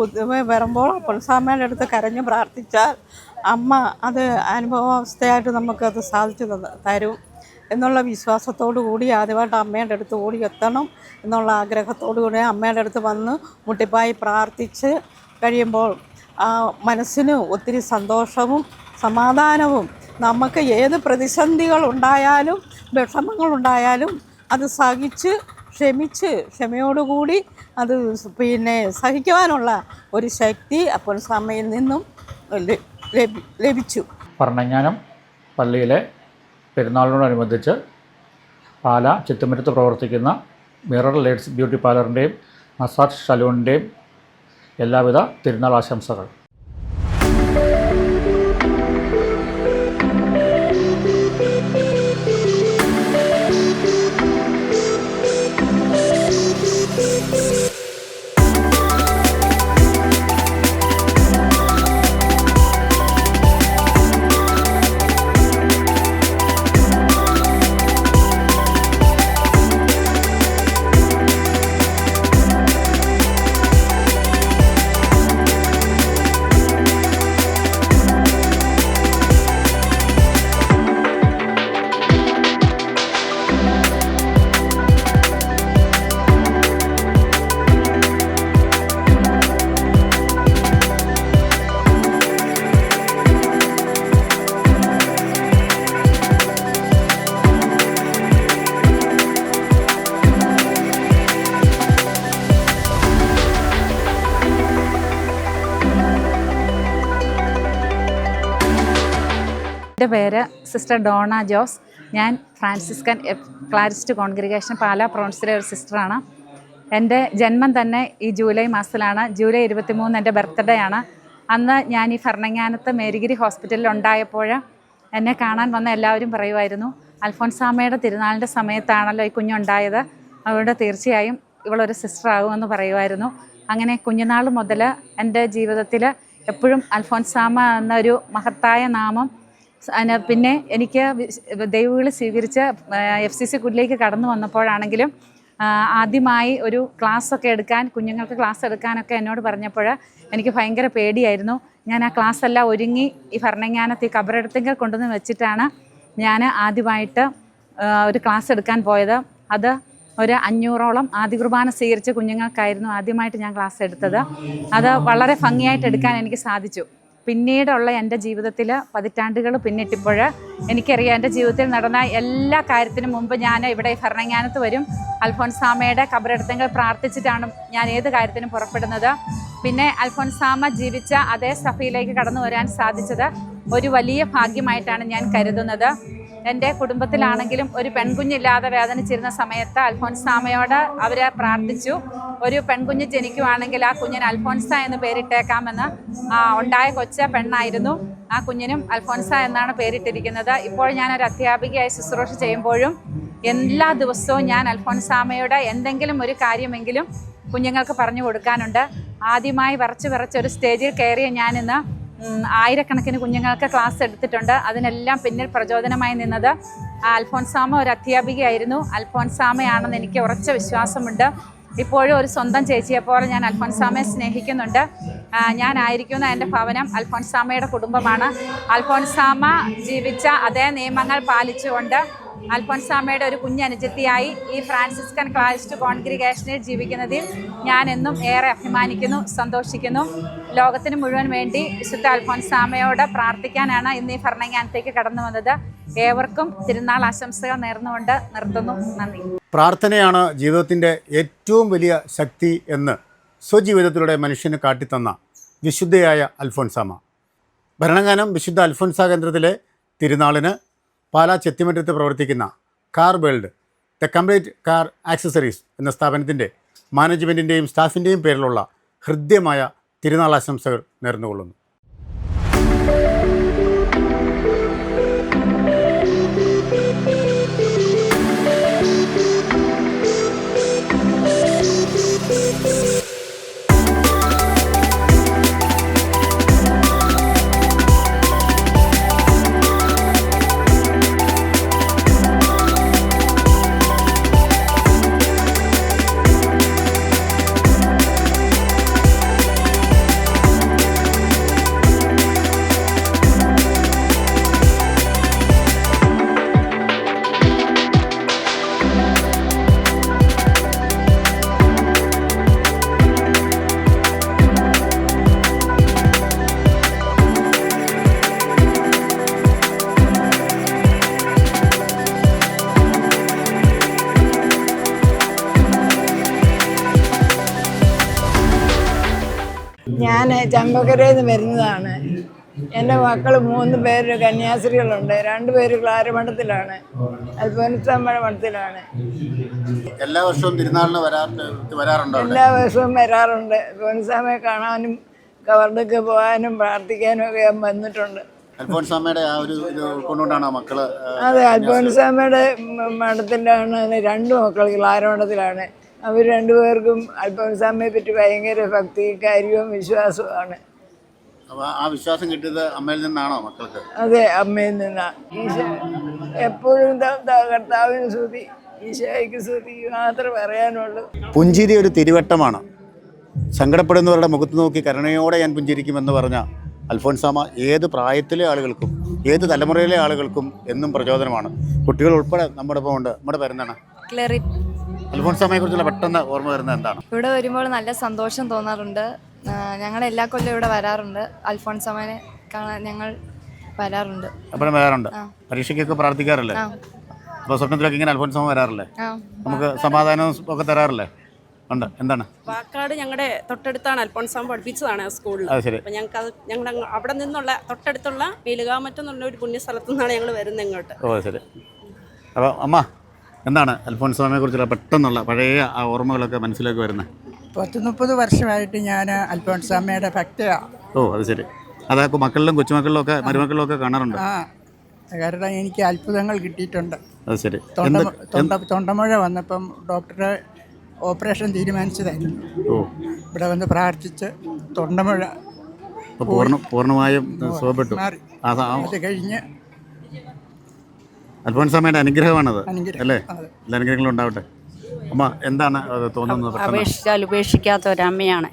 വരുമ്പോൾ അപ്പോൻസാ അമ്മയുടെ അടുത്ത് കരഞ്ഞ് പ്രാർത്ഥിച്ചാൽ അമ്മ അത് അനുഭവാവസ്ഥയായിട്ട് നമുക്കത് സാധിച്ചു തരും എന്നുള്ള വിശ്വാസത്തോടു കൂടി ആദ്യമായിട്ട് അമ്മയുടെ അടുത്ത് ഓടി എത്തണം എന്നുള്ള ആഗ്രഹത്തോടു കൂടി അമ്മയുടെ അടുത്ത് വന്ന് മുട്ടിപ്പായി പ്രാർത്ഥിച്ച് കഴിയുമ്പോൾ മനസ്സിന് ഒത്തിരി സന്തോഷവും സമാധാനവും, നമുക്ക് ഏത് പ്രതിസന്ധികളുണ്ടായാലും വിഷമങ്ങളുണ്ടായാലും അത് സഹിച്ച് ക്ഷമയോടുകൂടി അത് സഹിക്കുവാനുള്ള ഒരു ശക്തി അപ്പോൻസാ അമ്മയിൽ നിന്നും ലഭിച്ചു. ഭരണങ്ങാനം പള്ളിയിലെ പെരുന്നാളിനോടനുബന്ധിച്ച് പാല ചിത്തുമറ്റത്ത് പ്രവർത്തിക്കുന്ന മിറർ ലൈറ്റ്സ് ബ്യൂട്ടി പാർലറിൻ്റെയും മസാജ് സലൂണിൻ്റെയും എല്ലാവിധ തിരുനാൾ ആശംസകൾ. എൻ്റെ പേര് സിസ്റ്റർ ഡോണ ജോസ്. ഞാൻ ഫ്രാൻസിസ്കൻ ക്ലാരിസ്റ്റ് കോൺഗ്രിഗേഷൻ പാലാ പ്രൊവിൻസിലെ ഒരു സിസ്റ്ററാണ്. എൻ്റെ ജന്മം തന്നെ ഈ ജൂലൈ മാസത്തിലാണ്. ജൂലൈ 23 എൻ്റെ ബർത്ത്ഡേ ആണ്. അന്ന് ഞാൻ ഈ ഭരണങ്ങാനത്ത് മേരിഗിരി ഹോസ്പിറ്റലിൽ ഉണ്ടായപ്പോൾ എന്നെ കാണാൻ വന്ന എല്ലാവരും പറയുമായിരുന്നു, അൽഫോൻസാമ്മയുടെ തിരുനാളിൻ്റെ സമയത്താണല്ലോ ഈ കുഞ്ഞുണ്ടായത്, അതുകൊണ്ട് തീർച്ചയായും ഇവളൊരു സിസ്റ്റർ ആകുമെന്ന് പറയുമായിരുന്നു. അങ്ങനെ കുഞ്ഞുനാൾ മുതൽ എൻ്റെ ജീവിതത്തിൽ എപ്പോഴും അൽഫോൻസാമ്മ എന്നൊരു മഹത്തായ നാമം. പിന്നെ എനിക്ക് ദൈവവിളി സ്വീകരിച്ച് FCC കുഡിലേക്ക് കടന്നു വന്നപ്പോഴാണെങ്കിലും ആദ്യമായി ഒരു ക്ലാസ്സൊക്കെ എടുക്കാൻ, കുഞ്ഞുങ്ങൾക്ക് ക്ലാസ് എടുക്കാനൊക്കെ എന്നോട് പറഞ്ഞപ്പോൾ എനിക്ക് ഭയങ്കര പേടിയായിരുന്നു. ഞാൻ ആ ക്ലാസ്സെല്ലാം ഒരുങ്ങി ഈ ഭരണങ്ങാനത്ത് ഈ കബറെടുത്തെങ്കിൽ കൊണ്ടുവന്ന് വെച്ചിട്ടാണ് ഞാൻ ആദ്യമായിട്ട് ഒരു ക്ലാസ് എടുക്കാൻ പോയത്. അത് ഒരു 500ഓളം ആദ്യ കുർബാന സ്വീകരിച്ച കുഞ്ഞുങ്ങൾക്കായിരുന്നു ആദ്യമായിട്ട് ഞാൻ ക്ലാസ് എടുത്തത്. അത് വളരെ ഭംഗിയായിട്ട് എടുക്കാൻ എനിക്ക് സാധിച്ചു. പിന്നീടുള്ള എൻ്റെ ജീവിതത്തിൽ പതിറ്റാണ്ടുകൾ പിന്നിട്ടിപ്പോൾ എനിക്കറിയാം, എൻ്റെ ജീവിതത്തിൽ നടന്ന എല്ലാ കാര്യത്തിനും മുമ്പ് ഞാൻ ഇവിടെ ഭരണങ്ങാനത്ത് വരും. അൽഫോൻസാമ്മയുടെ കബറെടുത്തെങ്കിൽ പ്രാർത്ഥിച്ചിട്ടാണ് ഞാൻ ഏത് കാര്യത്തിനും പുറപ്പെടുന്നത്. പിന്നെ അൽഫോൻസാമ്മ ജീവിച്ച അതേ സഭയിലേക്ക് കടന്നു വരാൻ സാധിച്ചത് ഒരു വലിയ ഭാഗ്യമായിട്ടാണ് ഞാൻ കരുതുന്നത്. എൻ്റെ കുടുംബത്തിലാണെങ്കിലും ഒരു പെൺകുഞ്ഞില്ലാതെ വേദനിച്ചിരുന്ന സമയത്ത് അൽഫോൻസാമ്മയോട് അവർ പ്രാർത്ഥിച്ചു, ഒരു പെൺകുഞ്ഞ് ജനിക്കുവാണെങ്കിൽ ആ കുഞ്ഞിന് അൽഫോൻസ എന്ന് പേരിട്ടേക്കാമെന്ന്. ഉണ്ടായ കൊച്ച പെണ്ണായിരുന്നു. ആ കുഞ്ഞിനും അൽഫോൻസ എന്നാണ് പേരിട്ടിരിക്കുന്നത്. ഇപ്പോൾ ഞാനൊരു അധ്യാപികയായി ശുശ്രൂഷ ചെയ്യുമ്പോഴും എല്ലാ ദിവസവും ഞാൻ അൽഫോൻസാമ്മയുടെ എന്തെങ്കിലും ഒരു കാര്യമെങ്കിലും കുഞ്ഞുങ്ങൾക്ക് പറഞ്ഞു കൊടുക്കാനുണ്ട്. ആദ്യമായി വിറച്ച് ഒരു സ്റ്റേജിൽ കയറിയ ഞാനിന്ന് ആയിരക്കണക്കിന് കുഞ്ഞുങ്ങൾക്ക് ക്ലാസ് എടുത്തിട്ടുണ്ട്. അതിനെല്ലാം പിന്നിൽ പ്രചോദനമായി നിന്നത് അൽഫോൻസാമ്മ ഒരു അധ്യാപികയായിരുന്നു. അൽഫോൻസാമ്മയാണെന്ന് എനിക്ക് ഉറച്ച വിശ്വാസമുണ്ട്. ഇപ്പോഴും ഒരു സ്വന്തം ചേച്ചിയെപ്പോലെ ഞാൻ അൽഫോൻസാമ്മയെ സ്നേഹിക്കുന്നുണ്ട്. ഞാനായിരിക്കുന്ന എൻ്റെ ഭവനം അൽഫോൻസാമ്മയുടെ കുടുംബമാണ്. അൽഫോൻസാമ്മ ജീവിച്ച അതേ നിയമങ്ങൾ പാലിച്ചുകൊണ്ട് അൽഫോൻസാമ്മയുടെ ഒരു കുഞ്ഞനുജത്തിയായി ഈ ഫ്രാൻസിസ്കൻ ക്രൈസ്റ്റ് കോൺഗ്രിഗേഷനിൽ ജീവിക്കുന്നതിൽ ഞാൻ എന്നും ഏറെ അഭിമാനിക്കുന്നു, സന്തോഷിക്കുന്നു. ലോകത്തിന് മുഴുവൻ വേണ്ടി വിശുദ്ധ അൽഫോൻസാമ്മയോട് പ്രാർത്ഥിക്കാനാണ് ഇന്ന് ഈ ഭരണങ്ങാനത്തേക്ക് കടന്നു വന്നത്. ഏവർക്കും തിരുനാൾ ആശംസകൾ നേർന്നുകൊണ്ട് നിർത്തുന്നു. നന്ദി. പ്രാർത്ഥനയാണ് ജീവിതത്തിൻ്റെ ഏറ്റവും വലിയ ശക്തി എന്ന് സ്വജീവിതത്തിലൂടെ മനുഷ്യന് കാട്ടിത്തന്ന വിശുദ്ധയായ അൽഫോൻസാമ്മ. ഭരണങ്ങാനം വിശുദ്ധ അൽഫോൻസ കേന്ദ്രത്തിലെ തിരുനാളിന് പാലാ ചെത്തിമറ്റത്ത് പ്രവർത്തിക്കുന്ന car world the complete car accessories എന്ന സ്ഥാപനത്തിൻ്റെ മാനേജ്മെൻറ്റിൻ്റെയും സ്റ്റാഫിൻ്റെയും പേരിലുള്ള ഹൃദ്യമായ തിരുനാൾ ആശംസകൾ നേർന്നുകൊള്ളുന്നു. ഞാൻ ചമ്പക്കരയിൽ നിന്ന് വരുന്നതാണ്. എൻ്റെ മക്കൾ 3 പേര് കന്യാസ്ത്രീകളുണ്ട്. 2 പേര് ക്ലാരമഠത്തിലാണ്, അൽഫോൻസാമ്മ മഠത്തിലാണ്. എല്ലാ വർഷവും തിരുനാളിന് വരാറുണ്ടോ? എല്ലാ വർഷവും വരാറുണ്ട്. അൽഫോൻസാമ്മയെ കാണാനും കവർഡൊക്കെ പോകാനും പ്രാർത്ഥിക്കാനും ഒക്കെ ഞാൻ വന്നിട്ടുണ്ട്. അൽഫോൻസാമ്മയുടെ ആ ഒരു ഇത് കൊണ്ടുകൊണ്ടാണോ മക്കള്? അതെ, അൽഫോൻസാമ്മയുടെ മഠത്തിലാണ് 2 മക്കൾ ക്ലാരമഠത്തിലാണ്. അവർ 2 പേർക്കും അൽഫോൻസാമ്മയെ പറ്റി ഭയങ്കര ഭക്തി കാര്യവും വിശ്വാസവുമാണ്. ആ വിശ്വാസം കിട്ടിയത് അമ്മയിൽ നിന്നാണോ മക്കൾക്ക്? അതെ, അമ്മയിൽ നിന്നാണ്. ഈശോ എപ്പോഴും കർത്താവിന് സ്തുതി, ഈശോയ്ക്ക് സ്തുതി മാത്രമേ പറയാനുള്ളൂ. പുഞ്ചിരി ഒരു തിരുവട്ടമാണ്. സങ്കടപ്പെടുന്നവരുടെ മുഖത്ത് നോക്കി കരുണയോടെ ഞാൻ പുഞ്ചിരിക്കുമെന്ന് പറഞ്ഞ അൽഫോൻസാമ്മ ഏത് പ്രായത്തിലെ ആളുകൾക്കും ഏത് തലമുറയിലെ ആളുകൾക്കും എന്നും പ്രചോദനമാണ്. കുട്ടികൾ ഉൾപ്പെടെ നമ്മുടെ ഒപ്പം ഉണ്ട്. നമ്മുടെ പേരെന്താണ്? ക്ലെറിൻ. അൽഫോൻസാമ്മയെ കുറിച്ചുള്ള പെട്ടെന്ന് ഓർമ്മ വരുന്നത് എന്താണ്? ഇവിടെ വരുമ്പോൾ നല്ല സന്തോഷം തോന്നാറുണ്ട്. ഞങ്ങൾ എല്ലാ കൊല്ലം ഇവിടെ വരാറുണ്ട്. അൽഫോൻസാമ്മനെ കാണാൻ ഞങ്ങൾ വരാറുണ്ട്. എപ്പോഴും വരാറുണ്ട്. പരീക്ഷയ്ക്കൊക്കെ പ്രാർത്ഥിക്കാറില്ലേ? അപ്പോൾ സ്വപ്നത്തിലൊക്കെ ഇങ്ങനെ അൽഫോൻസാമ്മ വരാറില്ലേ? നമുക്ക് സമാധാനവും ഒക്കെ തരാറില്ലേ? ഉണ്ട്. എന്താണ്? പാക്കാട് ഞങ്ങളുടെ തൊട്ടടുത്താണ് അൽഫോൻസാമ്മ പഠിപ്പിച്ചതാണ് സ്കൂളിൽ. അപ്പോൾ ഞങ്ങൾക്ക് അത് ഞങ്ങൾ അവിടെ നിന്നുള്ള തൊട്ടടുത്തുള്ള മേലുകാമറ്റെന്നുള്ള ഒരു പുണ്യസ്ഥലത്തു നിന്നാണ് ഞങ്ങൾ വരുന്നത് ഇങ്ങോട്ട്. ഓ ശരി. അപ്പോൾ അമ്മ എന്താണ് അൽഫോൻസാമ്മയെ കുറിച്ചുള്ള പെട്ടെന്നുള്ള പഴയ ആ ഓർമ്മകളൊക്കെ മനസ്സിലേക്ക് വരുന്നത്? 30 വർഷമായിട്ട് ഞാൻ അൽഫോൻസാമ്മയുടെ ഭക്തയാണ്. ഓ അത് ശരി. അതൊക്കെ മക്കളിലും കൊച്ചുമക്കളിലും ഒക്കെ മരുമക്കളിലും ഒക്കെ കാണാറുണ്ട്. കാരണം എനിക്ക് അത്ഭുതങ്ങൾ കിട്ടിയിട്ടുണ്ട്. അത് ശരി. തൊണ്ടമുഴ വന്നപ്പം ഡോക്ടറെ ഓപ്പറേഷൻ തീരുമാനിച്ചതായിരുന്നു. ഇവിടെ വന്ന് പ്രാർത്ഥിച്ച് തൊണ്ടമുഴ പൂർണ്ണമായും സുഖപ്പെട്ടു. അത് കഴിഞ്ഞ് അൽഫോൻസാമ്മയുടെ അനുഗ്രഹമാണത് അല്ലേ? എല്ലാ അനുഗ്രഹങ്ങളും ഉണ്ടാവട്ടെ. അമ്മ എന്താണ് തോന്നുന്നത്? അപേക്ഷിച്ചാൽ ഉപേക്ഷിക്കാത്ത ഒരമ്മയാണ്.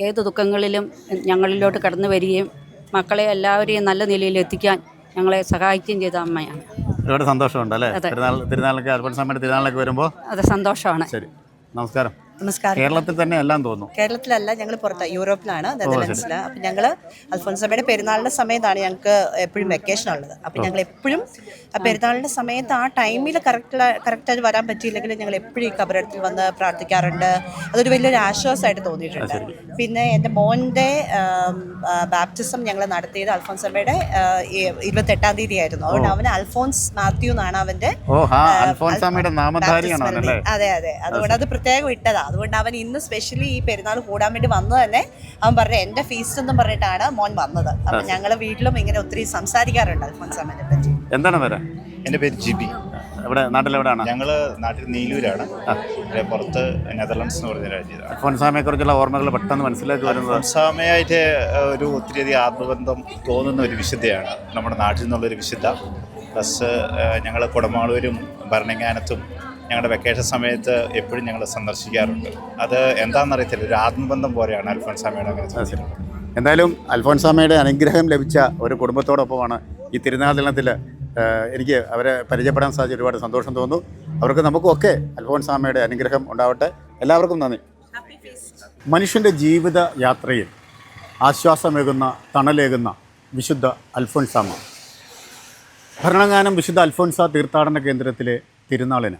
ഏത് ദുഃഖങ്ങളിലും ഞങ്ങളിലോട്ട് കടന്നു വരികയും മക്കളെ എല്ലാവരെയും നല്ല നിലയിൽ എത്തിക്കാൻ ഞങ്ങളെ സഹായിക്കുകയും ചെയ്ത അമ്മയാണ്. ഒരുപാട് സന്തോഷമുണ്ട് അല്ലേ? തിരുനാളൊക്കെ അൽഫോൻസാമ്മയുടെ തിരുനാളൊക്കെ വരുമ്പോൾ അത് സന്തോഷമാണ്. ശരി, നമസ്കാരം. നമസ്കാരം. കേരളത്തിൽ തന്നെ എല്ലാം തോന്നുന്നു. കേരളത്തിലല്ല, ഞങ്ങൾ പുറത്ത് യൂറോപ്പിലാണ്, നെതർലൻഡ്സിലാണ്. അപ്പം ഞങ്ങൾ അൽഫോൻസാമ്മയുടെ പെരുന്നാളിൻ്റെ സമയത്താണ് ഞങ്ങൾക്ക് എപ്പോഴും വെക്കേഷൻ ഉള്ളത്. അപ്പം ഞങ്ങൾ എപ്പോഴും ആ പെരുന്നാളിൻ്റെ സമയത്ത് ആ ടൈമിൽ കറക്റ്റായിട്ട് വരാൻ പറ്റിയില്ലെങ്കിലും ഞങ്ങൾ എപ്പോഴും ഈ കബറിടത്തിൽ വന്ന് പ്രാർത്ഥിക്കാറുണ്ട്. അതൊരു വലിയൊരു ആശ്വാസമായിട്ട് തോന്നിയിട്ടുണ്ട്. പിന്നെ എൻ്റെ മോൻ്റെ ബാപ്റ്റിസം ഞങ്ങൾ നടത്തിയത് അൽഫോൻസാമ്മയുടെ 28-ാം തീയതി ആയിരുന്നു. അതുകൊണ്ട് അവന് അൽഫോൻസ് മാത്യു എന്നാണ് അവൻ്റെ. അതെ അതെ, അതുകൊണ്ട് അത് പ്രത്യേകം ഇട്ടതാണ്. അതുകൊണ്ട് അവൻ ഇന്ന് സ്പെഷ്യലി ഈ പെരുന്നാൾ കൂടാൻ വേണ്ടി വന്നത് തന്നെ അവൻ പറഞ്ഞു എൻ്റെ ഫീസ്റ്റ് എന്നും പറഞ്ഞിട്ടാണ് മോൻ വന്നത്. അപ്പം ഞങ്ങൾ വീട്ടിലും ഇങ്ങനെ ഒത്തിരി സംസാരിക്കാറുണ്ട് അൽഫോൻസാമ്മയെ പറ്റി. എന്താണ് പേര്? എൻ്റെ പേര് ജിബി. നാട്ടിലെവിടെയാണ്? ഞങ്ങൾ നാട്ടിൽ നീലൂരാണ്. പുറത്ത് നെതർലൻഡ്സ് എന്ന് പറഞ്ഞ രാജ്യത്താണ്. അൽഫോൻസാമ്മയെ കുറിച്ചുള്ള ഓർമ്മകൾ പെട്ടെന്ന് മനസ്സിലേക്ക് വരുന്നത്? അൽഫോൻസാമ്മയായിട്ട് ഒരു ഒത്തിരിയധികം ആത്മബന്ധം തോന്നുന്ന ഒരു വിശുദ്ധയാണ് നമ്മുടെ നാട്ടിൽ നിന്നുള്ളൊരു വിശുദ്ധ. പ്ലസ് ഞങ്ങൾ കുടമാളൂരും ഭരണങ്ങാനത്തും ഞങ്ങളുടെ വെക്കേഷൻ സമയത്ത് എപ്പോഴും ഞങ്ങൾ സന്ദർശിക്കാറുണ്ട്. അത് എന്താണെന്നറിയത്തില്ല, ഒരു ആത്മബന്ധം പോലെയാണ് അൽഫോൻസാമ്മയുടെ. അങ്ങനെ എന്തായാലും അൽഫോൻസാമ്മയുടെ അനുഗ്രഹം ലഭിച്ച ഒരു കുടുംബത്തോടൊപ്പമാണ് ഈ തിരുനാൾ ദിനത്തിൽ എനിക്ക് അവരെ പരിചയപ്പെടാൻ സാധിച്ച ഒരുപാട് സന്തോഷം തോന്നുന്നു. അവർക്ക് നമുക്കൊക്കെ അൽഫോൻസാമ്മയുടെ അനുഗ്രഹം ഉണ്ടാവട്ടെ. എല്ലാവർക്കും നന്ദി. മനുഷ്യൻ്റെ ജീവിത യാത്രയിൽ ആശ്വാസമേകുന്ന തണലേകുന്ന വിശുദ്ധ അൽഫോൻസാമ്മ. ഭരണങ്ങാനം വിശുദ്ധ അൽഫോൻസ തീർത്ഥാടന കേന്ദ്രത്തിലെ തിരുനാളിന്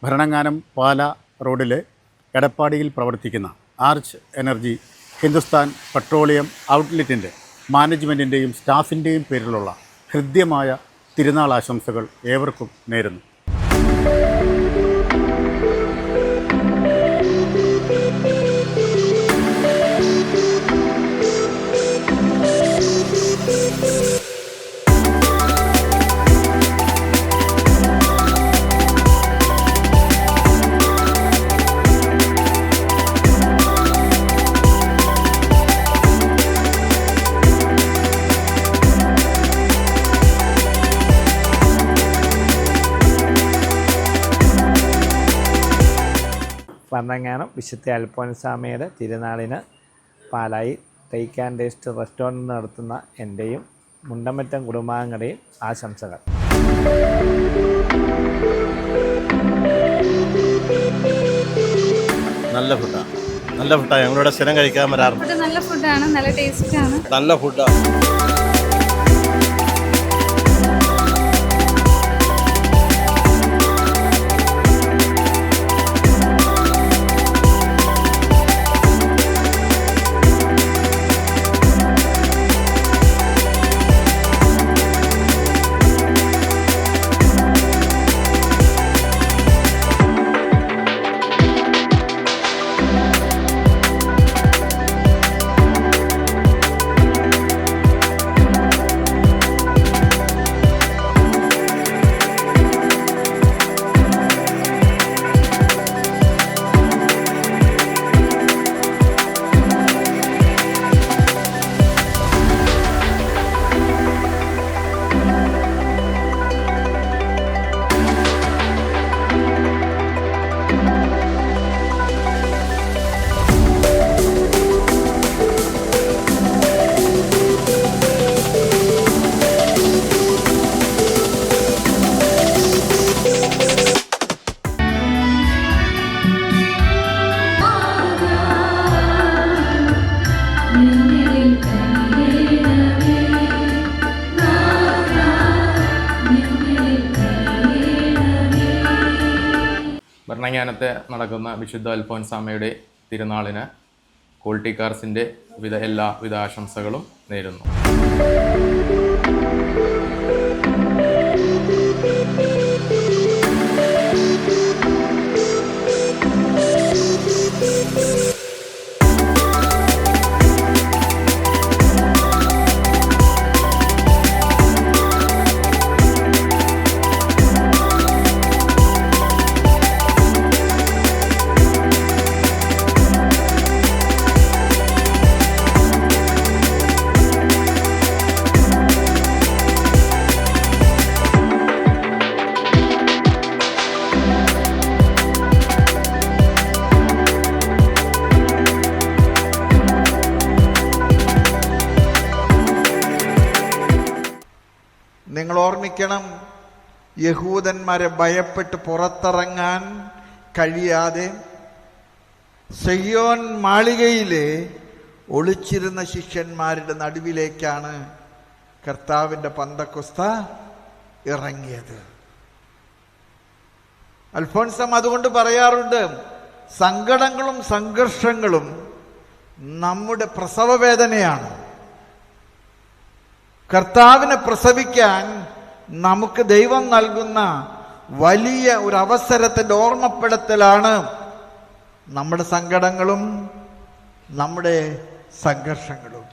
ഭരണങ്ങാനം പാല റോഡിലെ എടപ്പാടിയിൽ പ്രവർത്തിക്കുന്ന ആർച്ച് എനർജി ഹിന്ദുസ്ഥാൻ പെട്രോളിയം ഔട്ട്ലെറ്റിൻ്റെ മാനേജ്മെൻറ്റിൻ്റെയും സ്റ്റാഫിൻ്റെയും പേരിലുള്ള ഹൃദ്യമായ തിരുനാൾ ആശംസകൾ ഏവർക്കും നേരുന്നു. ഭരണങ്ങാനം വിശുദ്ധ അൽഫോൻസാമ്മയുടെ തിരുനാളിന് പാലായി ടേക്ക് ആൻഡ് ടേസ്റ്റ് റെസ്റ്റോറൻറ്റ് നടത്തുന്ന എൻ്റെയും മുണ്ടമറ്റം കുടുംബാംഗങ്ങളുടെയും ആശംസകൾ. നല്ല ഫുഡാണ്, നല്ല ഫുഡാണ്. ഞങ്ങളിവിടെ സ്ഥിരം കഴിക്കാൻ വരാറുണ്ട്. നല്ല ഫുഡാണ്, നല്ല ടേസ്റ്റാണ്. നല്ല ഫുഡാണ്. ഭരണങ്ങാനത്തെ നടക്കുന്ന വിശുദ്ധ അൽഫോൻസാമ്മയുടെ തിരുനാളിന് ക്വാളിറ്റി കാർസിൻ്റെ എല്ലാവിധ ആശംസകളും നേരുന്നു. നിങ്ങൾ ഓർമ്മിക്കണം, യഹൂദന്മാരെ ഭയപ്പെട്ട് പുറത്തിറങ്ങാൻ കഴിയാതെ സിയോൻ മാളികയിലെ ഒളിച്ചിരുന്ന ശിഷ്യന്മാരുടെ നടുവിലേക്കാണ് കർത്താവിൻ്റെ പന്തക്കുസ്ത ഇറങ്ങിയത്. അൽഫോൻസാമ്മ അതുകൊണ്ട് പറയാറുണ്ട്, സങ്കടങ്ങളും സംഘർഷങ്ങളും നമ്മുടെ പ്രസവവേദനയാണ്. കർത്താവിനെ പ്രസവിക്കാൻ നമുക്ക് ദൈവം നൽകുന്ന വലിയ ഒരു അവസരത്തിൻ്റെ ഓർമ്മപ്പെടുത്തലാണ് നമ്മുടെ സങ്കടങ്ങളും നമ്മുടെ സംഘർഷങ്ങളും.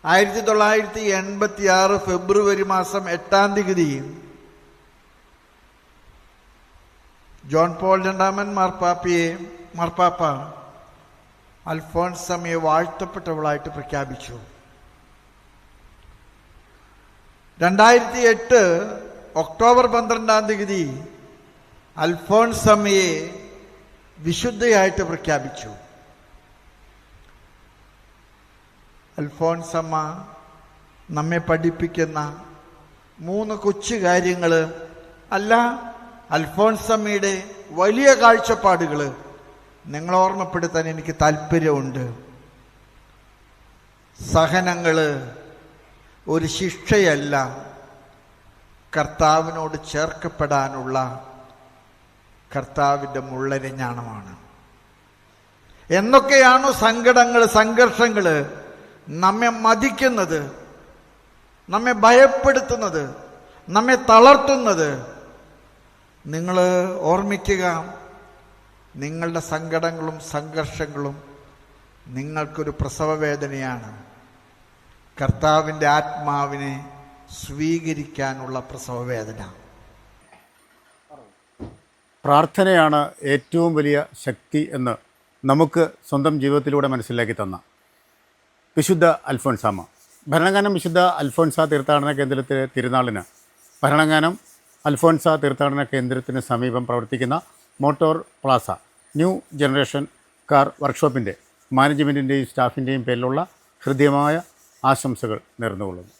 1986 ഫെബ്രുവരി മാസം 8-ാം തീയതി ജോൺ പോൾ II മാർപ്പാപ്പ അൽഫോൻസാമ്മയെ വാഴ്ത്തപ്പെട്ടവളായിട്ട് പ്രഖ്യാപിച്ചു. 2008 ഒക്ടോബർ 12-ാം തീയതി അൽഫോൻസാമ്മയെ വിശുദ്ധയായിട്ട് പ്രഖ്യാപിച്ചു. അൽഫോൻസാമ്മ നമ്മെ പഠിപ്പിക്കുന്ന 3 കൊച്ചു കാര്യങ്ങൾ അല്ല, അൽഫോൻസാമ്മയുടെ വലിയ കാഴ്ചപ്പാടുകൾ നിങ്ങളെ ഓർമ്മപ്പെടുത്താൻ എനിക്ക് താല്പര്യമുണ്ട്. സഹനങ്ങൾ ഒരു ശിക്ഷയല്ല, കർത്താവിനോട് ചേർക്കപ്പെടാനുള്ള കർത്താവിൻ്റെ മുള്ളരിഞ്ഞാണമാണ്. എന്നൊക്കെയാണോ സങ്കടങ്ങൾ, സംഘർഷങ്ങൾ നമ്മെ മതിക്കുന്നത്, നമ്മെ ഭയപ്പെടുത്തുന്നത്, നമ്മെ തളർത്തുന്നത്, നിങ്ങൾ ഓർമ്മിക്കുക, നിങ്ങളുടെ സങ്കടങ്ങളും സംഘർഷങ്ങളും നിങ്ങൾക്കൊരു പ്രസവവേദനയാണ്. കർത്താവിൻ്റെ ആത്മാവിനെ സ്വീകരിക്കാനുള്ള പ്രസവവേദന. പ്രാർത്ഥനയാണ് ഏറ്റവും വലിയ ശക്തി എന്ന് നമുക്ക് സ്വന്തം ജീവിതത്തിലൂടെ മനസ്സിലാക്കി തന്ന വിശുദ്ധ അൽഫോൻസാമ്മ. ഭരണങ്ങാനം വിശുദ്ധ അൽഫോൻസ തീർത്ഥാടന കേന്ദ്രത്തിലെ തിരുനാളിന് ഭരണങ്ങാനം അൽഫോൻസ തീർത്ഥാടന കേന്ദ്രത്തിന് സമീപം പ്രവർത്തിക്കുന്ന Motor Plaza new generation car വർക്ക്ഷോപ്പിൻ്റെ മാനേജ്മെൻറ്റിൻ്റെയും സ്റ്റാഫിൻ്റെയും പേരിലുള്ള ഹൃദ്യമായ ആശംസകൾ നേർന്നുകൊള്ളുന്നു.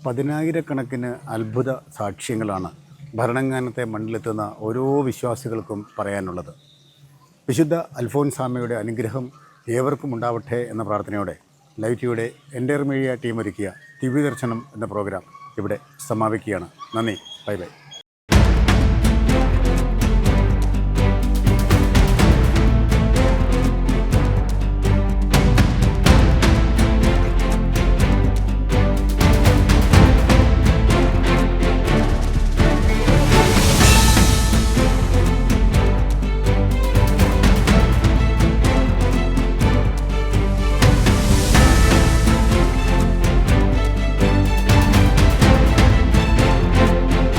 പതിനായിരക്കണക്കിന് അത്ഭുത സാക്ഷ്യങ്ങളാണ് ഭരണങ്ങാനത്തെ മണ്ണിലെത്തുന്ന ഓരോ വിശ്വാസികൾക്കും പറയാനുള്ളത്. വിശുദ്ധ അൽഫോൻസാമ്മയുടെ അനുഗ്രഹം ഏവർക്കും ഉണ്ടാവട്ടെ എന്ന പ്രാർത്ഥനയോടെ ലൈവ് ടിവിയുടെ എൻ്റയർ മീഡിയ ടീം ഒരുക്കിയ ദിവ്യദർശനം എന്ന പ്രോഗ്രാം ഇവിടെ സമാപിക്കുകയാണ്. നന്ദി. Bye bye.